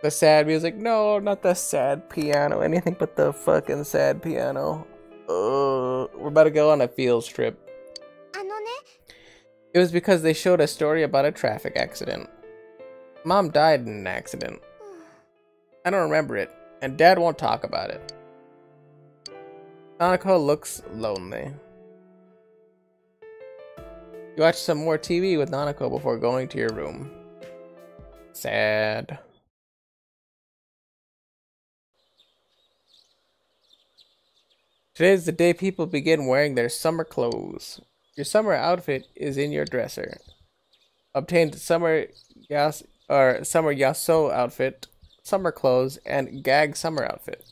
The sad music. No, not the sad piano. Anything but the fucking sad piano. We're about to go on a field trip. It was because they showed a story about a traffic accident. Mom died in an accident. I don't remember it, and Dad won't talk about it. Nanako looks lonely. You watch some more TV with Nanako before going to your room. Sad. Today is the day people begin wearing their summer clothes. Your summer outfit is in your dresser. Obtained summer yaso outfit, summer clothes, and gag summer outfit.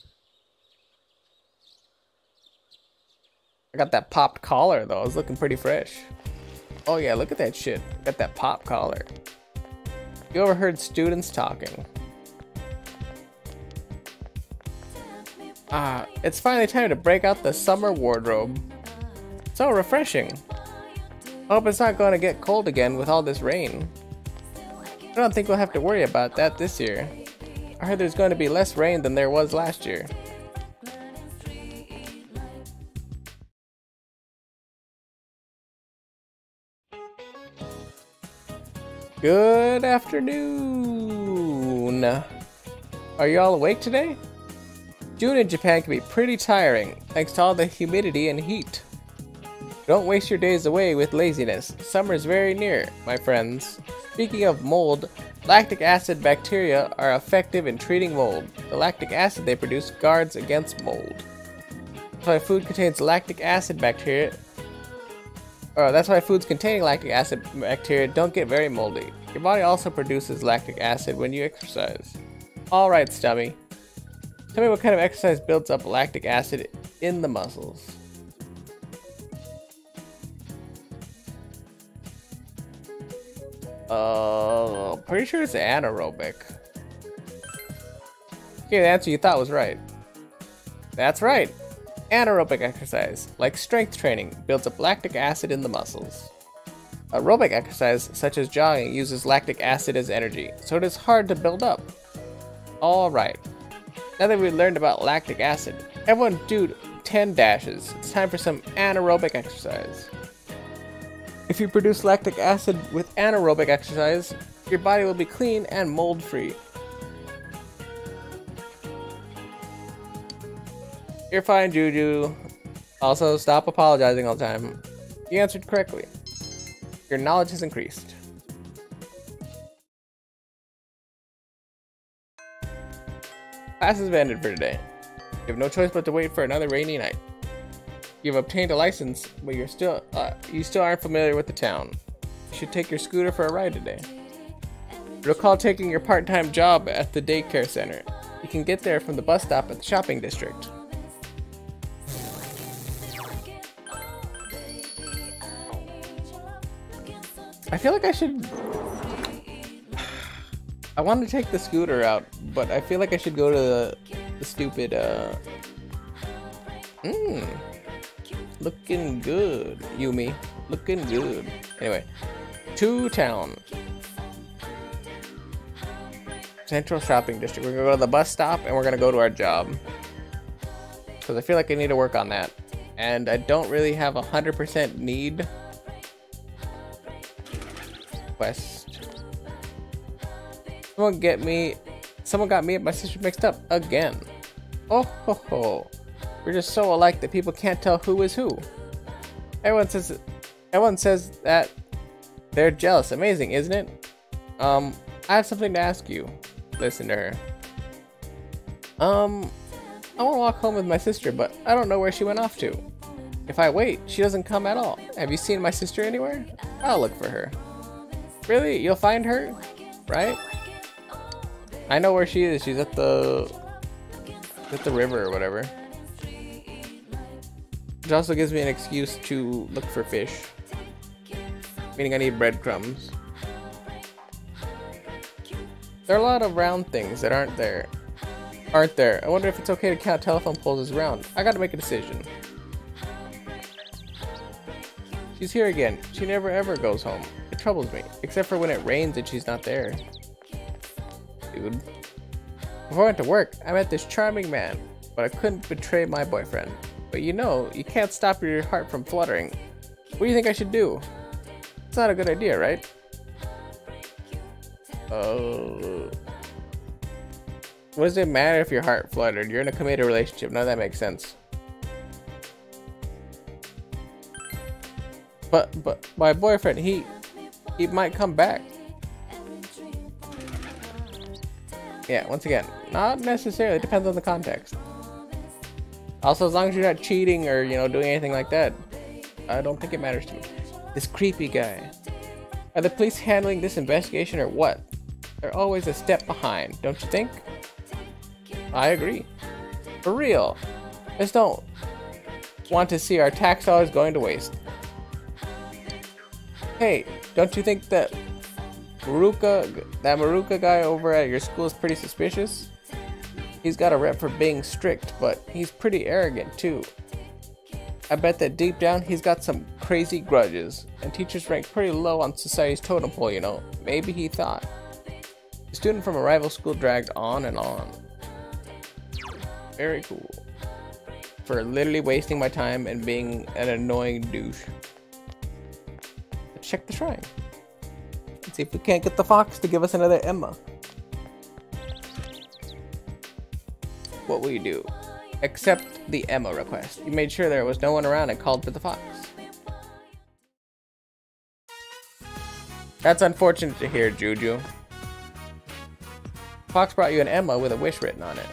I got that popped collar though. It's looking pretty fresh. Oh yeah, look at that shit. Got that pop collar. You overheard students talking. It's finally time to break out the summer wardrobe. So refreshing. Hope it's not going to get cold again with all this rain. I don't think we'll have to worry about that this year. I heard there's going to be less rain than there was last year. Good afternoon. Are you all awake today? June in Japan can be pretty tiring, thanks to all the humidity and heat. Don't waste your days away with laziness. Summer is very near, my friends. Speaking of mold, lactic acid bacteria are effective in treating mold. The lactic acid they produce guards against mold. That's why food contains lactic acid bacteria. That's why foods containing lactic acid bacteria don't get very moldy. Your body also produces lactic acid when you exercise. Alright, Stubby. Tell me what kind of exercise builds up lactic acid in the muscles. Pretty sure it's anaerobic. Okay, the answer you thought was right. That's right. Anaerobic exercise, like strength training, builds up lactic acid in the muscles. Aerobic exercise, such as jogging, uses lactic acid as energy, so it is hard to build up. Alright. Now that we've learned about lactic acid, everyone do 10 dashes. It's time for some anaerobic exercise. If you produce lactic acid with anaerobic exercise, your body will be clean and mold-free. You're fine, Juju. Also, stop apologizing all the time. You answered correctly. Your knowledge has increased. Classes have ended for today. You have no choice but to wait for another rainy night. You've obtained a license, but you still aren't familiar with the town. You should take your scooter for a ride today. Recall taking your part-time job at the daycare center. You can get there from the bus stop at the shopping district. I feel like I should... I want to take the scooter out, but I feel like I should go to the stupid, Looking good, Yumi. Looking good. Anyway, to town. Central Shopping District. We're gonna go to the bus stop and we're gonna go to our job. Because I feel like I need to work on that. And I don't really have 100% need. Quest. Someone got me and my sister mixed up again. Oh ho ho. We're just so alike that people can't tell who is who. Everyone says that they're jealous. Amazing, isn't it? I have something to ask you. Listen to her. I want to walk home with my sister, but I don't know where she went off to. If I wait, she doesn't come at all. Have you seen my sister anywhere? I'll look for her. Really? You'll find her? Right? I know where she is. She's at the river or whatever. Which also gives me an excuse to look for fish. Meaning I need breadcrumbs. There are a lot of round things that aren't there. I wonder if it's okay to count telephone poles as round. I gotta make a decision. She's here again. She never ever goes home. It troubles me. Except for when it rains and she's not there. Dude. Before I went to work, I met this charming man. But I couldn't betray my boyfriend. But you know, you can't stop your heart from fluttering. What do you think I should do? It's not a good idea, right? What does it matter if your heart fluttered? You're in a committed relationship. None of that makes sense. But my boyfriend, he might come back. Yeah, once again, not necessarily. It depends on the context. Also, as long as you're not cheating or, you know, doing anything like that, I don't think it matters to me. This creepy guy. Are the police handling this investigation or what? They're always a step behind, don't you think? I agree. For real. Just don't want to see our tax dollars going to waste. Hey, don't you think that Maruka guy over at your school is pretty suspicious? He's got a rep for being strict, but he's pretty arrogant too. I bet that deep down he's got some crazy grudges, and teachers rank pretty low on society's totem pole, you know. Maybe he thought. A student from a rival school dragged on and on. Very cool. For literally wasting my time and being an annoying douche. Let's check the shrine. Let's see if we can't get the fox to give us another Emma. What will you do? Accept the Emma request. You made sure there was no one around and called for the fox. That's unfortunate to hear, Juju. Fox brought you an Emma with a wish written on it.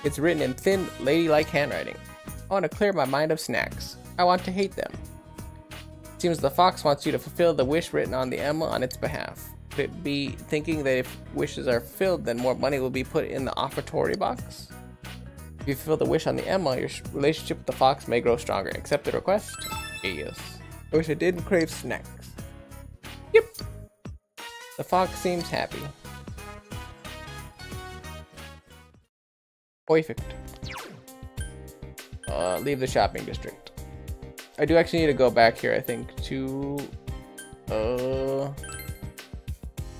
It's written in thin, ladylike handwriting. I want to clear my mind of snacks. I want to hate them. It seems the fox wants you to fulfill the wish written on the Emma on its behalf. Could it be thinking that if wishes are filled, then more money will be put in the offertory box? If you fulfill the wish on the Emma, your relationship with the fox may grow stronger. Accept the request? Yes. I wish I didn't crave snacks. Yep. The fox seems happy. Perfect. Leave the shopping district. I do actually need to go back here, I think, to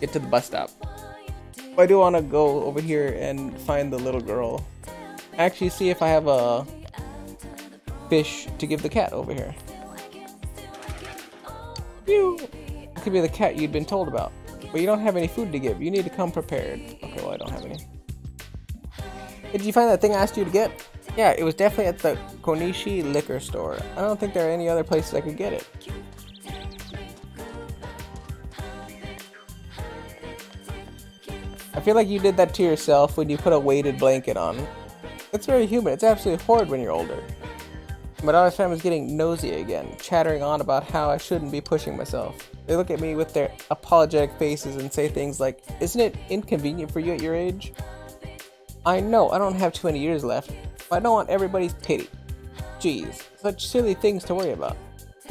get to the bus stop. I do want to go over here and find the little girl. Actually see if I have a fish to give the cat over here. Phew. It could be the cat you'd been told about. But you don't have any food to give. You need to come prepared. Okay, well I don't have any. Hey, did you find that thing I asked you to get? Yeah, it was definitely at the Konishi liquor store. I don't think there are any other places I could get it. I feel like you did that to yourself when you put a weighted blanket on. It's very human. It's absolutely horrid when you're older. My daughter's family is getting nosy again, chattering on about how I shouldn't be pushing myself. They look at me with their apologetic faces and say things like, "Isn't it inconvenient for you at your age?" I know I don't have too many years left, but I don't want everybody's pity. Jeez, such silly things to worry about.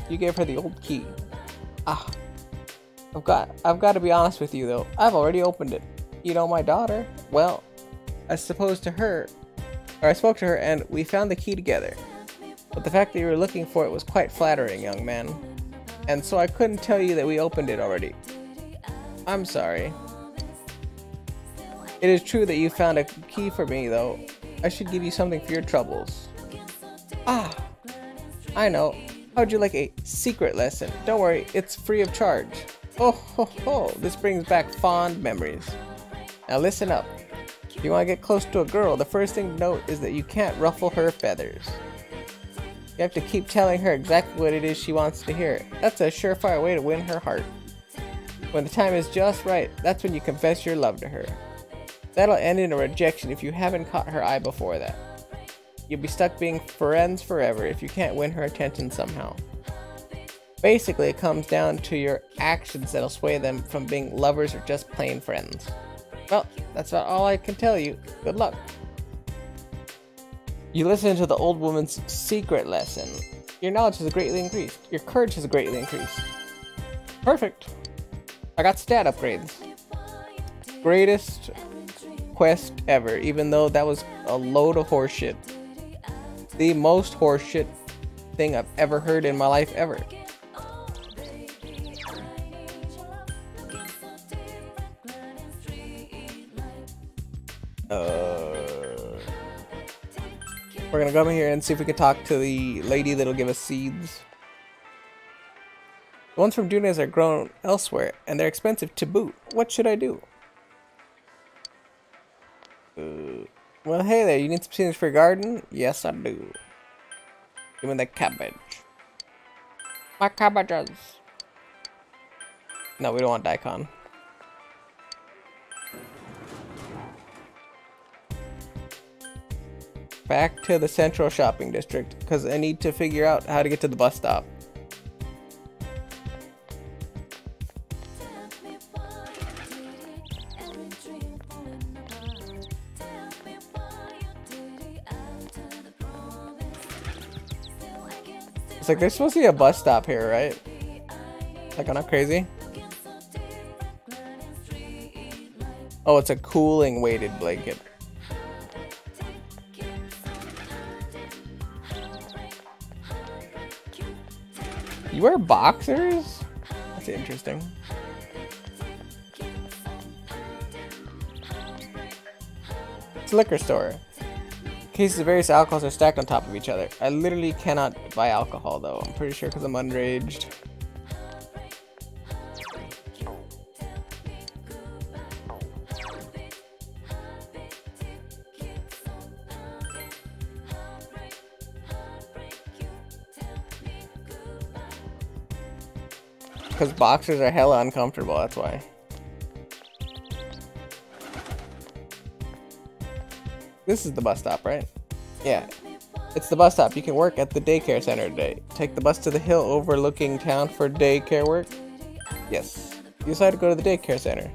You gave her the old key. Ah, I've got to be honest with you though. I've already opened it. You know my daughter? Well, I spoke to her and we found the key together. But the fact that you were looking for it was quite flattering, young man. And so I couldn't tell you that we opened it already. I'm sorry. It is true that you found a key for me, though. I should give you something for your troubles. Ah, I know. How'd you like a secret lesson? Don't worry, it's free of charge. Oh ho ho, this brings back fond memories. Now listen up. If you want to get close to a girl, the first thing to note is that you can't ruffle her feathers. You have to keep telling her exactly what it is she wants to hear. That's a surefire way to win her heart. When the time is just right, that's when you confess your love to her. That'll end in a rejection if you haven't caught her eye before that. You'll be stuck being friends forever if you can't win her attention somehow. Basically, it comes down to your actions that'll sway them from being lovers or just plain friends. Well, that's about all I can tell you. Good luck. You listen to the old woman's secret lesson. Your knowledge has greatly increased. Your courage has greatly increased. Perfect. I got stat upgrades. Greatest quest ever, even though that was a load of horseshit. The most horseshit thing I've ever heard in my life ever. We're gonna come here and see if we can talk to the lady that'll give us seeds. The ones from Dunez are grown elsewhere, and they're expensive to boot. What should I do? Well, hey there, you need some seeds for your garden? Yes, I do. Give me that cabbage. My cabbages. No, we don't want daikon. Back to the central shopping district, because I need to figure out how to get to the bus stop. It's like there's supposed to be a bus stop here, right? Like, I'm not crazy. Oh, it's a cooling weighted blanket. You wear boxers? That's interesting. It's a liquor store. Cases of various alcohols are stacked on top of each other. I literally cannot buy alcohol though. I'm pretty sure because I'm underaged. Because boxers are hella uncomfortable, that's why. This is the bus stop, right? Yeah. It's the bus stop. You can work at the daycare center today. Take the bus to the hill overlooking town for daycare work. Yes. You decide to go to the daycare center.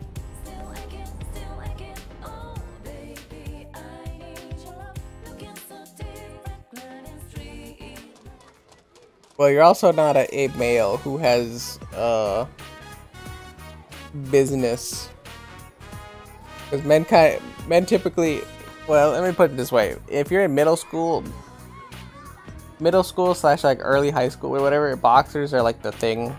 Well, you're also not a male who has business. Because men typically, well, let me put it this way: if you're in middle school slash like early high school or whatever, boxers are like the thing.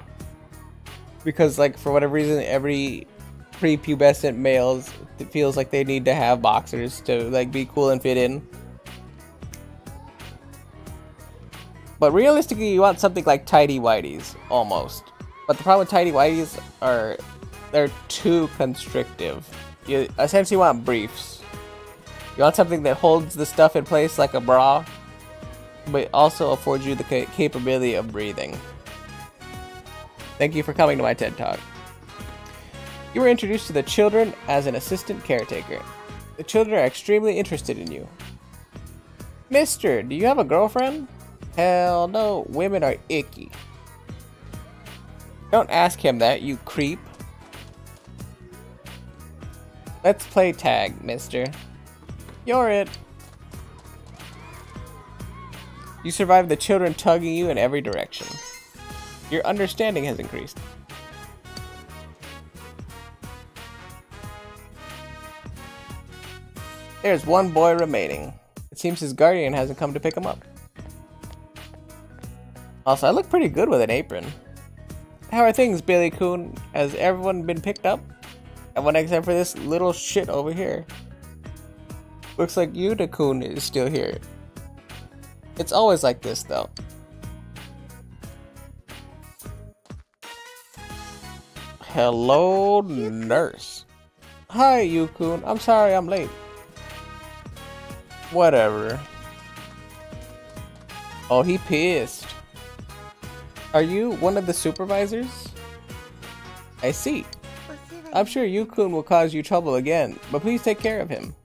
Because like for whatever reason, every prepubescent males feels like they need to have boxers to like be cool and fit in. But realistically, you want something like tidy whities, almost. But the problem with tidy whities are they're too constrictive. You essentially want briefs. You want something that holds the stuff in place like a bra, but also affords you the capability of breathing. Thank you for coming to my TED Talk. You were introduced to the children as an assistant caretaker. The children are extremely interested in you. Mister, do you have a girlfriend? Hell no, women are icky. Don't ask him that, you creep. Let's play tag, mister. You're it. You survived the children tugging you in every direction. Your understanding has increased. There's one boy remaining. It seems his guardian hasn't come to pick him up. Also, I look pretty good with an apron. How are things, Billy Coon? Has everyone been picked up? Everyone except for this little shit over here. Looks like Yuta Coon is still here. It's always like this, though. Hello, nurse. Hi, Yu-kun. I'm sorry I'm late. Whatever. Oh, he pissed. Are you one of the supervisors? I see. I'm sure Yu-kun will cause you trouble again, but please take care of him.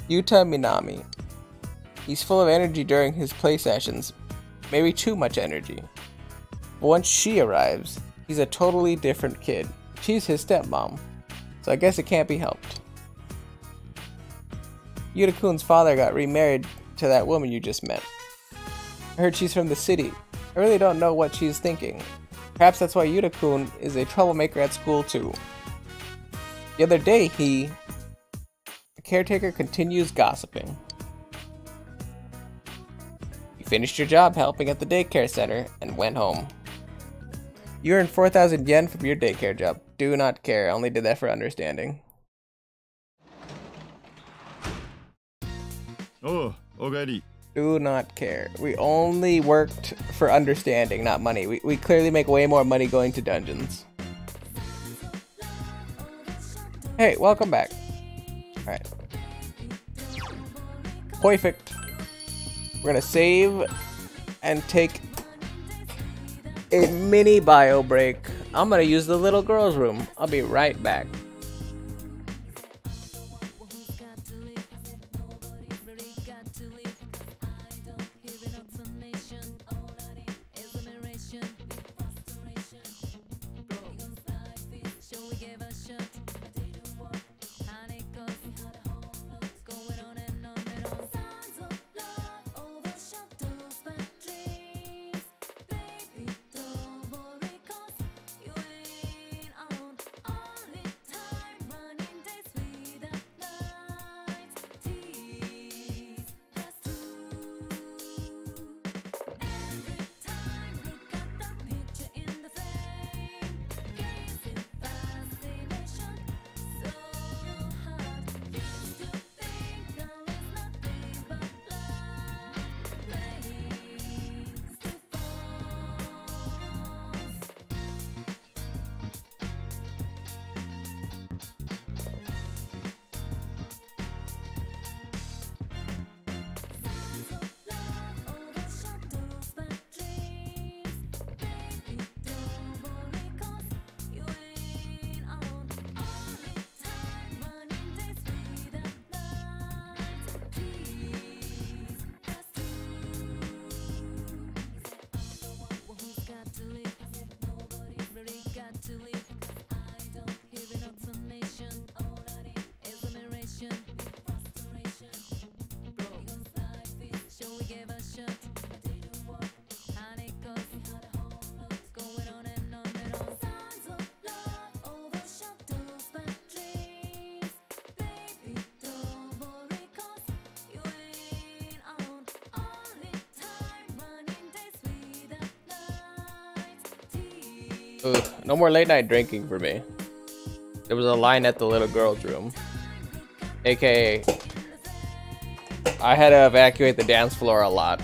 Yuta Minami. He's full of energy during his play sessions, maybe too much energy. But once she arrives, he's a totally different kid. She's his stepmom, so I guess it can't be helped. Yuta-kun's father got remarried to that woman you just met. I heard she's from the city. I really don't know what she's thinking. Perhaps that's why Yuta-kun is a troublemaker at school too. The other day the caretaker continues gossiping. You finished your job helping at the daycare center and went home. You earned 4,000 yen from your daycare job. Do not care, I only did that for understanding. Oh, okaeri. Do not care. We only worked for understanding, not money. We clearly make way more money going to dungeons. Hey, welcome back. Alright. Perfect. We're gonna save and take a mini bio break. I'm gonna use the little girl's room. I'll be right back. Ugh, no more late night drinking for me. There was a line at the little girl's room. AKA, I had to evacuate the dance floor a lot.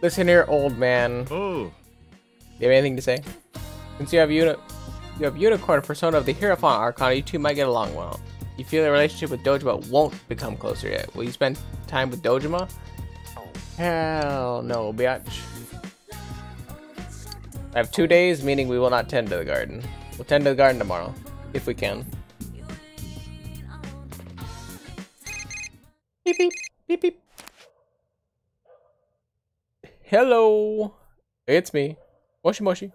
Listen here, old man. Oh, You have anything to say? Since you have unicorn persona of the Hierophant Arcana, you two might get along well. You feel the relationship with Dojima won't become closer yet. Will you spend time with Dojima? Hell no, biatch. I have 2 days, meaning we will not tend to the garden. We'll tend to the garden tomorrow, if we can. Beep beep, beep beep. Hello, it's me, Moshi Moshi.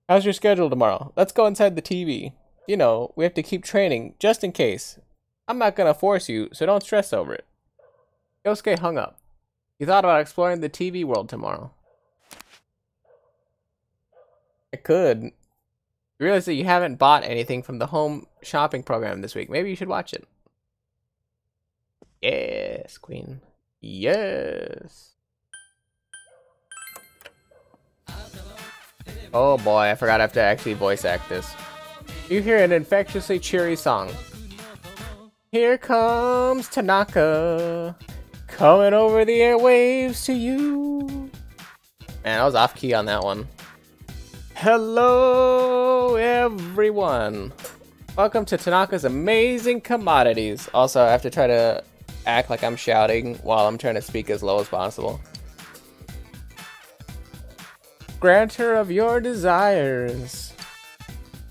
How's your schedule tomorrow? Let's go inside the TV. You know, we have to keep training, just in case. I'm not gonna force you, so don't stress over it. Yosuke hung up. He thought about exploring the TV world tomorrow. I could. You realize that you haven't bought anything from the home shopping program this week. Maybe you should watch it. Yes, queen. Yes. Oh boy, I forgot I have to actually voice act this. You hear an infectiously cheery song. Here comes Tanaka, coming over the airwaves to you. Man, I was off key on that one. Hello, everyone. Welcome to Tanaka's Amazing Commodities. Also, I have to try to act like I'm shouting while I'm trying to speak as low as possible. Granter of your desires.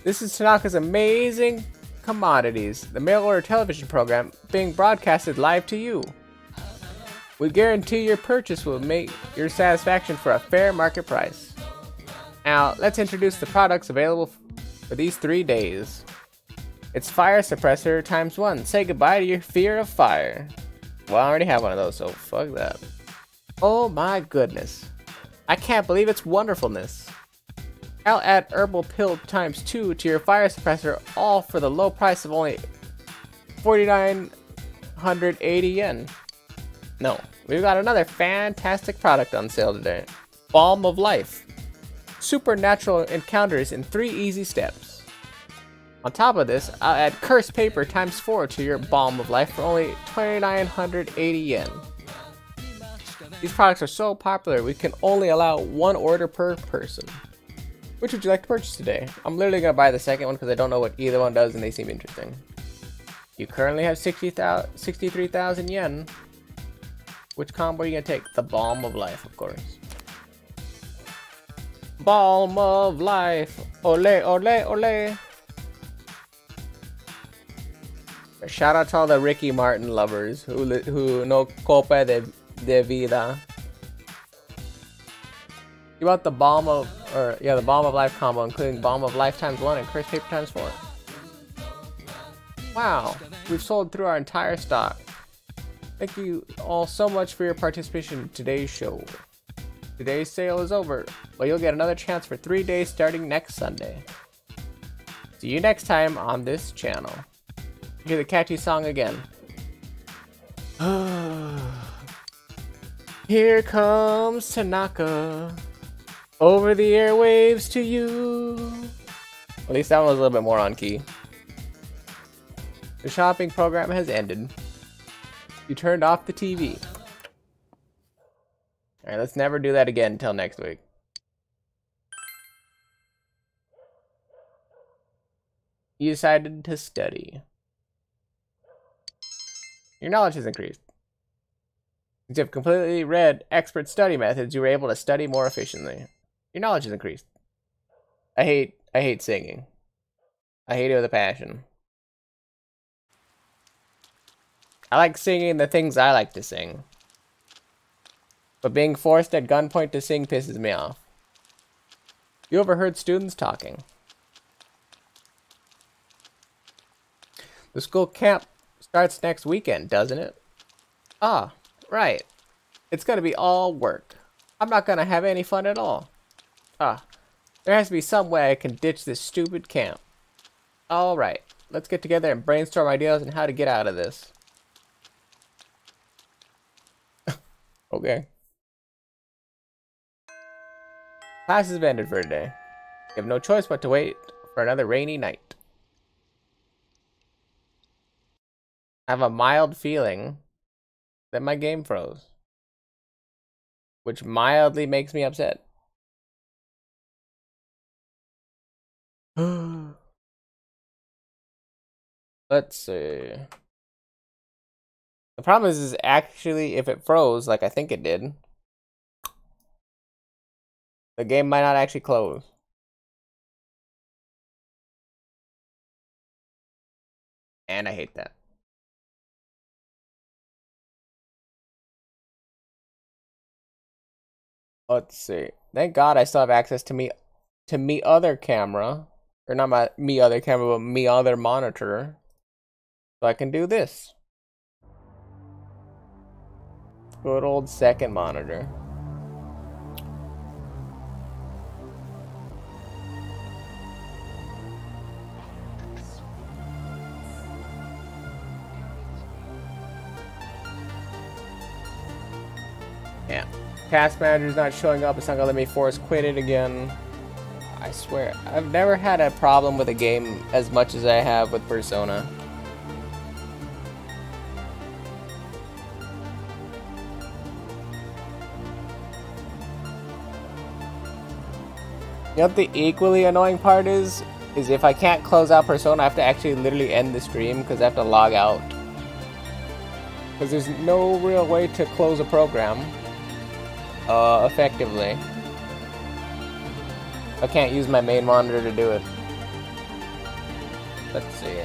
This is Tanaka's Amazing Commodities, the mail-order television program being broadcasted live to you. We guarantee your purchase will make your satisfaction for a fair market price. Now, let's introduce the products available for these 3 days. It's Fire Suppressor ×1. Say goodbye to your fear of fire. Well, I already have one of those, so fuck that. Oh my goodness. I can't believe its wonderfulness. I'll add Herbal Pill ×2 to your Fire Suppressor, all for the low price of only 4,980 yen. No, we've got another fantastic product on sale today. Balm of Life. Supernatural encounters in 3 easy steps. On top of this, I'll add Cursed Paper ×4 to your Balm of Life for only 2,980 yen. These products are so popular, we can only allow 1 order per person. Which would you like to purchase today? I'm literally going to buy the second one because I don't know what either one does and they seem interesting. You currently have 63,000 yen. Which combo are you going to take? The Balm of Life, of course. Balm of Life. Ole, ole, ole. Shout out to all the Ricky Martin lovers who no copa de vida. You want the Balm of Life combo, including Balm of Life ×1 and Cursed Paper ×4. Wow, we've sold through our entire stock. Thank you all so much for your participation in today's show. Today's sale is over, but you'll get another chance for 3 days starting next Sunday. See you next time on this channel. Hear the catchy song again. Here comes Tanaka, over the airwaves to you. At least that one was a little bit more on key. The shopping program has ended. You turned off the TV. Alright, let's never do that again until next week. You decided to study. Your knowledge has increased. Since you have completely read expert study methods, you were able to study more efficiently. Your knowledge has increased. I hate singing. I hate it with a passion. I like singing the things I like to sing. But being forced at gunpoint to sing pisses me off. You overheard students talking. The school camp starts next weekend, doesn't it? Ah, right. It's gonna be all work. I'm not gonna have any fun at all. Ah, there has to be some way I can ditch this stupid camp. Alright, let's get together and brainstorm ideas on how to get out of this. Okay. Classes have ended for today. You have no choice but to wait for another rainy night. I have a mild feeling that my game froze, which mildly makes me upset. Let's see. The problem is actually if it froze like I think it did, the game might not actually close. And I hate that. Let's see. Thank God I still have access to me other camera. Or not my me other camera, but me other monitor. So I can do this. Good old second monitor. Yeah. Task manager's not showing up. It's not gonna let me force quit it again. I swear, I've never had a problem with a game as much as I have with Persona. You know what the equally annoying part is if I can't close out Persona, I have to actually literally end the stream because I have to log out. Because there's no real way to close a program effectively. I can't use my main monitor to do it. Let's see.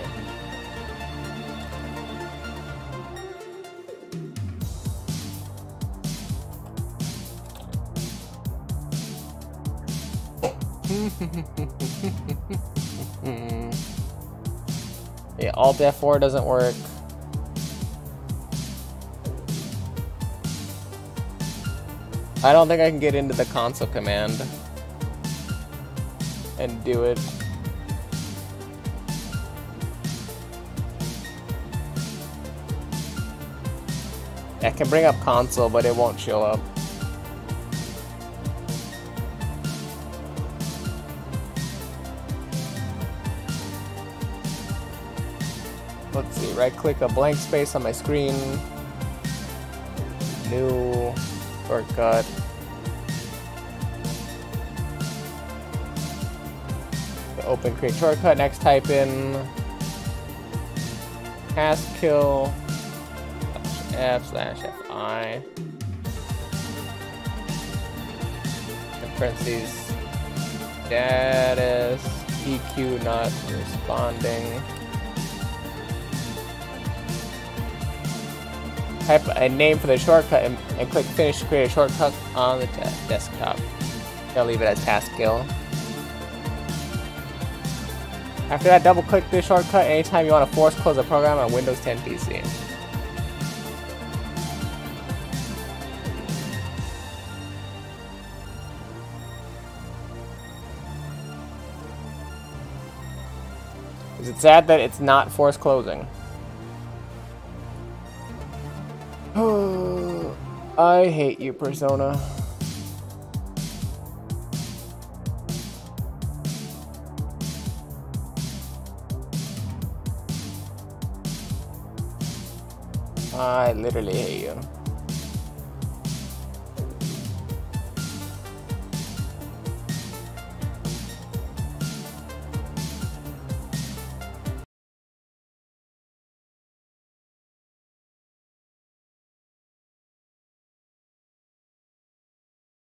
Yeah, Alt F4 doesn't work. I don't think I can get into the console command and do it. I can bring up console, but it won't show up. Let's see, right click a blank space on my screen. New shortcut. Open create shortcut, next type in taskkill F/Fi in parentheses status EQ not responding. Type a name for the shortcut and click finish to create a shortcut on the desktop. I'll leave it as taskkill. After that, double click this shortcut anytime you want to force close a program on Windows 10 PC. Is it sad that it's not force closing? I hate you, Persona. I literally hate you.